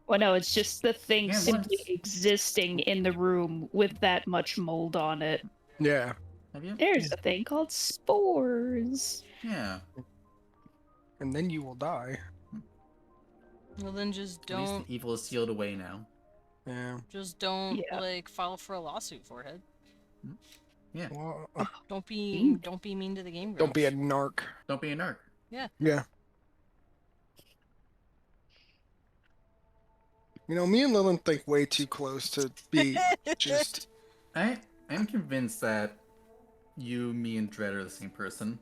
Well, no, it's just the thing
Yeah,
simply
once.
existing in the room with that much mold on it.
Yeah.
Have you?
There's a thing called spores.
Yeah.
And then you will die.
Well, then just
At least
don't,
the evil is sealed away now.
Yeah.
Yeah.
like file for a lawsuit, forehead.
Yeah.
Well,
Don't be mean to the game.
don't be a
Grumps.
narc.
Don't be a narc.
Yeah. You know, me and Lillian think way too close to be just.
I'm convinced that you, me, and Dredd are the same person.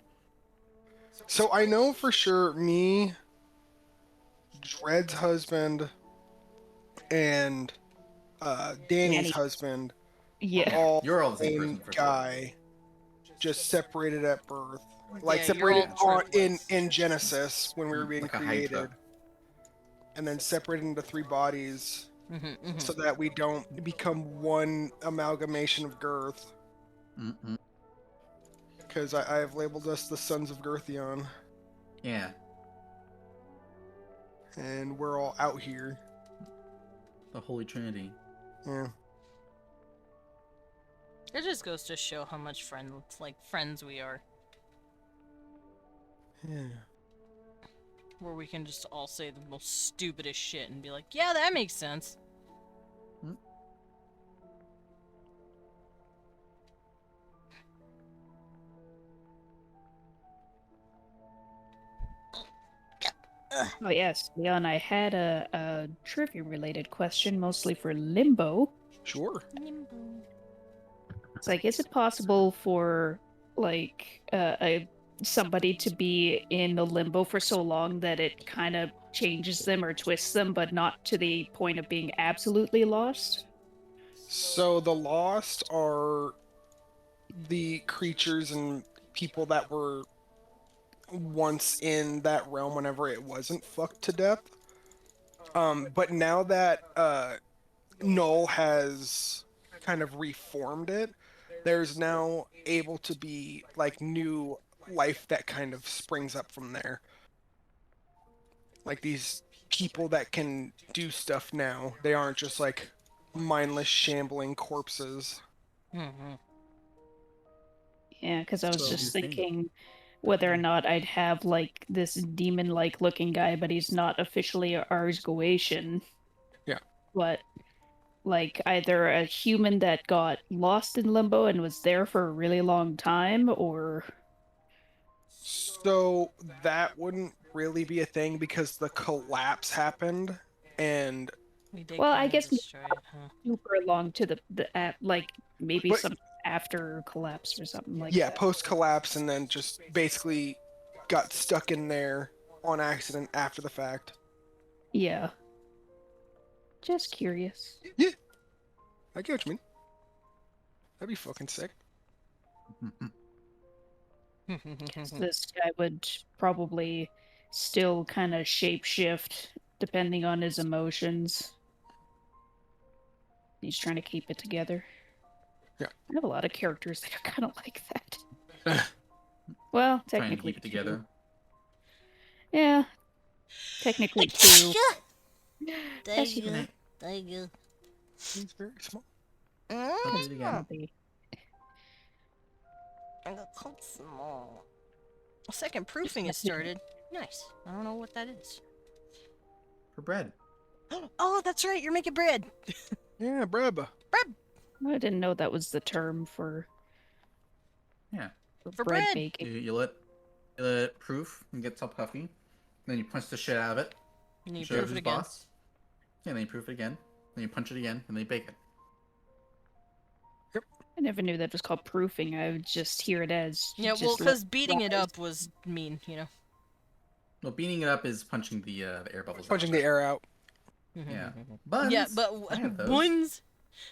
So I know for sure me, Dred's husband, and Danny's
Danny.
husband
Yeah.
are all
You're all the
the
same
same
person for sure.
guy, just separated at birth. Like
Yeah, you're
separated
all
on, in
triplets.
Genesis when we were being
Like a
created,
Hydra.
and then separated into 3 bodies
Mm-hmm,
so that we don't become one amalgamation of Girth.
Mm-mm.
Because I have labeled us the Sons of Girthion,
Yeah.
and we're all out here.
The Holy Trinity.
Yeah.
It just goes to show how much friends we are.
Yeah.
Where we can just all say the most stupidest shit and be like, yeah, that makes sense.
Oh yes, Leon. I had a trivia-related question, mostly for Limbo.
Sure.
It's like, is it possible for like somebody to be in the limbo for so long that it kind of changes them or twists them, but not to the point of being absolutely lost?
So the Lost are the creatures and people that were once in that realm whenever it wasn't fucked to death. But now that Null has kind of reformed it, there's now able to be like new life that kind of springs up from there. Like these people that can do stuff now. They aren't just like mindless shambling corpses.
Mm-hmm.
Yeah, because I was
So
just
you think-
thinking whether or not I'd have like this demon-like looking guy, but he's not officially a Arsgoatian.
Yeah.
But like either a human that got lost in limbo and was there for a really long time, or
So that wouldn't really be a thing because the collapse happened, and
We did
Well, I
kinda
guess-
destroy it, huh?
super long to the like maybe
But-
some after collapse or something like
yeah,
that.
post collapse, and then just basically got stuck in there on accident after the fact.
Yeah. Just curious.
I get what you mean. That'd be fucking sick.
This guy would probably still kind of shapeshift depending on his emotions. He's trying to keep it together.
Yeah.
I have a lot of characters that are kind of like that. Well,
Trying to
technically
keep it together.
two. Yeah, technically two.
Thank
you.
you. Thank you.
He's very small.
Don't do it again.
I got so small. A second proofing has started. Nice. I don't know what that is.
For bread.
Oh, that's right. You're making bread.
Yeah, bruh.
I didn't know that was the term for
Yeah.
For
bread
bread.
baking.
You let it proof and gets all puffy. Then you punch the shit out of it.
And you
show
proof
who's
it again.
boss. Yeah, then you proof it again. Then you punch it again, and then you bake it.
I never knew that was called proofing. I would just hear it as
Yeah,
just
well,
let
because beating it
rise.
up was mean, you know.
Well, beating it up is punching the air bubbles.
Punching
out
the
of it.
air out.
Yeah. Buns.
Yeah, but
I have those.
buns.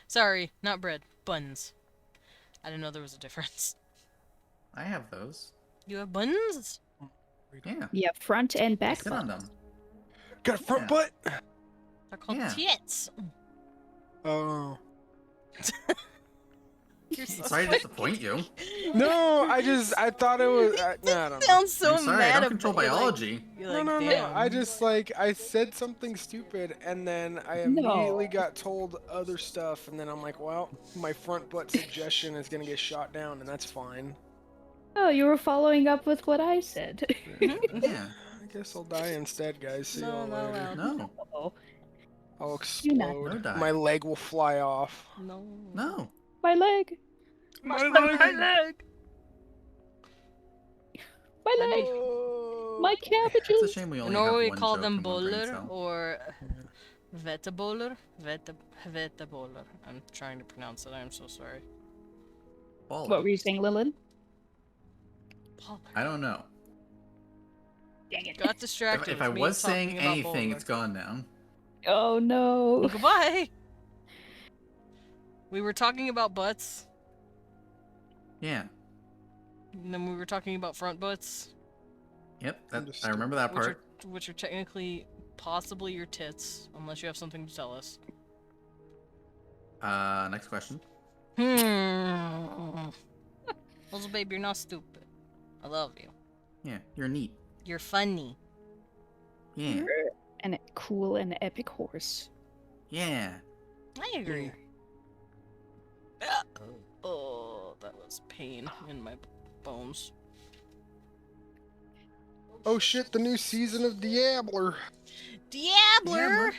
Sorry, not bread. Buns. I didn't know there was a difference.
I have those.
You have buns?
Yeah.
Yeah, front and
I
back
sit on
buns.
them.
Got a front
Yeah.
butt?
They're called
Yeah.
tits.
Oh.
You're so
Sorry to disappoint you.
No, I thought it was. I don't know.
sounds so
I'm sorry,
mad.
I don't control
about- you're like-
biology.
You're
No,
like,
no, no.
damn.
I just I said something stupid, and then I immediately got told other stuff, and then I'm like, well, my front butt suggestion is gonna get shot down, and that's fine.
Oh, you were following up with what I said.
Yeah.
I guess I'll die instead, guys. See
No,
y'all
no,
later.
No.
Oh,
I'll
You not-
explode.
No die.
My leg will fly off.
No.
No.
my leg!
My
My leg.
My
That'd
leg!
Oh.
My
It's a
cabbages!
shame we
In
only have
Norway, we
one
call
joke
them
from one brain
boller
cell.
or vetaboller. Vetaboller. I'm trying to pronounce it. I'm so sorry.
Baller.
What were you saying, Lilith?
Boller.
I don't know.
Dang it.
Got distracted.
If I
with me
was saying
talking about
anything,
boller.
it's gone now.
Oh no.
Goodbye. We were talking about butts,
Yeah.
and then we were talking about front butts,
Yep. That, I
Understood.
remember that part.
which are technically possibly your tits, unless you have something to tell us.
Next question.
Also, babe, you're not stupid. I love you.
Yeah. You're neat.
You're funny.
Yeah.
And a cool and epic horse.
Yeah.
I agree. Oh, that was pain in my bones.
Oh shit! The new season of Diabler.
Diabler!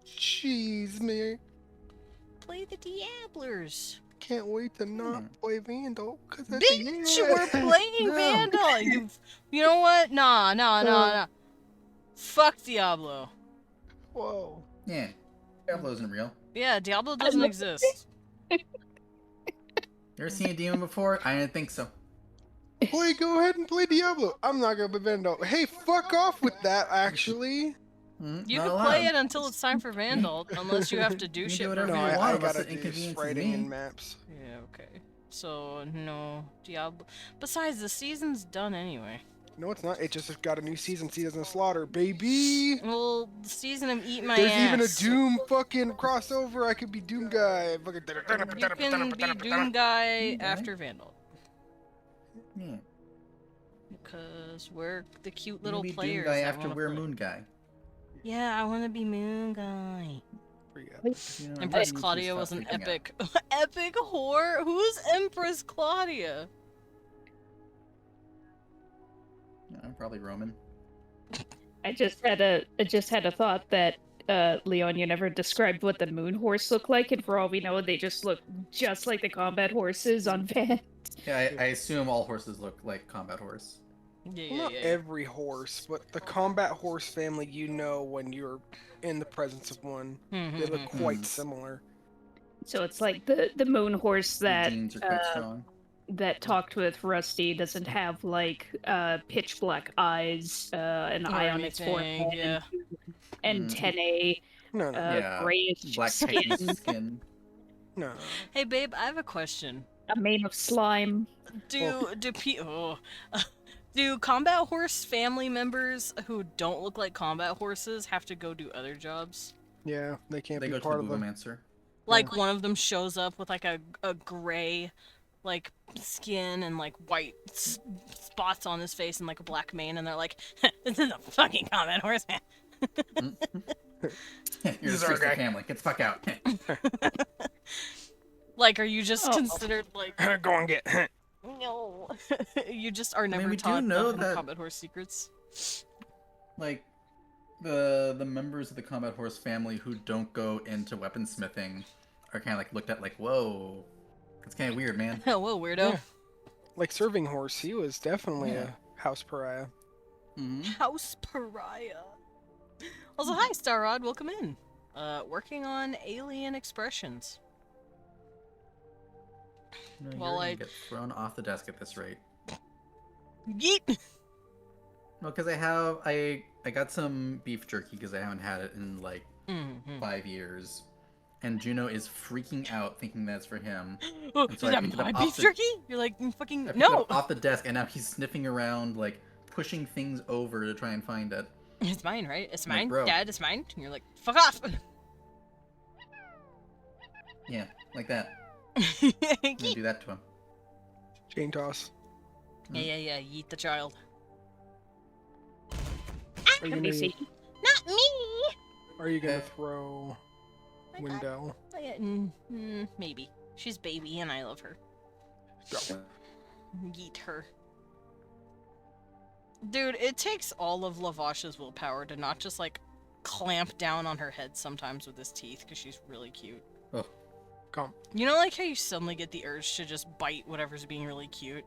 Jeez, man.
Play the Diablers.
Can't wait to not play Vandal because that's
Bitch, we're playing
No.
Vandal. You know what? Nah. Fuck Diablo.
Whoa.
Yeah. Diablo isn't real.
Yeah, Diablo doesn't exist.
You ever seen a demon before? I didn't think so.
Play, go ahead and play Diablo. I'm not gonna play Vandal. Hey, fuck off with that. Actually,
You
Not
can play
allowed.
it until it's time for Vandal, unless you have to do
You can do
shit.
whatever
for
no,
you
Vandal.
I
want unless
gotta
it
do
inconveniences
writing
me.
and maps.
Yeah, okay. So, no, Diablo. Besides, the season's done anyway.
No, it's not. It just got a new season, Season of Slaughter, baby.
Well, the season of Eat My
There's
Ass.
even a Doom fucking crossover. I could be Doom guy.
You can be Doom Guy after Vandal.
Yeah.
Because we're the cute
You
little
can be
players.
Doom guy
that
after
wanna
we're
play.
Moon guy.
Yeah, I want to be Moon Guy.
You know,
Empress
you need to
Claudia
stop
was an
freaking out.
epic, epic whore. Who's Empress Claudia?
Yeah, I'm probably Roman.
I just had a thought that Leonia never described what the moon horse looked like, and for all we know, they just look just like the combat horses on Van.
Yeah, I assume all horses look like combat horse.
Yeah,
Well, not every horse, but the combat horse family you know when you're in the presence of one. They look quite similar.
So it's like the moon horse
The
that
genes are quite strong.
that talked with Rusty doesn't have like pitch black eyes, an
Or
eye on its
anything,
forehead,
yeah.
antennae,
No, no,
Yeah,
grayish
Black
skin,
Titan's skin.
no.
Hey, babe, I have a question.
a mane of slime.
Do
Do combat horse family members who don't look like combat horses have to go do other jobs?
Yeah, they can't
They
be
go to the
part of the.
Boogomancer.
Like one of them shows up with like a gray like skin and like white spots on his face and like a black mane, and they're like, "This is a fucking combat horse, man."
You're
This is
a
our
disgraceful
guy.
family. Get the fuck out.
Like, are you just
Oh.
considered like
Go and get.
no? You just are never
we do
taught
know
the
that-
combat horse secrets.
Like, the members of the combat horse family who don't go into weaponsmithing are kind of like looked at like, whoa, that's kind of weird, man.
Oh, whoa, weirdo.
Yeah. Like Serving Horse, he was definitely
Yeah.
a house pariah.
Mm-hmm.
House pariah. Also, hi, Starrod. Welcome in. Working on alien expressions.
No,
Well,
you're gonna
I-
get thrown off the desk at this rate.
Yeet.
No, because I got some beef jerky because I haven't had it in like
Mm-hmm.
5 years, and Juno is freaking out thinking that's for him.
Oh,
And
is
so I
that
picked it up
my
off
beef
the-
jerky? You're like fucking
I picked it
no.
up off the desk, and now he's sniffing around, like pushing things over to try and find it.
It's mine, right? It's
Like,
mine,
bro.
Dad. It's mine. And you're like, fuck off.
Yeah, like that. I'm gonna
Yeet.
do that to him.
Chain toss.
Yeah. Yeet the child.
Are you
Let me
gonna,
see.
Not me!
are you gonna throw
I got-
Window?
Maybe. She's baby, and I love her.
Go.
Yeet her. Dude, it takes all of Lavash's willpower to not just like clamp down on her head sometimes with his teeth because she's really cute.
Oh,
Come.
You know, like how you suddenly get the urge to just bite whatever's being really cute?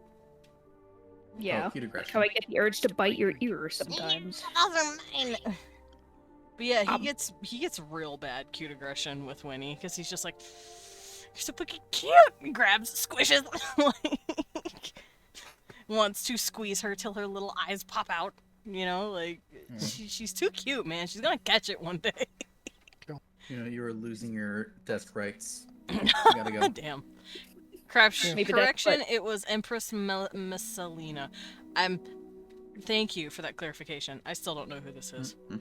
Yeah.
oh, cute
Like
aggression.
how I get the urge to bite your ear sometimes.
Those are mine!
But yeah,
Um,
he gets real bad cute aggression with Winnie because he's just like, "You're so fucking cute!" He grabs, squishes, like, wants to squeeze her till her little eyes pop out. You know, like she's too cute, man. She's gonna catch it one day.
You know, you are losing your desk rights. You gotta go.
Damn. Crap.
Maybe that's
Correction.
what-
It was Empress Messalina. Thank you for that clarification. I still don't know who this is.
Mhm.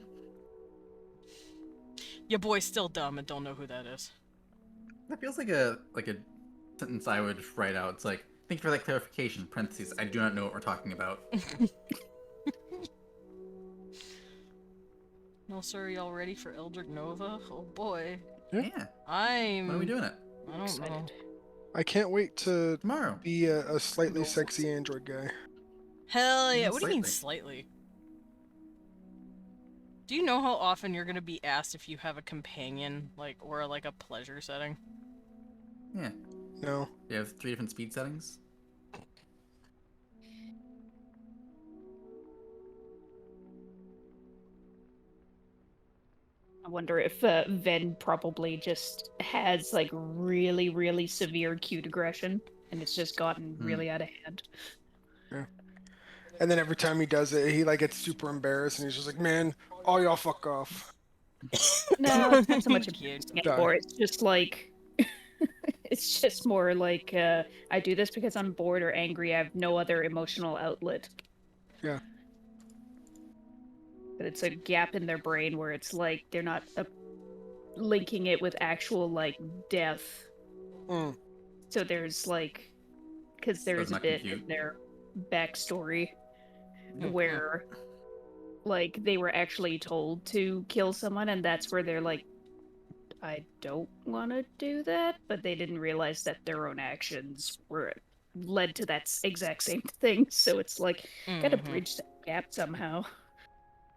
Your boy's still dumb and don't know who that is.
That feels like a sentence I would write out. It's like, thank you for that clarification. Parentheses. I do not know what we're talking about.
No, sir, y'all ready for Eldritch Nova? Oh boy.
Yeah.
Yeah.
I'm.
When are we doing it?
I don't know.
Excited.
I can't wait to
Tomorrow.
be a slightly sexy android guy.
Hell yeah.
Mm,
What do you mean slightly? Do you know how often you're gonna be asked if you have a companion, like, or like a pleasure setting?
Yeah.
No.
You have 3 different speed settings.
I wonder if Ven probably just has like really, really severe cute aggression, and it's just gotten really out of hand.
And then every time he does it, he like gets super embarrassed, and he's just like, "Man, all y'all fuck off."
No, it's not so much
Cute.
embarrassing anymore. It's just like, it's just more like I do this because I'm bored or angry. I have no other emotional outlet.
Yeah.
But it's a gap in their brain where it's like they're not linking it with actual like death.
Mm.
So there's like, because there's a
not
bit
compute.
in their backstory
Mhm.
where like they were actually told to kill someone, and that's where they're like, I don't want to do that, but they didn't realize that their own actions were led to that exact same thing. So it's like, gotta
Mhm.
bridge that gap somehow.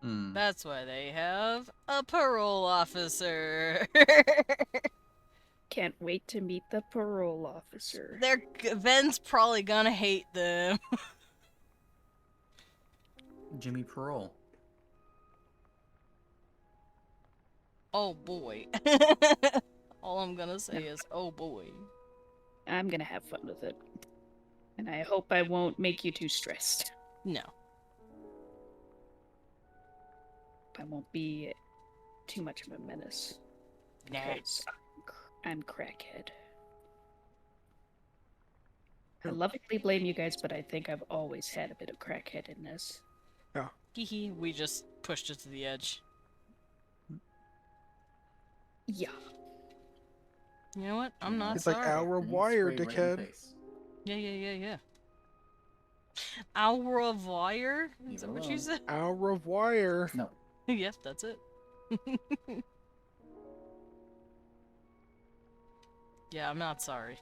Hmm.
That's why they have a parole officer.
Can't wait to meet the parole officer.
Ven's probably gonna hate them.
Jimmy Parole.
Oh boy. All I'm gonna say is, oh boy.
I'm gonna have fun with it. And I hope I won't make you too stressed.
No.
I won't be too much of a menace.
Nah.
Because I'm crackhead. I lovingly blame you guys, but I think I've always had a bit of crackheadedness.
Hee we just pushed it to the edge.
Yeah.
You know what? I'm not
It's
sorry.
like our
And
wire,
spray right in the
dickhead.
face.
Yeah. Our wire? Is that
Leave it
what you
alone.
said?
Our wire.
No.
Yep, that's it. Yeah, I'm not sorry.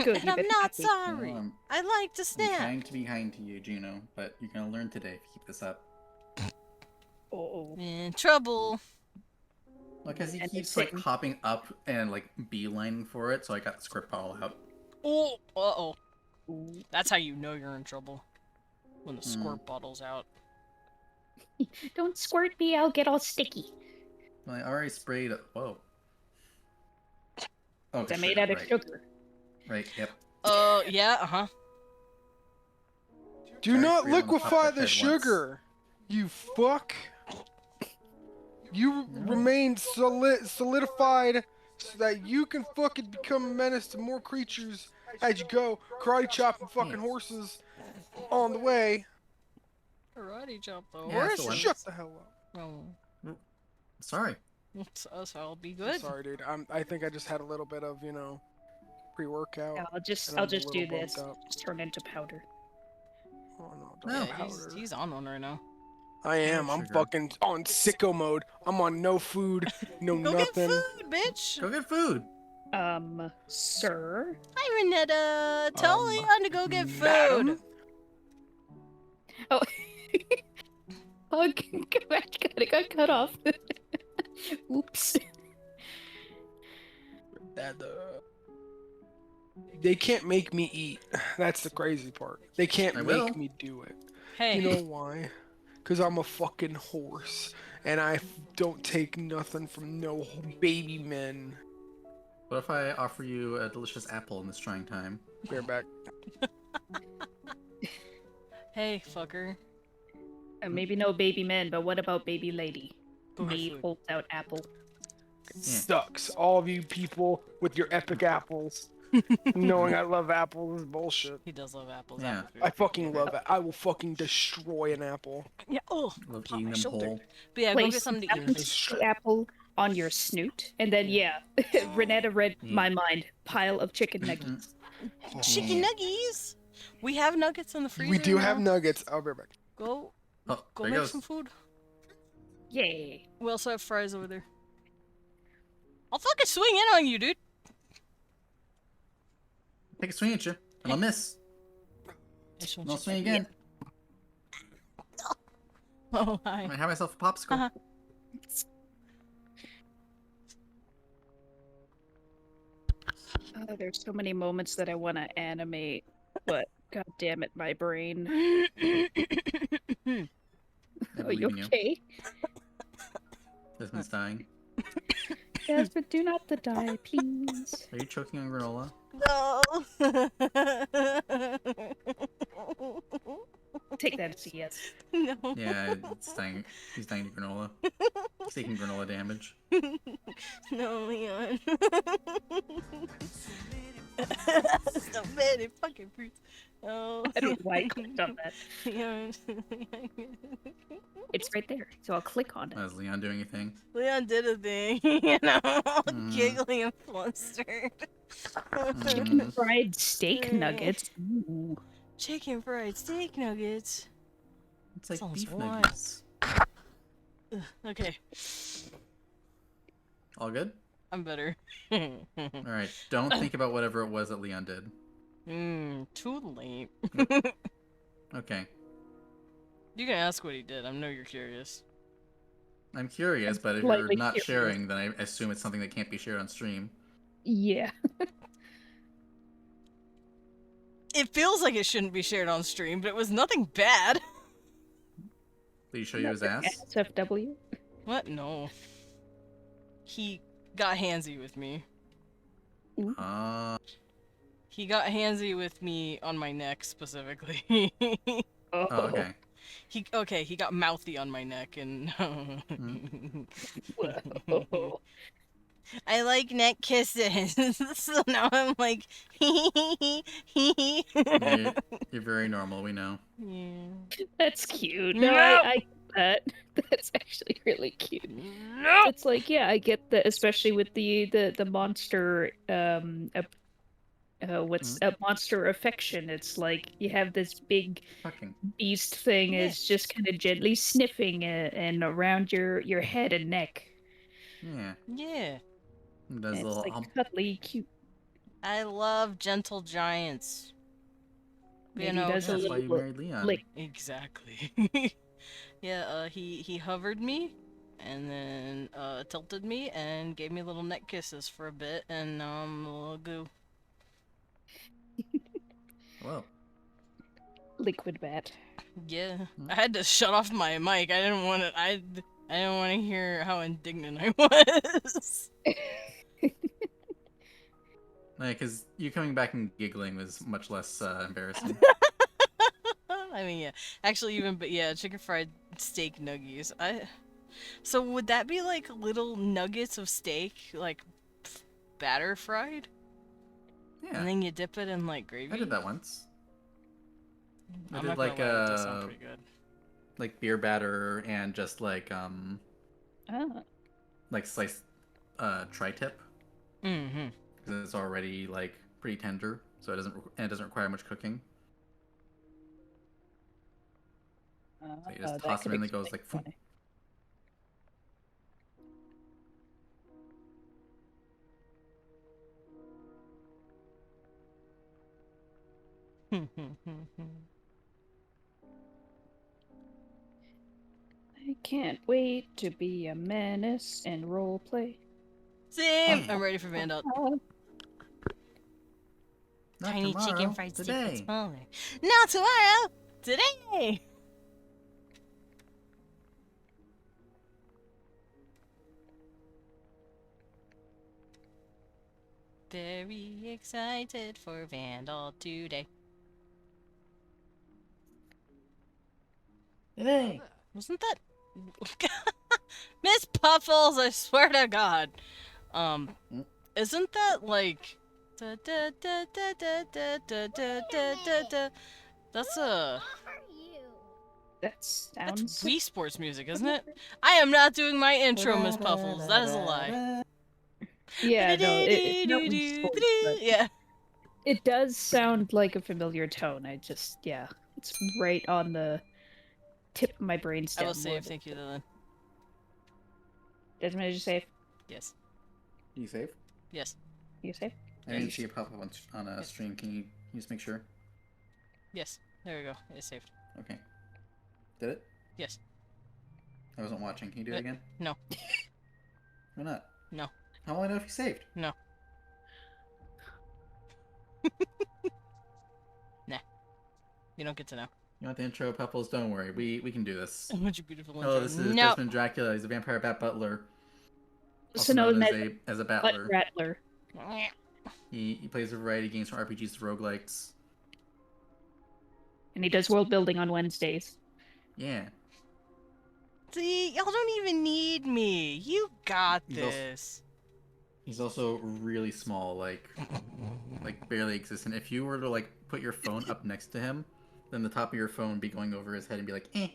Good.
And
you
I'm
better
not
be.
sorry.
I'm
I like to
I'm
snap.
trying to be kind to you, Juno, but you're gonna learn today if you keep this up.
Oh.
In trouble.
Because he
And
keeps
it's
like
sitting.
hopping up and like beelining for it, so I got the script all out.
Oh, uh-oh.
Ooh.
That's how you know you're in trouble. When the
Hmm.
squirt bottle's out.
Don't squirt me, I'll get all sticky.
Well, I already sprayed. Whoa. Oh,
They're made out of
right.
sugar.
Right. Yep.
Yeah, uh-huh.
Do
Already
not
sprayed it on the top of
liquefy
her
the
head
sugar. You fuck. You
No.
remain solidified so that you can fucking become a menace to more creatures as you go. Karate chopping fucking
Yes.
horses on the way.
Karate chop the
Yeah, that's the
horse.
one.
Shut the hell up.
Oh,
Sorry.
it's us. I'll be
I'm
good.
sorry, dude. I think I just had a little bit of, pre-workout.
Yeah, I'll just
And I'm a
do
little
this.
bumped up.
Just turn into powder.
Oh no,
No.
don't
Yeah,
powder.
he's on one right now.
I am. I'm
sugar.
fucking on sicko mode. I'm on no food, no
Go
nothing.
get food, bitch!
Go get food.
Sir?
Hi, Renetta. Tell Leon to go get food.
Madam?
Oh. Oh, it got cut off. Oops.
They can't make me eat. That's the crazy part. They can't
I
make
will.
me do it.
Hey,
You know why? Because I'm a fucking horse. And I don't take nothing from no baby men.
What if I offer you a delicious apple in this trying time?
Bear back.
hey, fucker.
Maybe no baby men, but what about baby lady?
Go get
Me
food.
holds out apple.
Sucks. All of you people with your epic apples. Knowing I love apples is bullshit.
He does love apples.
Yeah.
apple food.
I fucking love it. I will fucking destroy an apple.
Yeah. Oh,
Love
pop
eating
my
them
shoulder.
whole.
But yeah, go
Place
get something to eat.
apple,
Please.
apple on your snoot, and then Renetta read my mind. Pile of chicken nuggets.
Chicken nuggies.
We have nuggets in the freezer.
We do have
now.
nuggets. I'll be right back.
Go,
Oh,
go
there he
make
goes.
some food.
Yay!
We also have fries over there. I'll fucking swing in on you, dude.
Take a swing at you. And I'll miss.
I just want
And I'll
you
swing again.
to- Oh, hi.
I might have myself a popsicle.
Uh-huh.
Oh, there's so many moments that I want to animate, but god damn it, my brain.
I
Are you
believe in you.
okay?
Desmond's dying.
Yes, but do not the die, please.
Are you choking on granola?
No.
Take that as a yes.
No.
Yeah, it's dying. He's dying to granola. He's taking granola damage.
No, Leon. So many fucking fruits. Oh.
I don't know why I clicked on that.
Leon.
It's right there, so I'll click on it.
Is Leon doing anything?
Leon did a thing, all
Mm.
giggly and flustered.
Chicken
Mm.
fried steak nuggets. Ooh.
Chicken fried steak nuggets.
It's like
Sounds
beef
wild.
nuggets.
Okay,
All good?
I'm better.
Alright, don't think about whatever it was that Leon did.
Too late.
Okay.
You can ask what he did. I know you're curious.
I'm curious, but if
Slightly
you're not
curious.
sharing, then I assume it's something that can't be shared on stream.
Yeah.
It feels like it shouldn't be shared on stream, but it was nothing bad.
Did he show you his ass?
SFW.
What? No. He got handsy with me. He got handsy with me on my neck specifically.
Oh,
Oh, okay.
He got mouthy on my neck and
Whoa.
I like neck kisses. So now I'm like,
Yeah, you're very normal. We know.
yeah.
That's cute. No,
No!
I get that. That's actually really cute.
No!
It's like, yeah, I get that, especially with the monster what's
Mhm.
a monster affection. It's like you have this big
Fucking.
beast thing
Yeah.
is just kind of gently sniffing and around your head and neck.
Yeah.
Yeah.
Does a
It's
little
like
hump.
cuddly cute.
I love gentle giants. But,
Maybe does
Yeah,
a
that's why you
little
married Leon.
lick.
exactly. Yeah, he hovered me and then tilted me and gave me little neck kisses for a bit and now I'm a little goo.
Whoa.
Liquid bat.
Yeah.
Hmm.
I had to shut off my mic. I didn't want to hear how indignant I was.
Like, cause you coming back and giggling was much less embarrassing.
I mean, yeah. Actually, even but yeah, chicken fried steak nuggies. So would that be like little nuggets of steak, like batter fried,
Yeah,
and then you dip it in like gravy?
I did that once. I
I'm
did
not gonna
like
lie, that does sound pretty good.
like beer batter and just
Ah.
like sliced tri-tip
Mm-hmm.
because it's already like pretty tender, so it doesn't require much cooking. So you just
That
toss them
could
in, and it goes
explain
like
why.
foom.
I can't wait to be a menace and role play.
Same.
Yeah.
I'm ready for Vandal.
Not
Tiny chicken
tomorrow,
fried steak gets
today.
smaller. Not tomorrow. Today. Very excited for Vandal today.
Today.
Wasn't that Miss Puffles? I swear to God.
Mm.
Isn't that like da, da, da, da, da, da, da, da, da, da, da. That's
That
that's
sounds
Wii Sports music, isn't it? I am not doing my intro, Miss Puffles. That is a lie.
yeah, no, it's not Wii Sports, but
Yeah.
it does sound like a familiar tone. I just, yeah, it's right on the tip of my
I
brainstem.
will save. Thank you, Lillian.
Desmond, did you save?
Yes.
You save?
Yes.
You save?
I didn't see it pop up on a stream. Can you just make sure?
Yes. There we go. It's saved.
Okay. Did it?
Yes.
I wasn't watching. Can you do it again?
No.
Why not?
No.
How will I know if you saved?
No. Nah. You don't get to know.
You want the intro, Puffles? Don't worry. We can do this.
I want your beautiful intro.
Oh, this is
No.
Desmond Dracula. He's a vampire bat butler.
So
Also
known
known
as
as a
Butt
battler.
Rattler.
He plays a variety of games from RPGs to roguelikes.
And he does world building on Wednesdays.
Yeah.
See, y'all don't even need me. You got
He's also-
this.
He's also really small, like barely existent. If you were to like put your phone up next to him, then the top of your phone would be going over his head and be like, eh.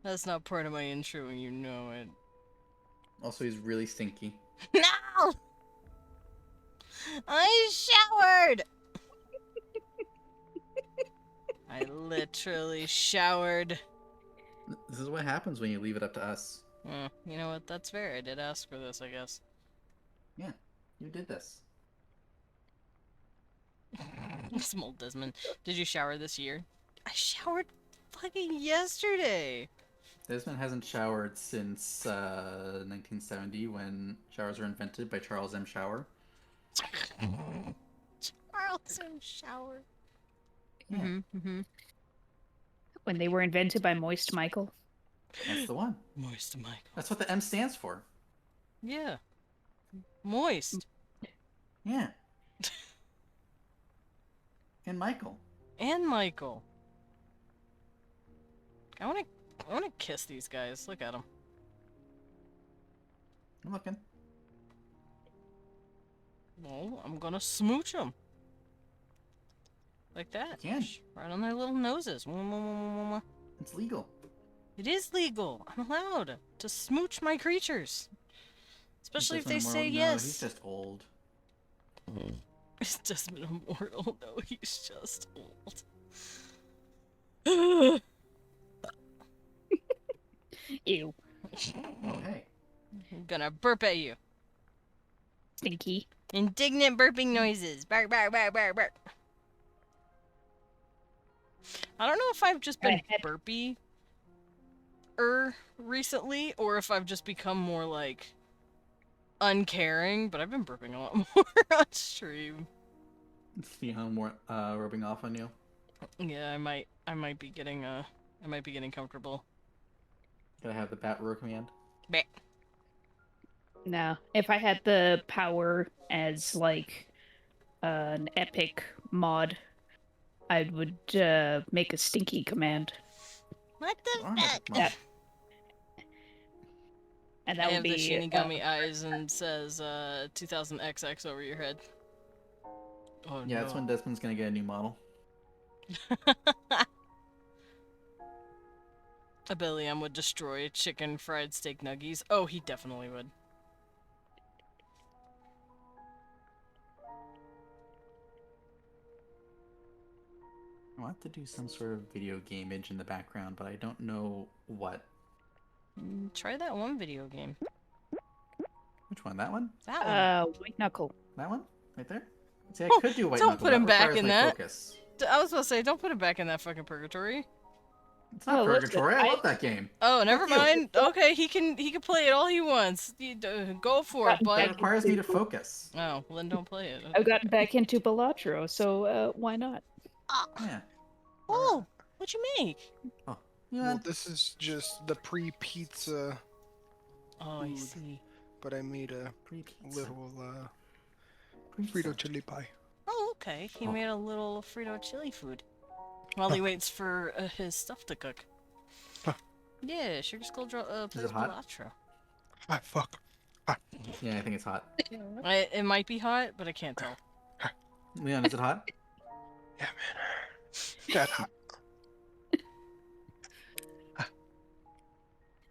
That's not part of my intro, and you know it.
Also, he's really stinky.
No! I showered! I literally showered.
This is what happens when you leave it up to us.
You know what? That's fair. I did ask for this, I guess.
Yeah, you did this.
Small Desmond. Did you shower this year? I showered fucking yesterday.
Desmond hasn't showered since 1970 when showers were invented by Charles M. Shower.
Charles M. Shower.
Yeah.
Mm-hmm.
When they were invented by Moist Michael.
That's the one.
Moist Michael.
That's what the M stands for.
Yeah. Moist.
Yeah. And Michael.
And Michael.
I wanna kiss these guys. Look at them.
I'm looking.
Well, I'm gonna smooch them. Like that.
You can.
Right on their little noses. Mwah, mwah, mwah, mwah, mwah.
It's legal.
It is legal. I'm allowed to smooch my creatures. Especially if they say
No,
yes.
he's just old.
He's just been immortal. No, he's just old.
Ew.
Oh, hey.
I'm gonna burp at you.
Stinky.
Indignant burping noises. Bark, bark, bark, bark, bark.
I don't know if I've just been
I had-
burpy recently, or if I've just become more like uncaring, but I've been burping a lot more on stream.
See how more rubbing off on you.
Yeah, I might be getting comfortable.
Gotta have the bat roar command.
Bleh.
No. If I had the power as like an epic mod, I would make a stinky command.
What the
Oh,
fuck?
well,
That- And that
I
would
have
be
the Shinigami eyes and says 2000XX over your head. Oh
yeah,
no.
that's when Desmond's gonna get a new model.
I bet Liam would destroy chicken fried steak nuggies. Oh, he definitely would.
I want to do some sort of video game image in the background, but I don't know what.
Try that one video game.
Which one? That one?
That one.
White Knuckle.
That one? Right there? See, I
Oh,
could do white
don't
knuckle.
put him
that
back
requires
in
my
that.
Focus.
I was about to say, don't put him back in that fucking purgatory.
It's not
Oh, listen,
purgatory. I
I-
love that game.
Oh, never
you.
mind. Okay, he can play it all he wants. Go for it,
Gotten
It
bud.
requires me to focus.
Oh, well then don't play it.
I've gotten back into Balatro, so why not?
Yeah.
Oh, what'd you make?
You
Well,
want-
this is just the pre-pizza,
Oh, I
Food.
see.
but I made a
Pre-pizza.
little
Pre-pizza.
Frito chili pie.
Oh, okay. He
Oh.
made a little Frito chili food while he waits for his stuff to cook.
Huh.
Yeah, Sugar Skull plays
it hot?
Balatro.
Ah, fuck.
Yeah, I think it's hot.
It might be hot, but I can't tell.
Leon, is it hot?
Yeah, man. That hot.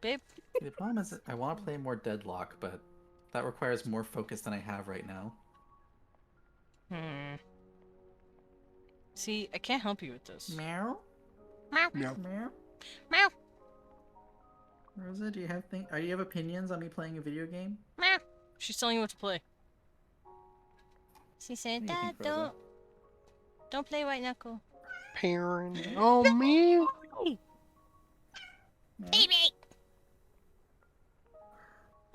Babe,
The problem is that I want to play more Deadlock, but that requires more focus than I have right now.
see, I can't help you with this.
Meow?
Meow.
No.
Meow?
Meow.
Rosa, do you have opinions on me playing a video game?
Meow.
She's telling you what to play.
She said,
What do you
Dad,
think, Rosa?
don't play white knuckle.
Parent. Oh, man.
Meow?
Baby.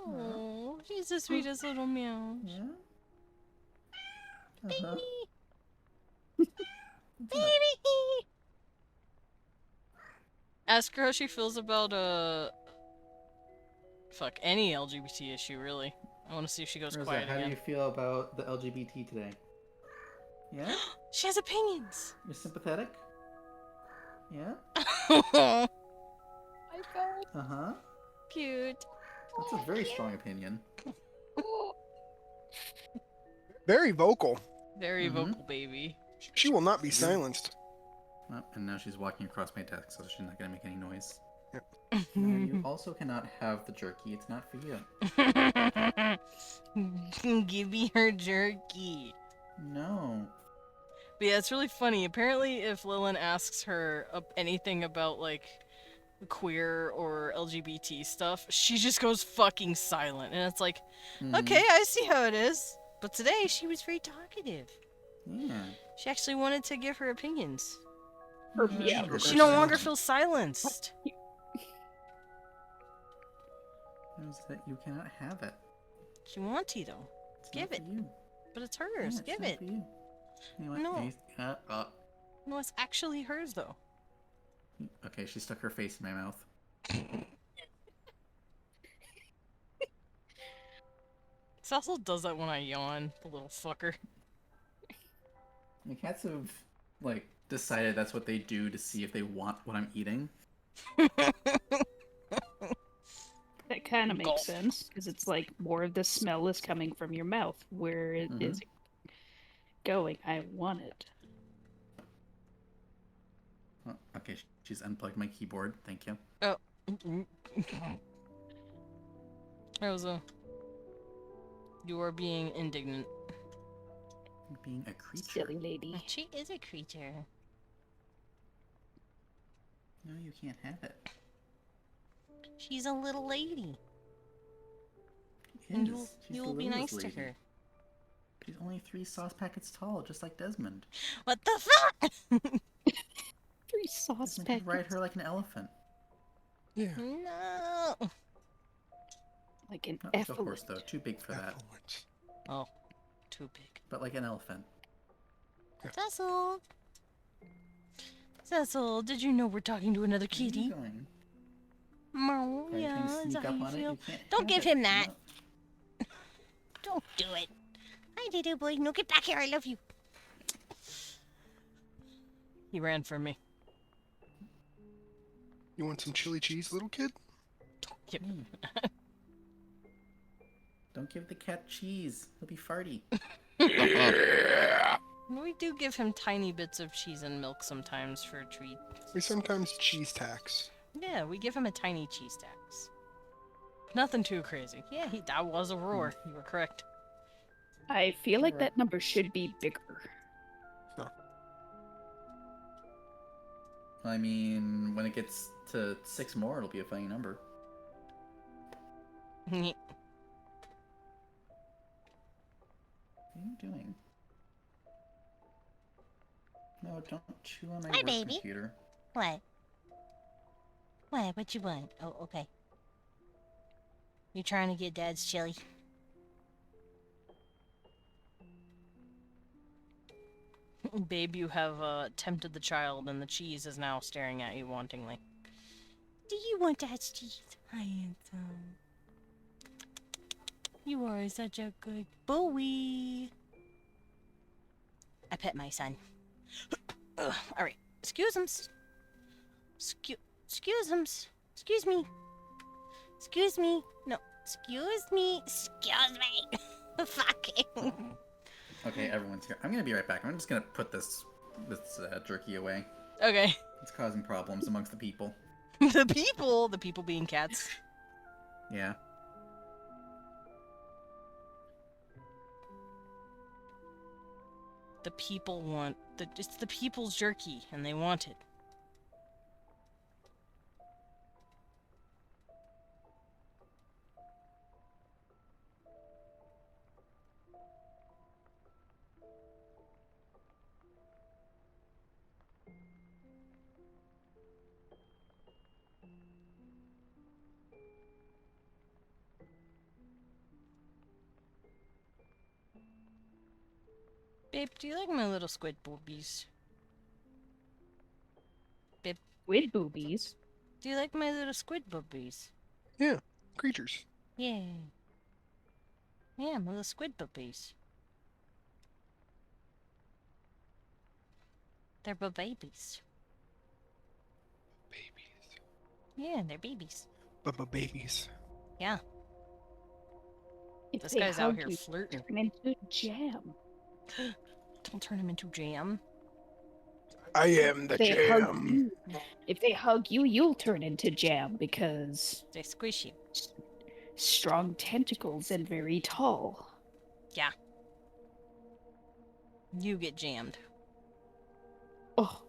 Oh, she's the sweetest little meow.
Yeah? Uh-huh.
Baby.
Ask her how she feels about fuck, any LGBT issue, really. I want to see if she goes
Rosa,
quiet
how do
again.
you feel about the LGBT today? Yeah?
She has opinions.
You're sympathetic? Yeah?
Oh,
Uh-huh.
cute.
That's a very strong opinion.
Very vocal.
Very
Mhm.
vocal baby.
She will not be silenced.
Oh, and now she's walking across my desk, so she's not gonna make any noise.
Yep.
No, you also cannot have the jerky. It's not for you.
Give me her jerky.
No.
But yeah, it's really funny. Apparently, if Lillian asks her anything about, like, queer or LGBT stuff, she just goes fucking silent. And it's like,
Mhm.
okay, I see how it is. But today, she was very talkative.
Yeah.
She actually wanted to give her opinions.
Yeah.
Sure.
She no longer feels silenced.
Knows that you cannot have it.
She wants to, though.
It's
Give
not
it.
for you.
But it's
Yeah,
hers.
it's
Give
not
it.
for you. You know what?
No. No, it's actually hers, though.
Okay, she stuck her face in my mouth.
Cecil does that when I yawn, the little fucker.
My cats have, like, decided that's what they do to see if they want what I'm eating.
That kind of makes
Gulp.
sense because it's like more of the smell is coming from your mouth. Where is it going? I want it.
Oh, okay, she's unplugged my keyboard. Thank you.
Oh. Rosa. You are being indignant.
Being a creature.
Silly lady.
She is a creature.
No, you can't have it.
She's a little lady.
She
And
is. She's
you
the
will be nice
littlest
to
lady.
her.
She's only 3 sauce packets tall, just like Desmond.
What the fuck?
3 sauce
Desmond could ride
packets.
her like an elephant.
Yeah.
No.
Like an
Not like a
effluent.
horse, though. Too big for that.
Effluent.
Oh. Too big.
But like an elephant.
Cecil.
Cecil, did you know we're talking to another
Where are you
kitty?
going?
Oh,
Are you trying
yeah,
to
is
sneak
that
up
how you
on it?
feel?
You can't
Don't
have
give
it.
him that.
No.
Don't do it. Hi, Dido boy. No, get back here. I love you.
He ran from me.
You want some chili cheese, little kid?
Yep.
Don't give the cat cheese. He'll be farty.
We do give him tiny bits of cheese and milk sometimes for a treat.
We sometimes cheese tax.
Yeah, we give him a tiny cheese tax. Nothing too crazy. Yeah, that was a roar. You were correct.
I feel like
Alright.
that number should be bigger.
I mean, when it gets to 6 more, it'll be a funny number. What are you doing? No, don't chew on my
Hi,
work
baby.
computer.
What? What? What you want? Oh, okay. You trying to get Dad's chili?
Babe, you have tempted the child, and the cheese is now staring at you wantingly.
Do you want Dad's cheese? Hi, handsome. You are such a good boy. I pet my son. Ugh, all right. Excuse him. Excuse him. Excuse me. Excuse me. No. Excuse me. Excuse me. Fucking.
Okay, everyone's here. I'm gonna be right back. I'm just gonna put this jerky away.
Okay.
It's causing problems amongst the people.
The people being cats.
Yeah.
The people want it's the people's jerky, and they want it. Babe, do you like my little squid boobies?
Squid boobies.
Do you like my little squid boobies?
Yeah, creatures.
Yeah. Yeah, my little squid boobies. They're babies.
Babies.
Yeah, they're babies.
Babies.
Yeah.
If
This
they
guy's out
hug
here
you,
flirting.
turn into jam.
Don't turn him into jam.
I am the
If they hug
jam.
you, if they hug you, you'll turn into jam because
They squish you.
strong tentacles and very tall.
Yeah. You get jammed.
Oh,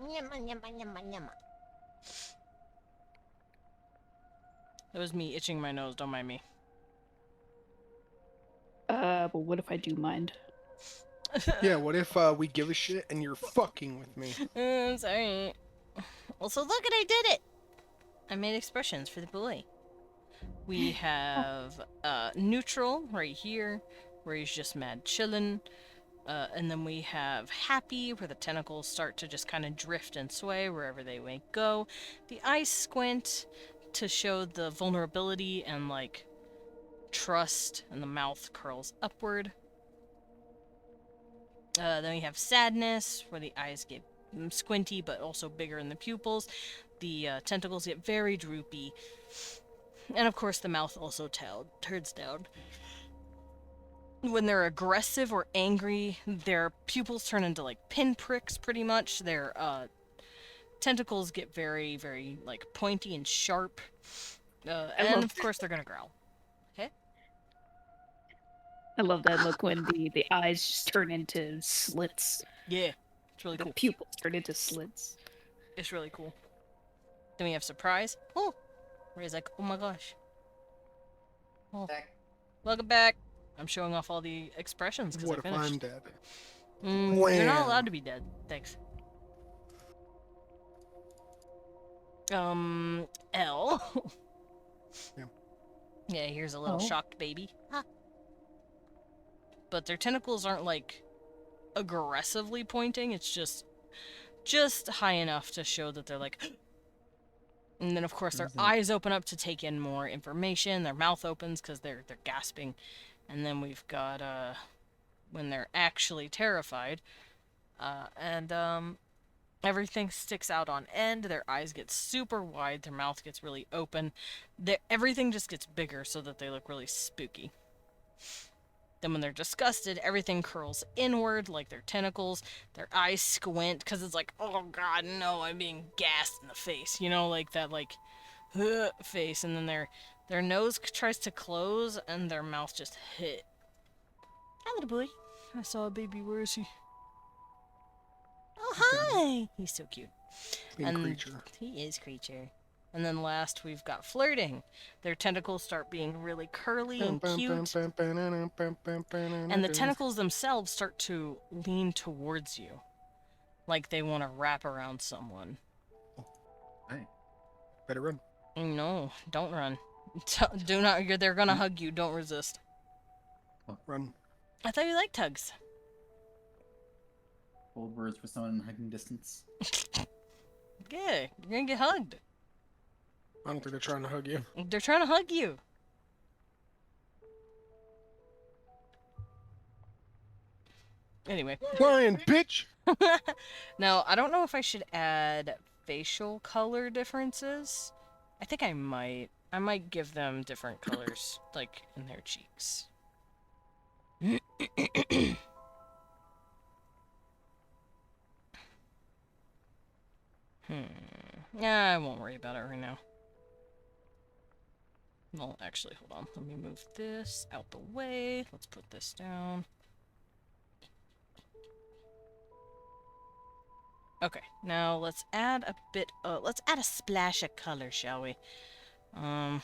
Yumma, yumma, yumma, yumma.
That was me itching my nose, don't mind me.
but what if I do mind?
Yeah, what if we give a shit and you're fucking with me?
Sorry. Well, so look at I did it! I made expressions for the boy. We have neutral right here, where he's just mad chillin'. And then we have Happy, where the tentacles start to just kind of drift and sway wherever they may go. The eyes squint to show the vulnerability and, like, trust, and the mouth curls upward. Then we have Sadness, where the eyes get squinty but also bigger in the pupils. The tentacles get very droopy. And of course, the mouth also turns down. When they're aggressive or angry, their pupils turn into, like, pinpricks, pretty much. Their tentacles get very, very, like, pointy and sharp. And of course, they're gonna growl.
I love that look when the eyes just turn into slits.
Yeah, it's really
The
cool.
pupils turn into slits.
It's really cool. Then we have Surprise. Oh! Where he's like, oh my gosh. Oh. Welcome back. I'm showing off all the expressions because I
What if
finished.
I'm dead?
You're not
Wham.
allowed to be dead. Thanks. L.
Yeah.
Yeah, here's a little
Oh.
shocked baby. But their tentacles aren't, like, aggressively pointing. It's just high enough to show that they're like. And then, of course, their eyes open up to take in more information. Their mouth opens because they're gasping. And then we've got when they're actually terrified, and everything sticks out on end. Their eyes get super wide. Their mouth gets really open. Everything just gets bigger so that they look really spooky. Then when they're disgusted, everything curls inward like their tentacles. Their eyes squint because it's like, oh god, no, I'm being gassed in the face. You know, like that, like, face. And then their nose tries to close and their mouth just hit. Hi, little boy. I saw a baby. Where is he? Oh, hi! He's so cute.
Being creature.
He is creature. And then last, we've got Flirting. Their tentacles start being really curly and cute. And the tentacles themselves start to lean towards you. Like they want to wrap around someone.
Hey.
Better run.
No, don't run. Do not. They're gonna hug you. Don't resist.
Run.
I thought you liked hugs.
Old words for someone in hugging distance.
Yeah, you're gonna get hugged.
I don't think they're trying to hug you.
They're trying to hug you. Anyway.
Lion, bitch!
Now, I don't know if I should add facial color differences. I think I might. I might give them different colors, like in their cheeks. Yeah, I won't worry about it right now. Well, actually, hold on. Let me move this out the way. Let's put this down. Okay, now let's add a bit. Let's add a splash of color, shall we? I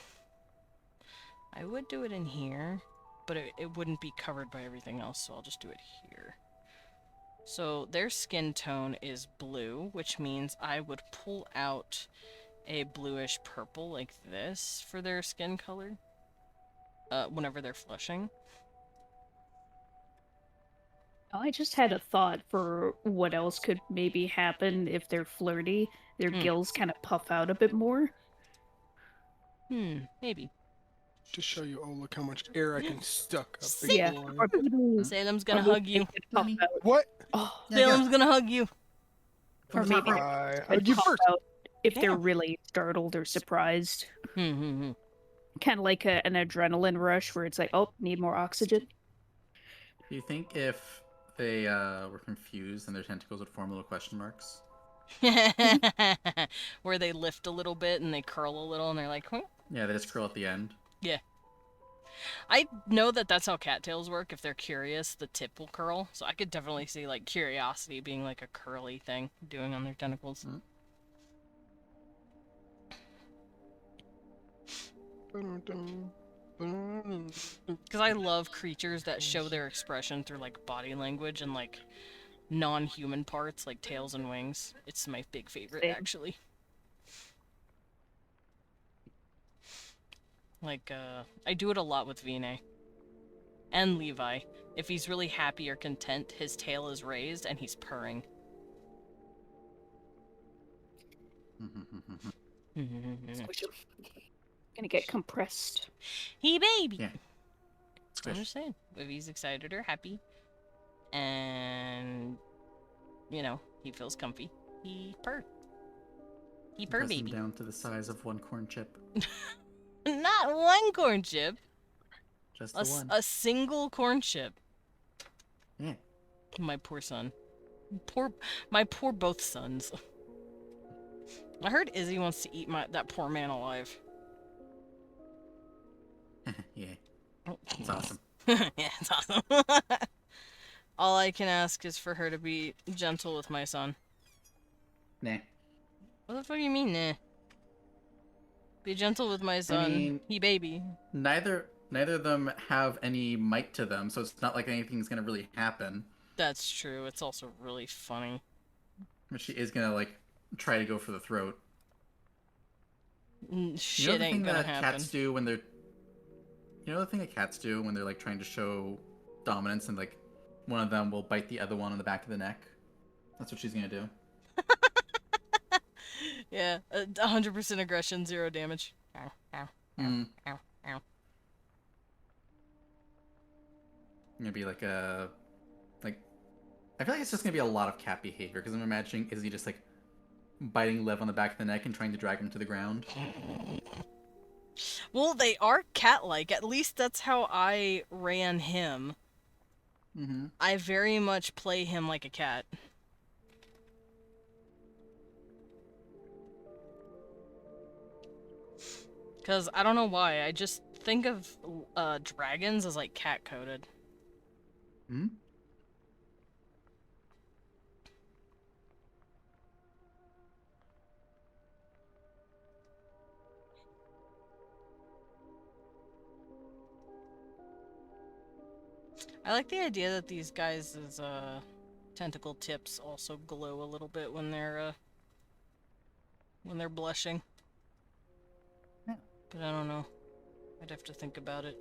would do it in here, but it wouldn't be covered by everything else, so I'll just do it here. So their skin tone is blue, which means I would pull out a bluish purple like this for their skin color whenever they're flushing.
Oh, I just had a thought for what else could maybe happen if they're flirty. Their gills kind of puff out a bit more.
Maybe.
To show you, oh, look how much air I can suck up.
Yeah. Or maybe,
Salem's gonna
or
hug
maybe
you.
they could puff out.
What?
Oh,
Salem's gonna hug you.
or maybe
I
they
hug
could
you
puff
first.
out if
Yeah.
they're really startled or surprised. Kind of like an adrenaline rush where it's like, oh, need more oxygen.
Do you think if they were confused and their tentacles would form little question marks?
Where they lift a little bit and they curl a little and they're like, huh?
Yeah, they just curl at the end.
Yeah. I know that that's how cattails work. If they're curious, the tip will curl. So I could definitely see, like, curiosity being like a curly thing doing on their tentacles. Because I love creatures that show their expression through, like, body language and, like, non-human parts, like tails and wings. It's my big favorite,
Same.
actually. Like, I do it a lot with V&A. and Levi. If he's really happy or content, his tail is raised and he's purring.
Squish him. Gonna get compressed.
He baby.
Yeah.
I'm just saying, if he's excited or happy, and you know he feels comfy, he purr. He purr,
Press him
baby.
down to the size of one corn chip.
Not one corn chip.
Just the one.
A single corn chip.
Yeah.
My poor son. My poor both sons. I heard Izzy wants to eat that poor man alive.
Yeah. It's awesome.
Yeah, it's awesome. All I can ask is for her to be gentle with my son.
Nah.
What the fuck do you mean, nah? Be gentle with my son.
mean-
He baby.
Neither of them have any might to them, so it's not like anything's gonna really happen.
That's true. It's also really funny.
But she is gonna like try to go for the throat.
Shit
You know the
ain't
thing
gonna
that
happen.
cats do when they're. You know the thing that cats do when they're like trying to show dominance and like one of them will bite the other one on the back of the neck. That's what she's gonna do.
Yeah, 100% aggression, 0 damage. Ow, ow,
Mm.
ow, ow.
Gonna be like a like. I feel like it's just gonna be a lot of cat behavior because I'm imagining Izzy just like biting Lev on the back of the neck and trying to drag him to the ground.
Well, they are cat-like. At least that's how I ran him.
Mm-hmm.
I very much play him like a cat. Because I don't know why. I just think of dragons as like cat-coded.
Hmm.
I like the idea that these guys' tentacle tips also glow a little bit when they're blushing.
Yeah.
But I don't know. I'd have to think about it.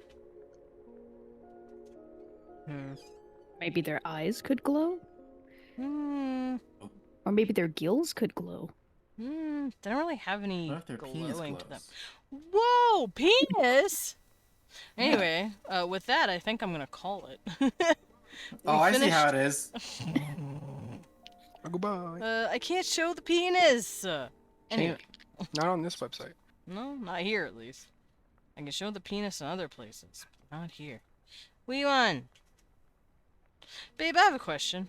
Maybe their eyes could glow?
Hmm.
Or maybe their gills could glow.
They don't really have any
What if their penis
glowing
glows?
to them. Whoa, penis! Anyway, with that, I think I'm gonna call it.
Oh, I see how it is.
Goodbye.
I can't show the penis! Anyway.
Not on this website.
No, not here at least. I can show the penis in other places, but not here. We won! Babe, I have a question.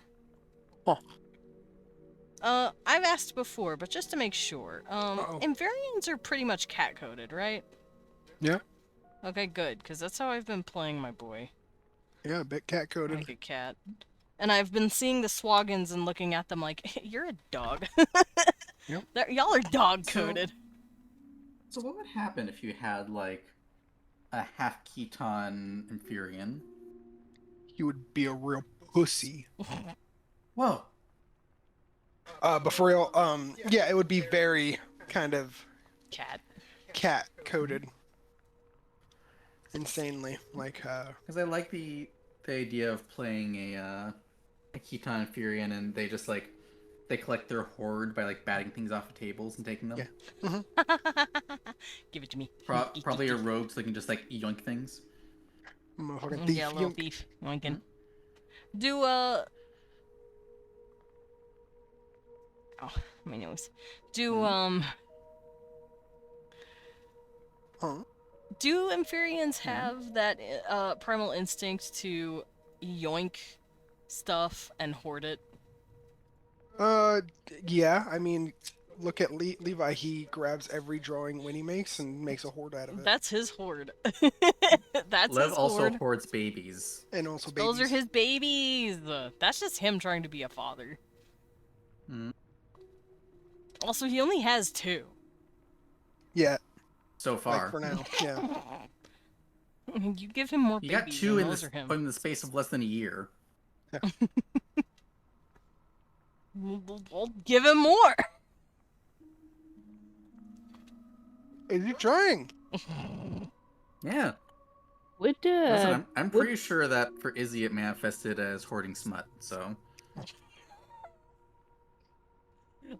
Huh.
I've asked before, but just to make sure.
Uh-oh.
Invariants are pretty much cat-coded, right?
Yeah.
Okay, good, because that's how I've been playing my boy.
Yeah, a bit cat coded.
Like a cat. And I've been seeing the Swaggins and looking at them like, you're a dog.
Yep.
Y'all are dog-coded.
So what would happen if you had like a half Keton Inferion?
He would be a real pussy.
Whoa.
But for real, yeah, it would be very kind of
Cat.
cat coded. Insanely. Like,
Because I like the idea of playing a Keton Inferion and they just like they collect their hoard by like batting things off of tables and taking them.
Yeah.
Give it to me.
Probably a rogue so they can just like yoink things.
motherfucking thief.
Yeah, little
yoink.
thief. Yoinkin'. Do, Oh, my nose. Do,
Huh?
Do Amphibians have that, primal instinct to yoink stuff and hoard it?
Yeah, I mean, look at Levi. He grabs every drawing when he makes and makes a hoard out of it.
That's his hoard. That's
Lev
his
also
hoard.
hoards babies.
And also babies.
Those are his babies. That's just him trying to be a father.
Mm.
Also, he only has 2.
Yeah,
So far.
like for now. Yeah.
You give him more
You
babies,
got 2
and
in
those are him.
in the space of less than a year.
I'll give him more.
Is he trying?
Yeah.
Would
Listen, I'm
would
pretty sure that for Izzy it manifested as hoarding smut. So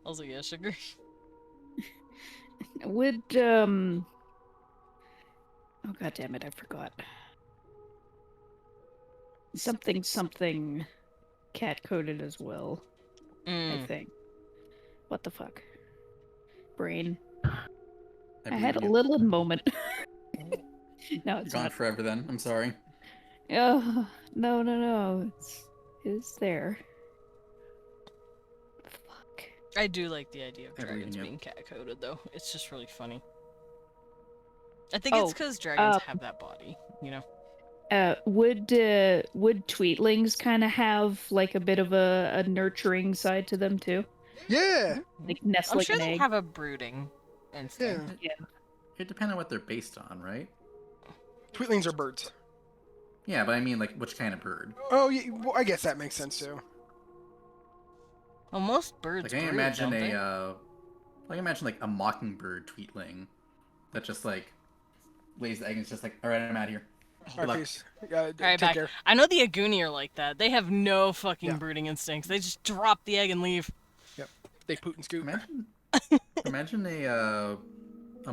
Also, yeah, sugar.
would oh god damn it, I forgot. Something cat coded as well, I
Mm.
think. What the fuck? Brain. I
believe
had a
you.
little moment. No,
You're
it's
gone
not.
forever then. I'm sorry.
Oh, no. It's there. Fuck.
I do like the idea of
I believe in
dragons
you.
being cat-coded, though. It's just really funny. I think it's
Oh,
because dragons have that body, you know?
would tweetlings kind of have like a bit of a nurturing side to them too?
Yeah.
Like
I'm
nestling
sure
an
they
egg?
have a brooding instinct.
Yeah.
It depends on what they're based on, right?
Tweetlings are birds.
Yeah, but I mean, like, which kind of bird?
Oh, yeah, well, I guess that makes sense too.
Well, most birds
Like, I
brood,
imagine
don't they?
like a mockingbird tweetling that just like lays the egg and it's just like, all right, I'm out of here. Good
All right,
luck.
peace.
Alright,
Take
back.
care.
I know the Aguni are like that. They have no fucking
Yeah.
brooding instincts. They just drop the egg and leave.
They poot and scoot.
Imagine a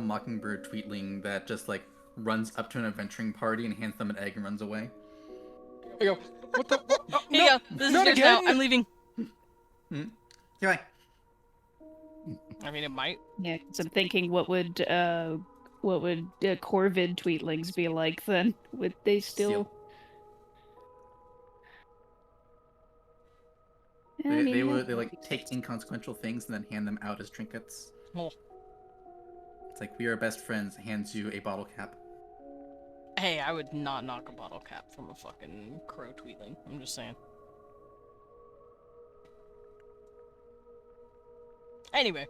mockingbird tweetling that just like runs up to an adventuring party and hands them an egg and runs away.
I go, what the? What? Oh,
Here
no,
you go. This is
not
yours now.
again.
I'm leaving.
Goodbye.
I mean, it might.
Yeah, 'cause I'm thinking what would Corvid tweetlings be like then? Would they still? I
They
mean,
they like take inconsequential things and then hand them out as trinkets.
Oh.
It's like, we are best friends. Hands you a bottle cap.
Hey, I would not knock a bottle cap from a fucking crow tweetling. I'm just saying. Anyway,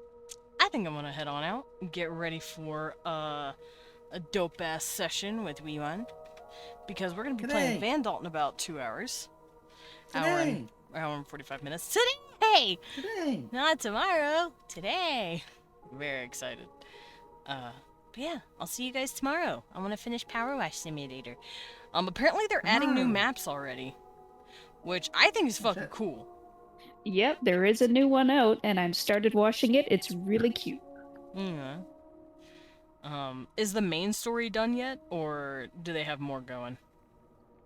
I think I'm gonna head on out and get ready for a dope ass session with Wee One. Because we're gonna be playing
Today.
Vandalt in about 2 hours.
Today.
Hour and 45 minutes. Today!
Today.
Not tomorrow. Today. Very excited. But yeah, I'll see you guys tomorrow. I want to finish Power Wash Simulator. Apparently they're adding new
Tomorrow.
maps already, which I think is fucking
Shit.
cool.
yep, there is a new one out, and I've started watching it. It's really cute.
Yeah. Is the main story done yet, or do they have more going?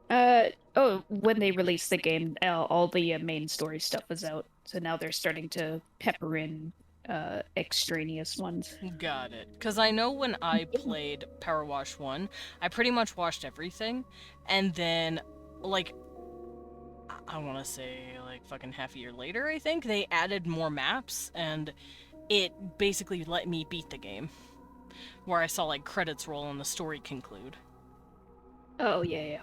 When they release the game, all the main story stuff is out. So now they're starting to pepper in extraneous ones.
Got it. Because I know when I played Power Wash 1, I pretty much watched everything, and then, like, I want to say, like, fucking half a year later, I think, they added more maps, and it basically let me beat the game. Where I saw, like, credits roll and the story conclude.
Oh yeah.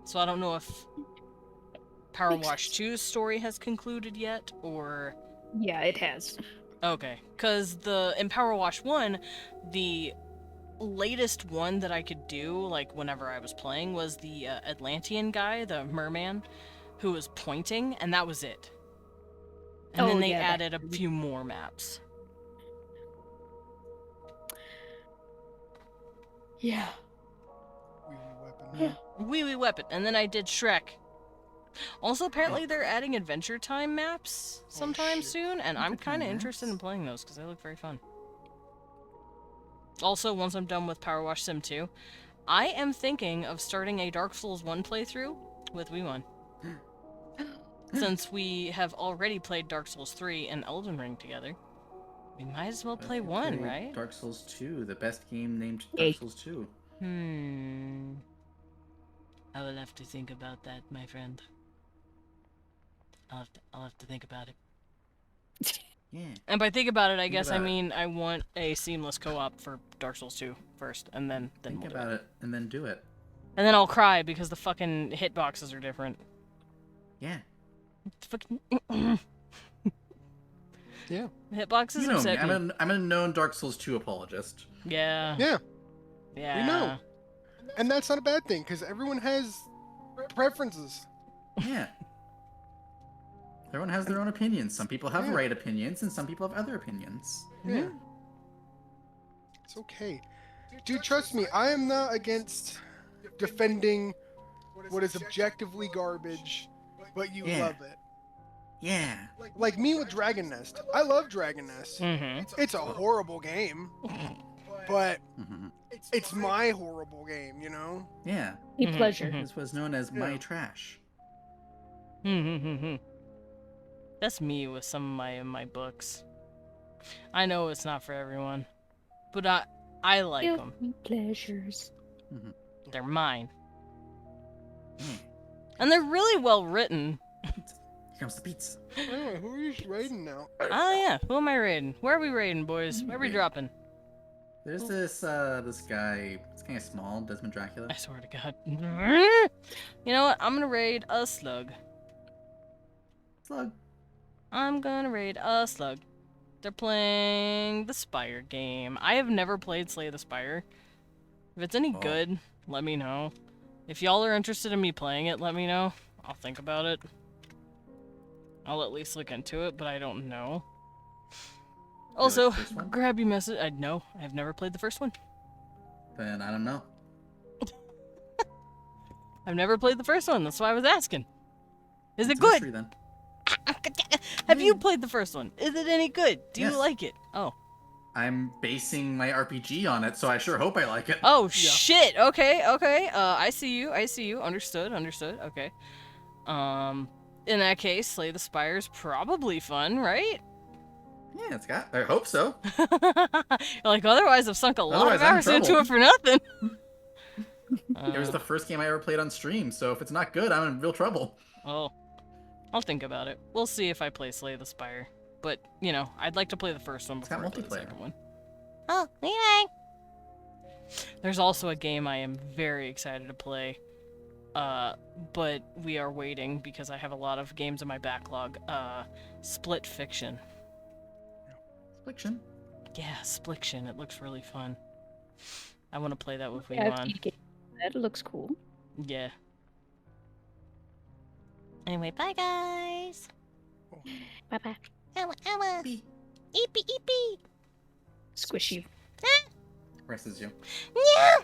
So I don't know if Power
Makes
Wash
sense.
2's story has concluded yet, or...
Yeah, it has.
Okay, because in Power Wash 1, the latest one that I could do, like, whenever I was playing, was the Atlantean guy, the merman, who was pointing, and that was it. And then
Oh,
they
yeah, that-
added a few more maps.
Yeah.
Wee Wee Weapon, and then I did Shrek. Also, apparently they're adding Adventure Time maps sometime
shit.
soon, and I'm
Adventure Time
kind of interested in
maps?
playing those because they look very fun. Also, once I'm done with Power Wash Sim 2, I am thinking of starting a Dark Souls 1 playthrough with Wee One. Since we have already played Dark Souls 3 and Elden Ring together, we might as well play 1, right?
Dark Souls 2, the best game named
Yay.
Dark Souls 2.
I will have to think about that, my friend. I'll have to think about it.
Yeah.
And by think about it, I
Think
guess I
about it.
mean I want a seamless co-op for Dark Souls 2 first, and then
Think
we'll do
about
it.
it and then do it.
And then I'll cry because the fucking hitboxes are different.
Yeah.
Fucking
Yeah.
hitboxes
You know me.
upset me.
I'm a known Dark Souls 2 apologist.
Yeah.
Yeah.
Yeah.
We know. And that's not a bad thing because everyone has preferences.
Yeah. Everyone has their own opinions. Some people have
Yeah.
right opinions, and some people have other opinions.
Yeah. It's okay. Dude, trust me, I am not against defending what is objectively garbage, but you
Yeah.
love it.
Yeah.
Like me with Dragon Nest. I love Dragon Nest.
Mm-hmm.
It's a horrible game, but
hmm
it's my horrible game, you know?
Yeah.
A
Mhm,
pleasure.
mhm.
This was known as my
Yeah.
trash.
That's me with some of my books. I know it's not for everyone, but I like them.
Guilty pleasures.
They're mine,
Mm.
and they're really well written.
Here comes the pizza.
Anyway, who are you raiding now?
Oh yeah, who am I raiding? Where are we raiding, boys? Where are we
Raid.
dropping?
There's this guy. It's kind of small, Desmond Dracula.
I swear to God. You know what? I'm gonna raid a slug.
Slug.
I'm gonna raid a slug. They're playing the Spire game. I have never played Slay the Spire. If it's any
Oh.
good, let me know. If y'all are interested in me playing it, let me know. I'll think about it. I'll at least look into it, but I don't know. Also,
the first one?
grab your message. No, I've never played the first one.
Then I don't know.
I've never played the first one. That's why I was asking. Is it
It's a
good?
mystery, then.
Have you played the first one? Is it any good? Do you
Yes.
like it? Oh.
I'm basing my RPG on it, so I sure hope I like it.
Oh shit. Okay. I see you. Understood. Okay. In that case, Slay the Spire is probably fun, right?
Yeah, it's got. I hope so.
Like otherwise, I've sunk a lot
Otherwise,
of
I'm
hours into
troubled.
it for nothing.
It was the first game I ever played on stream, so if it's not good, I'm in real trouble.
Oh, I'll think about it. We'll see if I play Slay the Spire. But you know, I'd like to play the first one
It's
before
got
I play the
multiplayer.
second one.
Oh, anyway.
There's also a game I am very excited to play. But we are waiting because I have a lot of games in my backlog. Split Fiction.
Fiction.
Yeah, Spliction. It looks really fun. I want to play that with
Yeah, I've
Leon.
seen a game. That looks cool.
Yeah.
Anyway, bye guys.
Bye bye.
Ow.
Beep.
Eepy.
Squishy.
Presses you.
Yeah.